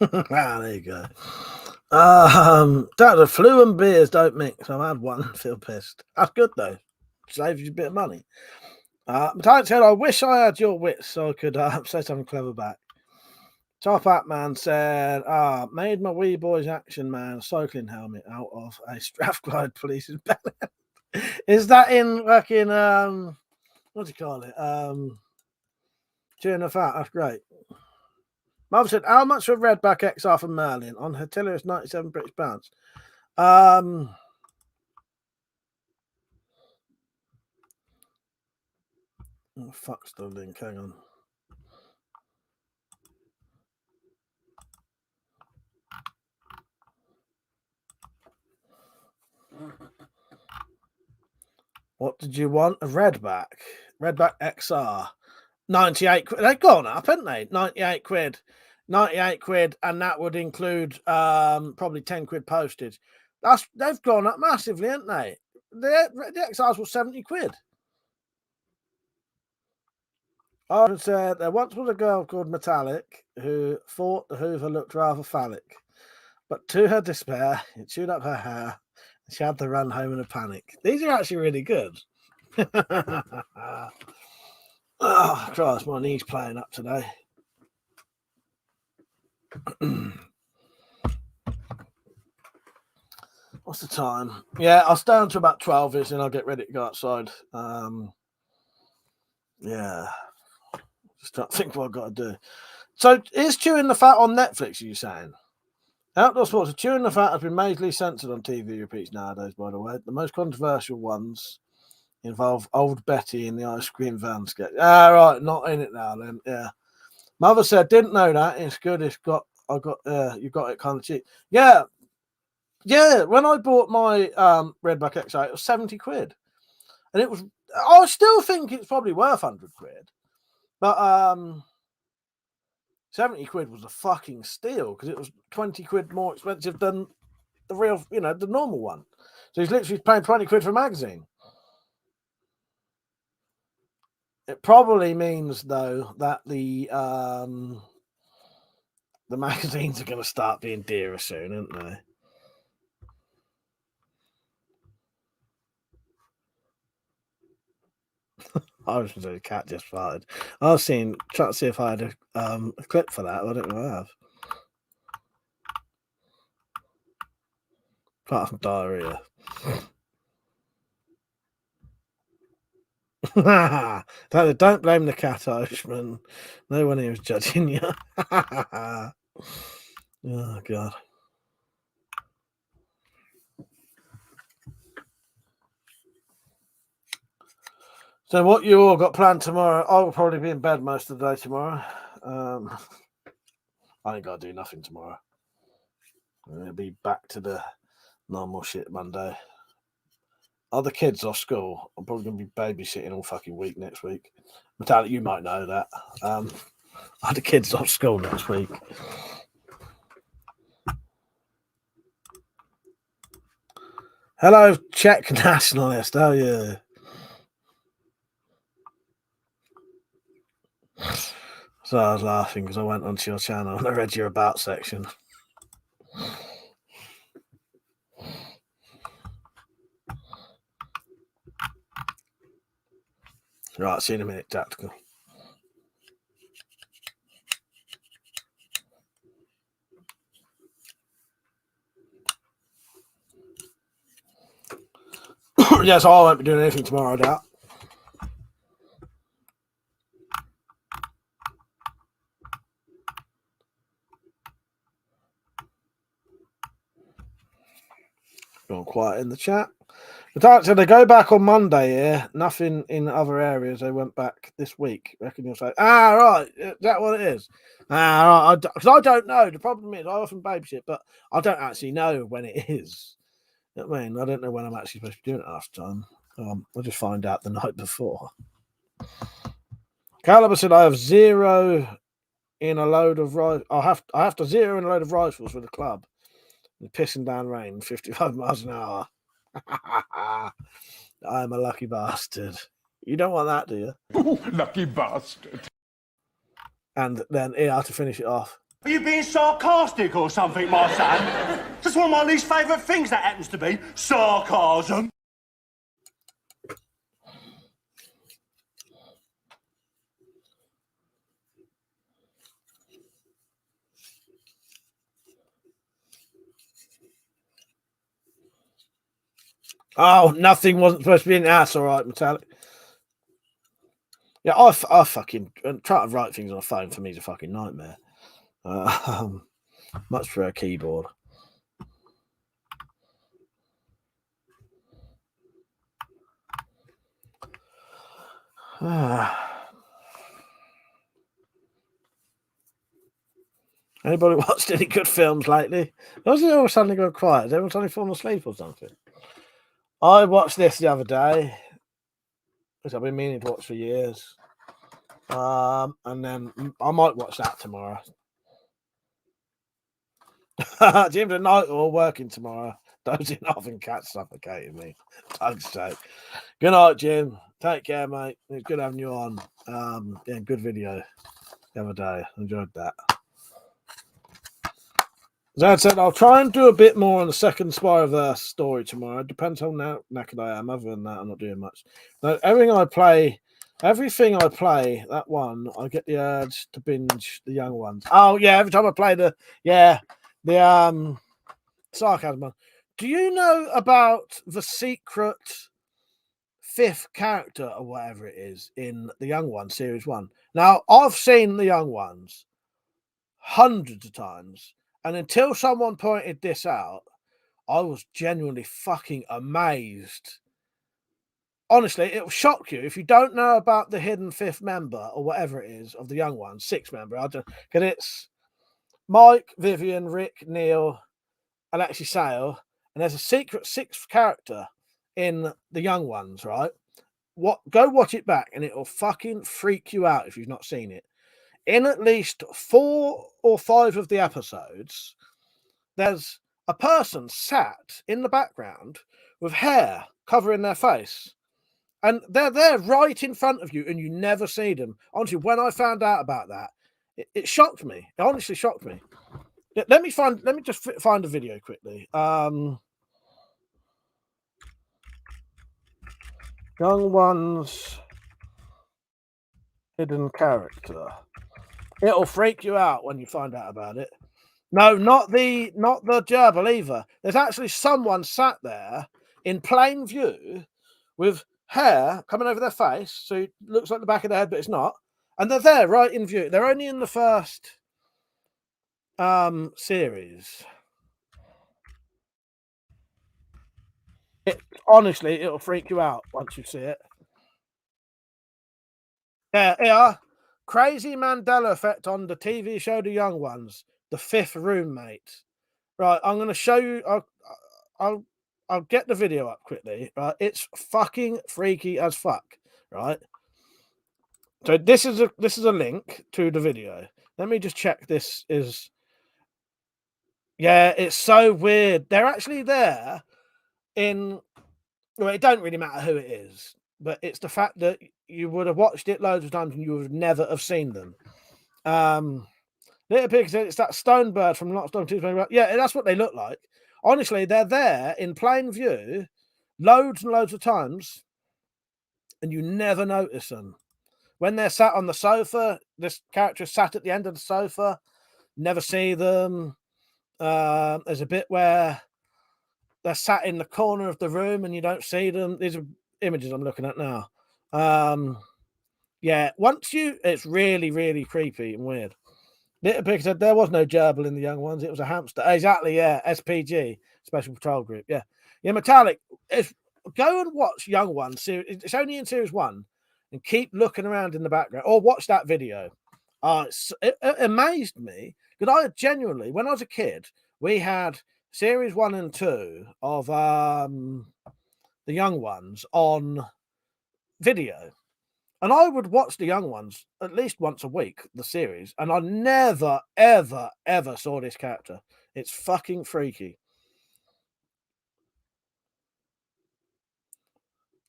There you go. The flu and beers don't mix. I've had one, feel pissed. That's good though. Saves you a bit of money. But said, I wish I had your wits so I could say something clever back. Top Hat Man said, made my wee boy's Action Man cycling helmet out of a Strathclyde police's belly. Is that in fucking what do you call it? Chewing the Fat. That's great. Mother said, how much for Redback XR from Merlin on Hertilius 97 British pounds? Oh, fuck's the link. Hang on. What did you want? A Redback. Redback XR. 98 quid. They've gone up, haven't they? 98 quid. 98 quid, and that would include probably 10 quid postage. They've gone up massively, haven't they? The XRs were 70 quid. I said there once was a girl called Metallic who thought the Hoover looked rather phallic, but to her despair, it chewed up her hair and she had to run home in a panic. These are actually really good. Oh, Christ, my knee's playing up today. What's the time? Yeah, I'll stay on to about 12ish and I'll get ready to go outside. Yeah. Just trying to think what I've got to do. So, is Chewing the Fat on Netflix, are you saying? Outdoor sports. Chewing the Fat has been majorly censored on TV repeats nowadays, by the way. The most controversial ones involve Old Betty in the ice cream van sketch. Right, not in it now then. Yeah. Mother said, didn't know that. It's good. You got it kind of cheap. Yeah. Yeah. When I bought my Redback XI, it was 70 quid. And it was, I still think it's probably worth 100 quid. But 70 quid was a fucking steal because it was 20 quid more expensive than the real, the normal one. So he's literally paying 20 quid for a magazine. It probably means, though, that the magazines are going to start being dearer soon, aren't they? I was going to say cat just farted. I was trying to see if I had a clip for that. I don't know. I have. Apart from diarrhea. Don't blame the cat, Irishman. No one here is judging you. Oh, God. So what you all got planned tomorrow? I'll probably be in bed most of the day tomorrow. I ain't got to do nothing tomorrow. I'll be back to the normal shit Monday. Are the kids off school? I'm probably going to be babysitting all fucking week next week. Metallic, you might know that. Are the kids off school next week? Hello, Czech nationalist. Oh, yeah. So I was laughing because I went onto your channel and I read your about section. Right, see you in a minute, Tactical. Yes, I won't be doing anything tomorrow, I doubt. Gone quiet in the chat. So they go back on Monday here. Nothing in other areas. They went back this week. Reckon you'll say, right, is that what it is? Right, because I don't know. The problem is I often babysit, but I don't actually know when it is. You know what I mean? I don't know when I'm actually supposed to be doing it half the time. I'll just find out the night before. Caliber said I have 0 in a load of rifles. I have to 0 in a load of rifles with the club. Pissing down rain, 55 miles an hour. I'm a lucky bastard. You don't want that, do you? Ooh, lucky bastard. And then here to finish it off. Are you being sarcastic or something, my son? That's one of my least favourite things, that happens to be sarcasm. Oh, nothing wasn't supposed to be in the ass. All right, Metallic. Yeah, I fucking trying to write things on a phone for me is a fucking nightmare. Much for a keyboard. Anybody watched any good films lately? Why is it all suddenly going quiet? Is everyone suddenly falling asleep or something? I watched this the other day, which I've been meaning to watch for years. And then I might watch that tomorrow. Jim's a night or working tomorrow. Dozing off and cat suffocating me. Thanks, sake. Good night, Jim. Take care, mate. It's good having you on. Yeah, good video the other day. Enjoyed that. As I said, I'll try and do a bit more on the second Spyroverse story tomorrow. It depends how knackered I am. Other than that, I'm not doing much. Now, everything I play, that one, I get the urge to binge the young ones. Oh, yeah, every time I play the sarcasm one. Do you know about the secret 5th character or whatever it is in the Young Ones, Series 1? Now, I've seen the Young Ones hundreds of times. And until someone pointed this out, I was genuinely fucking amazed. Honestly, it will shock you if you don't know about the hidden 5th member or whatever it is of the Young Ones, 6th member. Because it's Mike, Vivian, Rick, Neil, Alexi Sale, and there's a secret 6th character in the Young Ones, right? Go watch it back, and it'll fucking freak you out if you've not seen it. In at least 4 or 5 of the episodes, there's a person sat in the background with hair covering their face. And they're there right in front of you, and you never see them. Honestly, when I found out about that, it shocked me. It honestly shocked me. Let me just find a video quickly. Young Ones hidden character. It'll freak you out when you find out about it. No, not the gerbil either. There's actually someone sat there in plain view with hair coming over their face, so it looks like the back of their head, but it's not. And they're there right in view. They're only in the first series. Honestly, it'll freak you out once you see it. Yeah. Crazy Mandela effect on the TV show The Young Ones, The Fifth Roommate. Right, I'm going to show you. I'll get the video up quickly. Right, it's fucking freaky as fuck. Right. So this is a link to the video. Let me just check. This is. Yeah, it's so weird. They're actually there in. Well, it don't really matter who it is, but it's the fact that you would have watched it loads of times and you would never have seen them. Little Pig said it's that stone bird from Lost on Tuesday. Yeah, that's what they look like. Honestly, they're there in plain view loads and loads of times, and you never notice them. When they're sat on the sofa, this character is sat at the end of the sofa, never see them. There's a bit where they're sat in the corner of the room and you don't see them. These are images I'm looking at now. Yeah, it's really, really creepy and weird. Little Pig said there was no gerbil in the Young Ones. It was a hamster. Exactly, yeah. SPG, Special Patrol Group. Yeah. Metallic. Go and watch Young Ones. It's only in series 1. And keep looking around in the background. Or watch that video. It amazed me. Because I genuinely, when I was a kid, we had series 1 and 2 of the Young Ones on video. And I would watch the Young Ones at least once a week, the series, and I never, ever, ever saw this character. It's fucking freaky.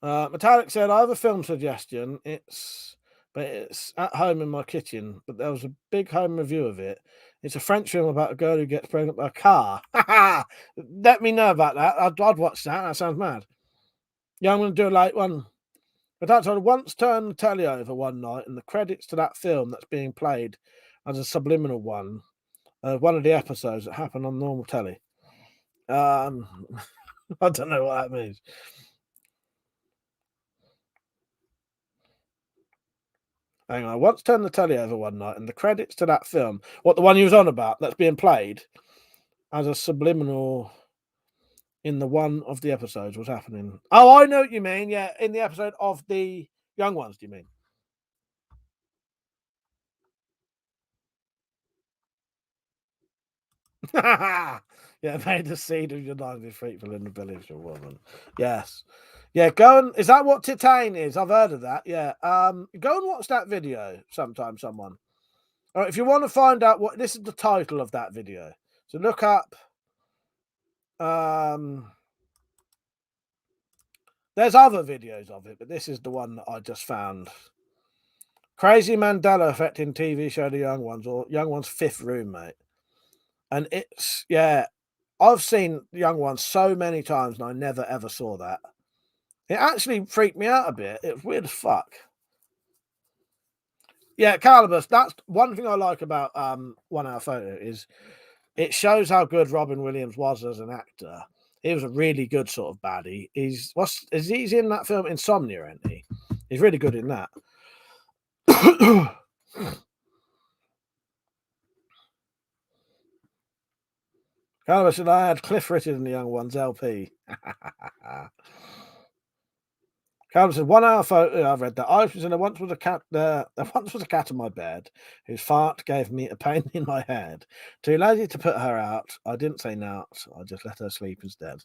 Metallic said, I have a film suggestion. It's at home in my kitchen, but there was a big home review of it. It's a French film about a girl who gets pregnant by a car. Let me know about that. I'd watch that. That sounds mad. Yeah, I'm going to do a late one. But that's I once turned the telly over one night, and the credits to that film that's being played as a subliminal one of one of the episodes that happened on normal telly. I don't know what that means. Hang on, I once turned the telly over one night, and the credits to that film, what the one you was on about, that's being played as a subliminal in the one of the episodes was happening. Oh, I know what you mean. Yeah, in the episode of the Young Ones, do you mean? Yeah, made the seed of United Fruitful in the village of woman. Yes. Yeah, go and is that what Titane is? I've heard of that. Yeah. Go and watch that video sometime, someone. All right, if you want to find out what this is the title of that video. So look up there's other videos of it, but this is the one that I just found. Crazy Mandela effect in TV show The Young Ones, or Young Ones' Fifth Roommate. And it's, yeah, I've seen Young Ones so many times and I never ever saw that. It actually freaked me out a bit. It was weird as fuck. Yeah, Calibus, that's one thing I like about 1 Hour Photo is it shows how good Robin Williams was as an actor. He was a really good sort of baddie. He's in that film Insomnia, isn't he? He's really good in that. Calibus said I had Cliff Richard in the Young Ones LP. Calvin said, 1 Hour Photo. I've read that. I was in there once was a cat. There once was a cat in my bed whose fart gave me a pain in my head. Too lazy to put her out. I didn't say no. I just let her sleep instead.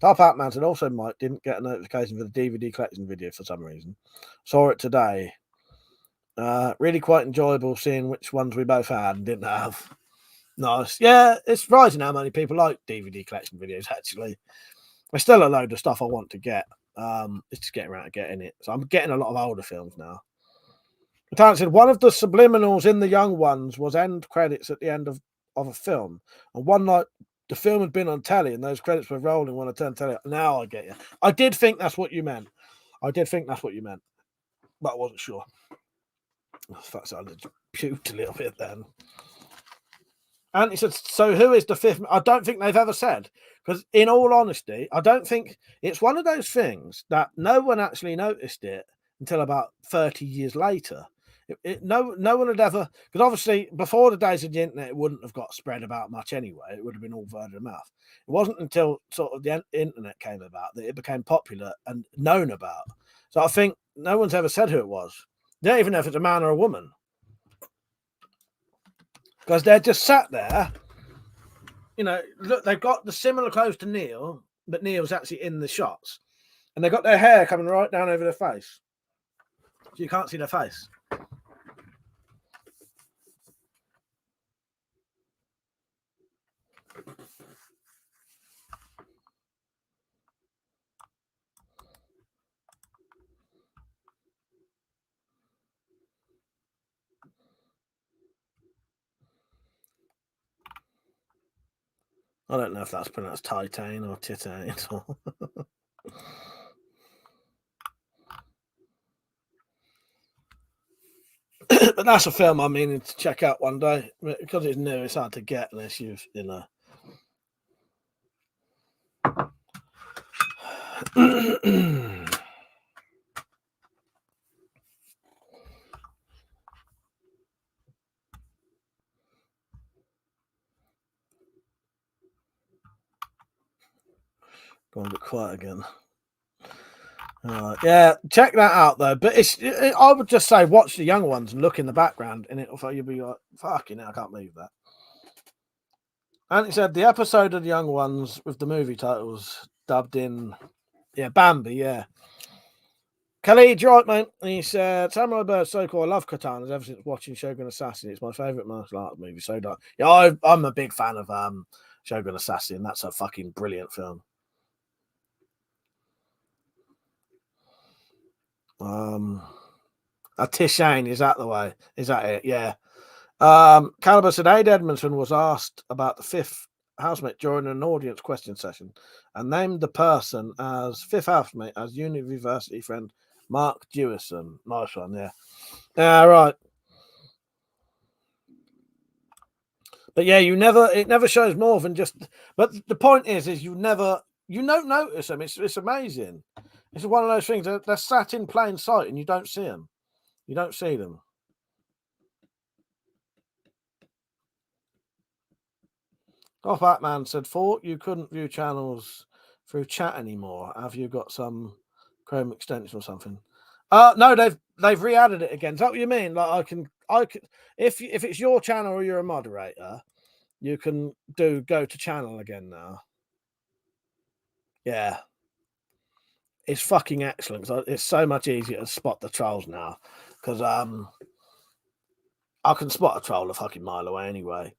Top Hat Man said also Mike didn't get a notification for the DVD collection video for some reason. Saw it today. Really quite enjoyable seeing which ones we both had and didn't have. Nice. Yeah, it's surprising how many people like DVD collection videos actually. There's still a load of stuff I want to get. It's just getting around to getting it. So I'm getting a lot of older films now. Lieutenant said one of the subliminals in the Young Ones was end credits at the end of a film. And one night the film had been on telly and those credits were rolling when I turned telly. Now I get you. I did think that's what you meant. but I wasn't sure. In fact, I puked a little bit then. And he said, so who is the fifth? I don't think they've ever said, because in all honesty, I don't think it's one of those things that no one actually noticed it until about 30 years later. No one had ever, because obviously before the days of the internet, it wouldn't have got spread about much anyway. It would have been all word of mouth. It wasn't until sort of the internet came about that it became popular and known about. So I think no one's ever said who it was. They don't even know if it's a man or a woman. Because they're just sat there, you know, look, they've got the similar clothes to Neil, but Neil's actually in the shots. And they've got their hair coming right down over their face. So you can't see their face. I don't know if that's pronounced Titan or Titan. But that's a film I'm meaning to check out one day. Because it's new, it's hard to get unless you've, you know. Going a bit quiet again. Yeah, check that out though. But I would just say watch the young ones and look in the background, and you'll be like, "Fucking hell, I can't believe that." And it said the episode of the young ones with the movie titles dubbed in, yeah, Bambi, yeah. Khalid, you're right, mate. He said, Samurai Bird's so cool. I love katanas ever since watching Shogun Assassin. It's my favourite martial art movie. So dark. Yeah, I'm a big fan of Shogun Assassin. That's a fucking brilliant film. Tishane, is that the way? Is that it? Yeah. Caliber said Aid Edmondson was asked about the fifth housemate during an audience question session and named the person as fifth housemate as university friend Mark Jewison. Nice one, yeah. Yeah, right. But yeah, it never shows more than just, but the point is you don't notice them. It's amazing. It's one of those things that they're sat in plain sight and you don't see them. You don't see them. Oh, Batman said, thought you couldn't view channels through chat anymore. Have you got some Chrome extension or something? No, they've re-added it again. Is that what you mean? Like I can if it's your channel or you're a moderator, you can go to channel again now. Yeah. It's fucking excellent. It's so much easier to spot the trolls now. Because I can spot a troll a fucking mile away anyway.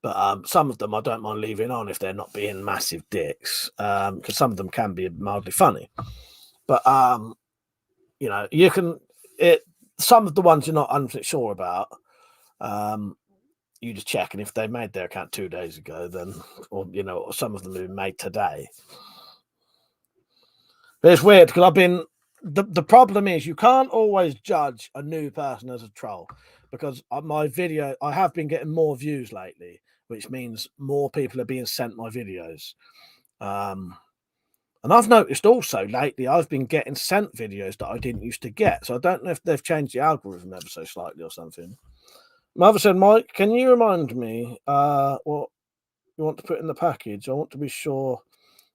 But some of them I don't mind leaving on if they're not being massive dicks. Because some of them can be mildly funny. But you know, you can some of the ones you're not 100% sure about, you just check, and if they made their account 2 days ago, then or you know, some of them have been made today. But it's weird because the problem is you can't always judge a new person as a troll because my video, I have been getting more views lately, which means more people are being sent my videos. And I've noticed also lately I've been getting sent videos that I didn't used to get. So I don't know if they've changed the algorithm ever so slightly or something. Mother said, Mike, can you remind me what you want to put in the package? I want to be sure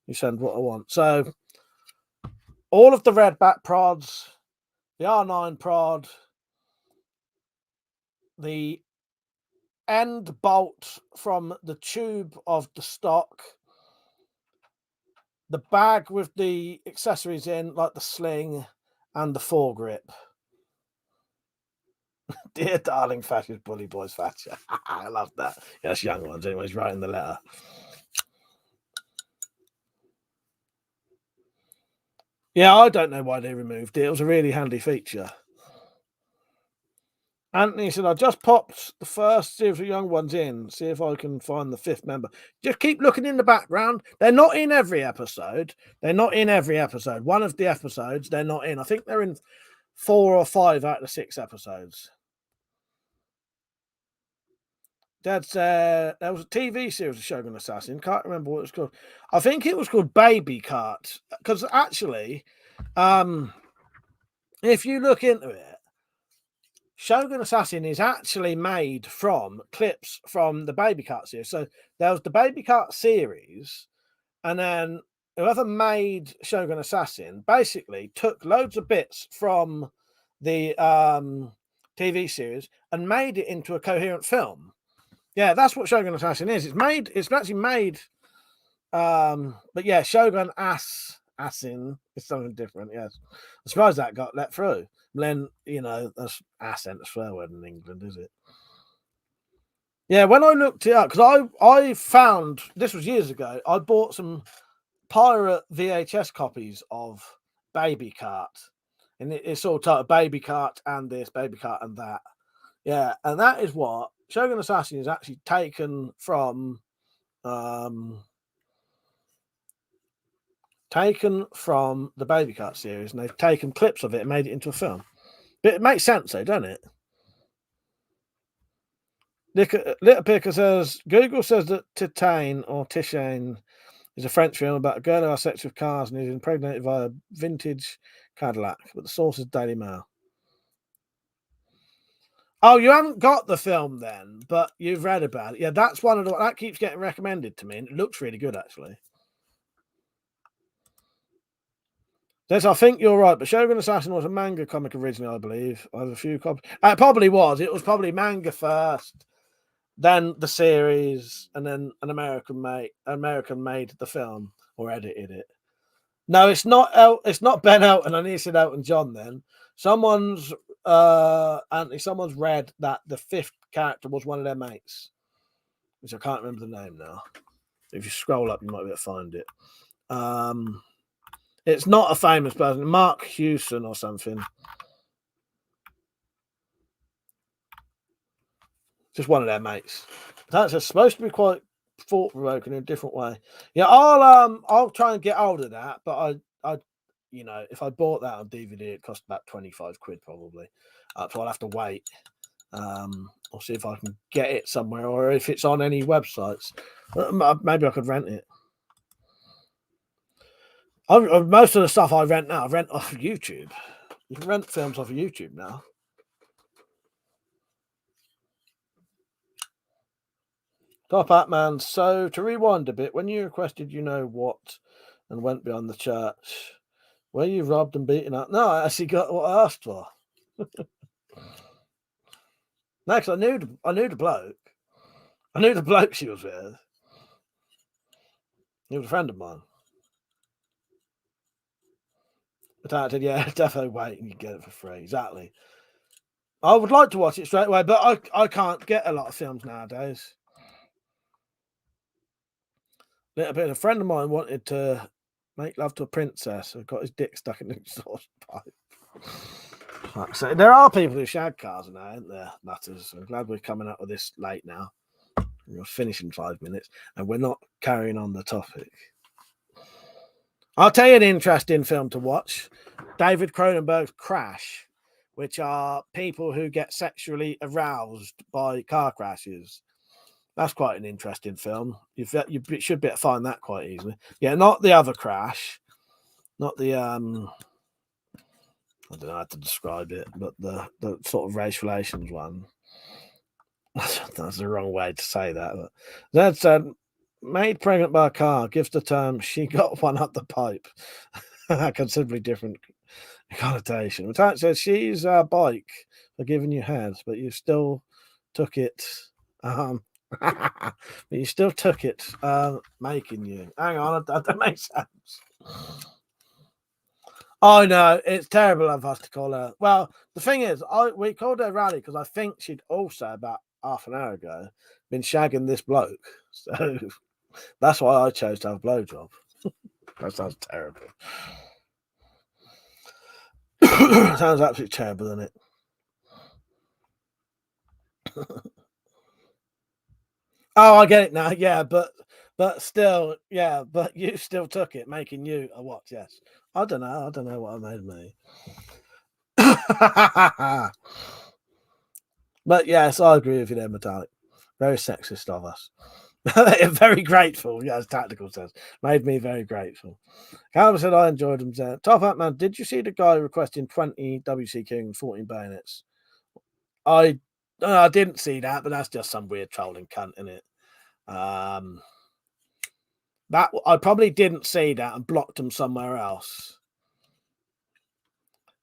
you send what I want. So all of the red back prods, the R9 prod, the end bolt from the tube of the stock, the bag with the accessories in, like the sling and the foregrip. Dear darling fascist bully boys Thatcher. I love that. Yeah, that's young ones anyways, writing the letter. Yeah, I don't know why they removed it. It was a really handy feature. Anthony said, I just popped the first series of young ones in. See if I can find the fifth member. Just keep looking in the background. They're not in every episode. One of the episodes, they're not in. I think they're in 4 or 5 out of the 6 episodes. Dad said there was a TV series of Shogun Assassin. Can't remember what it was called. I think it was called Baby Cart. Because actually, if you look into it, Shogun Assassin is actually made from clips from the Baby Cart series. So there was the Baby Cart series, and then whoever made Shogun Assassin basically took loads of bits from the TV series and made it into a coherent film. Yeah, that's what Shogun Assassin is. It's actually made, but yeah, Shogun Assassin is something different. Yes, I'm surprised that got let through. Then, that's ass ain't a swear word in England, is it? Yeah, when I looked it up, because I found, this was years ago, I bought some pirate VHS copies of Baby Cart. And it's all titled Baby Cart and this, Baby Cart and that. Yeah, and that is what Shogun Assassin is actually taken from the Baby Cart series, and they've taken clips of it and made it into a film. But it makes sense, though, doesn't it? Little Picker says Google says that Titane or Tishane is a French film about a girl who has sex with cars and is impregnated by a vintage Cadillac, but the source is Daily Mail. Oh, you haven't got the film then, but you've read about it. Yeah, that's one of the that keeps getting recommended to me, and it looks really good actually. Yes, I think you're right, but Shogun Assassin was a manga comic originally, I believe. I have a few copies. It probably was. It was probably manga first, then the series, and then an American made the film or edited it. No, it's not. It's not Ben Elton. I need to say Elton John. Then someone's read that the 5th character was one of their mates, which I can't remember the name now. If you scroll up, you might be able to find it. It's not a famous person, Mark Hewson or something. Just one of their mates. That's supposed to be quite thought-provoking in a different way. Yeah, I'll try and get hold of that, but I if I bought that on DVD, it cost about 25 quid probably. So I'll have to wait. I'll see if I can get it somewhere, or if it's on any websites. Maybe I could rent it. Most of the stuff I rent now, I rent off YouTube. You can rent films off of YouTube now. Top Hat Man. So to rewind a bit, when you requested what and went beyond the church, were you robbed and beaten up? No, I actually got what I asked for. No, because I knew the bloke. I knew the bloke she was with. He was a friend of mine. But I said, yeah, definitely wait and you get it for free. Exactly. I would like to watch it straight away, but I can't get a lot of films nowadays. A friend of mine wanted to make love to a princess and got his dick stuck in the exhaust pipe. So there are people who shag cars now, aren't there? Matters. I'm glad we're coming up with this late now. We'll finish in 5 minutes, and we're not carrying on the topic. I'll tell you an interesting film to watch. David Cronenberg's Crash, which are people who get sexually aroused by car crashes. That's quite an interesting film. You should be able to find that quite easily. Yeah, not the other Crash. Not the, I don't know how to describe it, but the sort of race relations one. That's the wrong way to say that. But that's made pregnant by a car gives the term she got one up the pipe a considerably different connotation. It says she's a bike for giving you head, but you still took it. But you still took it, making you. Hang on, that makes sense. Oh no, it's terrible of us to call her. Well, the thing is, we called her Rally because I think she'd also about half an hour ago been shagging this bloke. So that's why I chose to have a blowjob. That sounds terrible. Sounds absolutely terrible, doesn't it? Oh, I get it now. Yeah, but still, yeah, but you still took it, making you a what? Yes. I don't know what I made of me. But yes, I agree with you there, Metallic. Very sexist of us. Very grateful, as Tactical says. Made me very grateful. Calvin said I enjoyed him. Top Hat Man, did you see the guy requesting 20 WC King and 14 bayonets? I didn't see that, but that's just some weird trolling cunt, isn't it? That I probably didn't see that and blocked him somewhere else.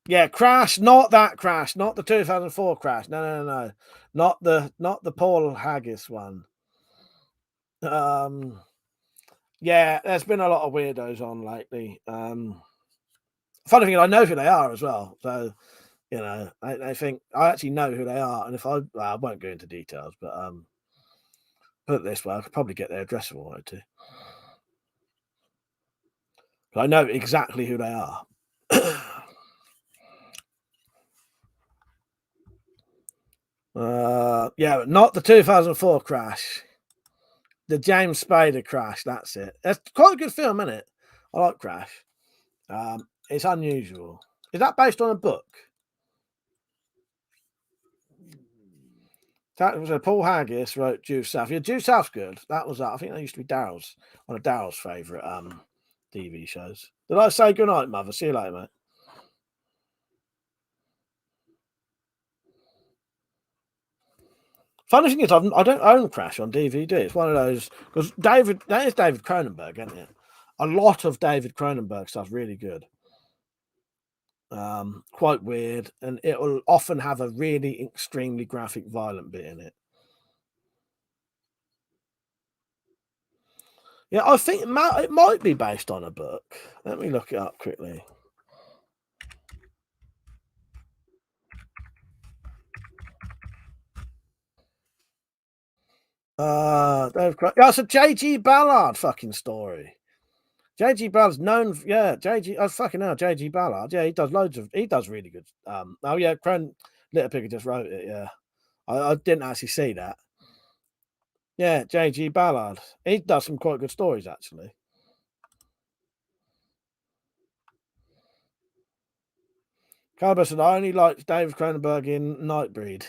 Yeah, Crash, not that Crash, not the 2004 Crash. No. Not the Paul Haggis one. Yeah, there's been a lot of weirdos on lately. Funny thing, I know who they are as well. So, I think I actually know who they are. And if I won't go into details, but put it this way, I could probably get their address if I wanted to. But I know exactly who they are. Yeah, but not the 2004 Crash. The James Spader Crash, that's it. That's quite a good film, isn't it? I like Crash. It's unusual. Is that based on a book? Paul Haggis wrote Due South. Yeah, Due South's good. That was that. I think that used to be Daryl's, one of Daryl's favourite TV shows. Did I say good night, Mother? See you later, mate. Funny thing is, I don't own Crash on DVD. It's one of those because that is David Cronenberg, isn't it? A lot of David Cronenberg stuff's really good. Quite weird, and it will often have a really extremely graphic, violent bit in it. Yeah, I think it might be based on a book. Let me look it up quickly. It's a J.G. Ballard fucking story. J.G. Ballard's known, I fucking know J.G. Ballard. Yeah, he does really good. Little Piggy just wrote it. Yeah, I didn't actually see that. Yeah, J.G. Ballard. He does some quite good stories actually. Caliber said I only liked David Cronenberg in Nightbreed.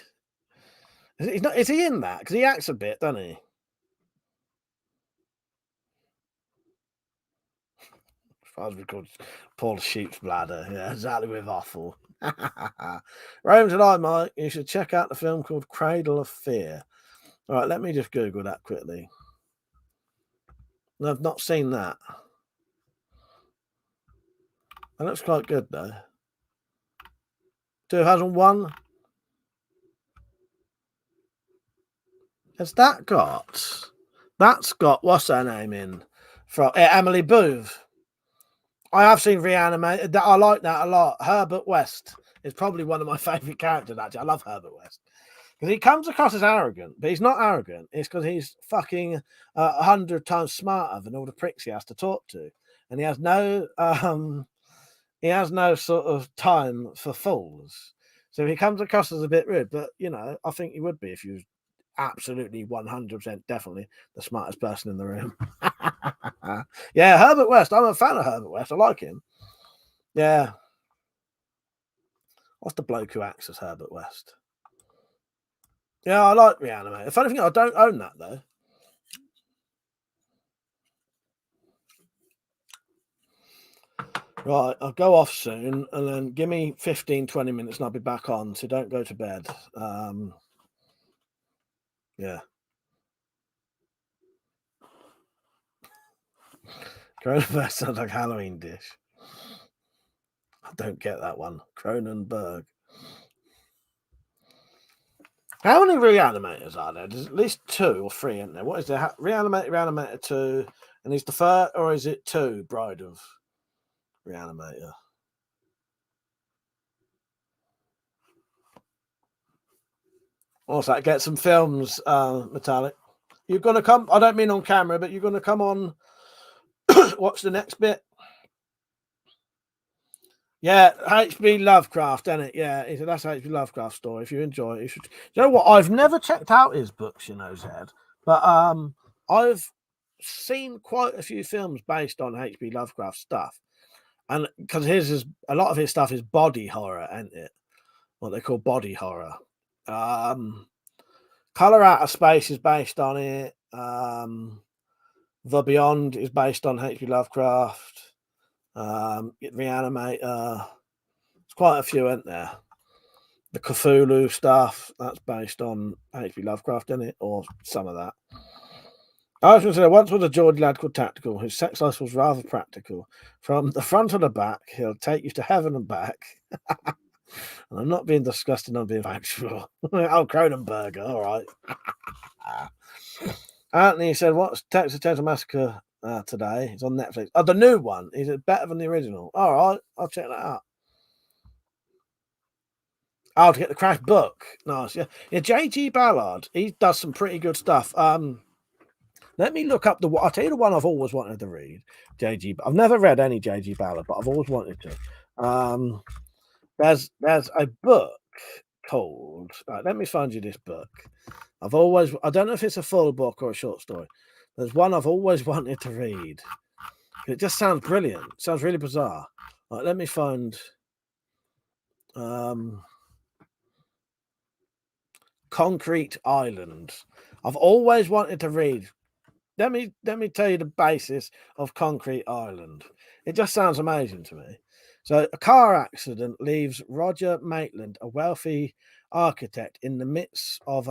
Is he in that? Because he acts a bit, doesn't he? As far as we call Paul Sheep's Bladder. Yeah, exactly with awful. Raven tonight, Mike. You should check out the film called Cradle of Fear. All right, let me just Google that quickly. I've not seen that. That looks quite good though. 2001. Has that got? That's got what's her name in? From Emily Booth. I have seen Reanimated. I like that a lot. Herbert West is probably one of my favourite characters. Actually, I love Herbert West because he comes across as arrogant, but he's not arrogant. It's because he's fucking 100 times smarter than all the pricks he has to talk to, and he has no sort of time for fools. So he comes across as a bit rude, but I think he would be if he was absolutely 100% definitely the smartest person in the room. Yeah, Herbert West. I'm a fan of Herbert West. I like him. Yeah. What's the bloke who acts as Herbert West? Yeah, I like Reanimator. Funny thing, I don't own that though. Right, I'll go off soon and then give me 15, 20 minutes and I'll be back on. So don't go to bed. Yeah. Cronenberg sounds like a Halloween dish. I don't get that one. Cronenberg. How many Reanimators are there? There's at least 2 or 3, isn't there? What is there? Reanimator 2, and is the third, or is it 2 Bride of Reanimator? What's that? Get some films, Metallic. You're going to come, I don't mean on camera, but you're going to come on, watch the next bit. Yeah, H.P. Lovecraft, isn't it? Yeah, that's H.P. Lovecraft story. If you enjoy it, you should. You know what? I've never checked out his books, Zed, but I've seen quite a few films based on H.P. Lovecraft stuff, and because a lot of his stuff is body horror, isn't it? what they call body horror. Color Out of Space is based on it. The Beyond is based on H.P. Lovecraft. Reanimator. There's quite a few, isn't there? The Cthulhu stuff, that's based on H.P. Lovecraft, isn't it? Or some of that. I was going to say, once was a Geordie lad called Tactical, whose sex life was rather practical. From the front or the back, he'll take you to heaven and back. And I'm not being disgusting, I'm being factual. Oh, Cronenberg, all right. Anthony said, what's Texas Chainsaw Massacre today? It's on Netflix. Oh, the new one. Is it better than the original? All right, I'll check that out. Oh, to get the Crash book. Nice, yeah. Yeah, J.G. Ballard, he does some pretty good stuff. Let me look up I'll tell you the one I've always wanted to read. I've never read any J.G. Ballard, but I've always wanted to. There's a book called. Right, let me find you this book. I don't know if it's a full book or a short story. There's one I've always wanted to read. It just sounds brilliant. It sounds really bizarre. Right, let me find. Concrete Island. I've always wanted to read. Let me tell you the basis of Concrete Island. It just sounds amazing to me. So a car accident leaves Roger Maitland, a wealthy architect, in the midst of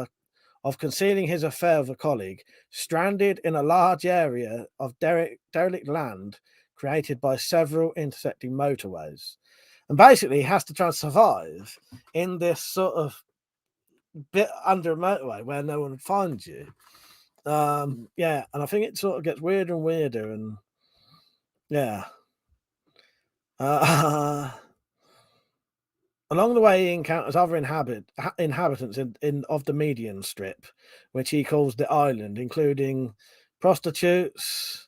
concealing his affair with a colleague, stranded in a large area of derelict land created by several intersecting motorways. And basically he has to try and survive in this sort of bit under a motorway where no one finds you. Yeah, and I think it sort of gets weirder and weirder, and yeah. Along the way, he encounters other inhabitants of the median strip, which he calls the island, including prostitutes,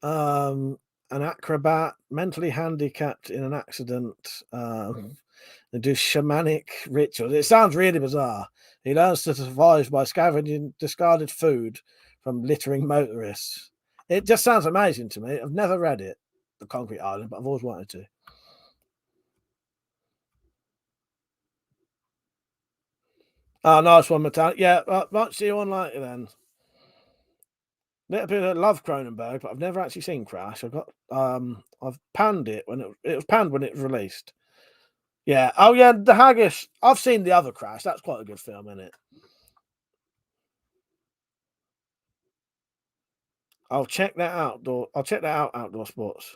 an acrobat, mentally handicapped in an accident. They do shamanic rituals. It sounds really bizarre. He learns to survive by scavenging discarded food from littering motorists. It just sounds amazing to me. I've never read it, The Concrete Island, but I've always wanted to. Oh, nice one, Metallic. Yeah, might see you on later then. Little bit of love Cronenberg, but I've never actually seen Crash. I've panned it when it was panned when it was released. Yeah. Oh yeah, the Haggis. I've seen the other Crash. That's quite a good film, isn't it? I'll check that out. I'll check that out. Outdoor Sports.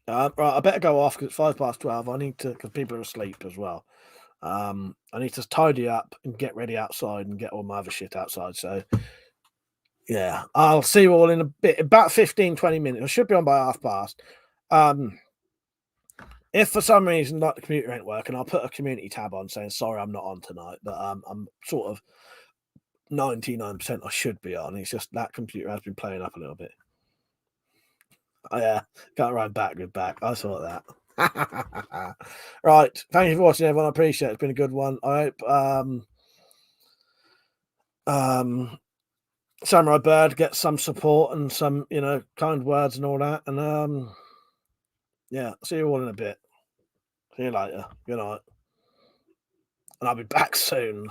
Right, I better go off because it's 12:05. I need to, because people are asleep as well. I need to tidy up and get ready outside and get all my other shit outside. So yeah, I'll see you all in a bit, about 15-20 minutes. I should be on by past. If for some reason like the computer ain't working, I'll put a community tab on saying sorry I'm not on tonight. But I'm sort of 99% I should be on. It's just that computer has been playing up a little bit. Oh yeah, can't ride backward back. I saw that. Right, thank you for watching, everyone. I appreciate it. It's been a good one. I hope Samurai Bird gets some support and some, kind words and all that. And yeah, see you all in a bit. See you later. Good night. And I'll be back soon.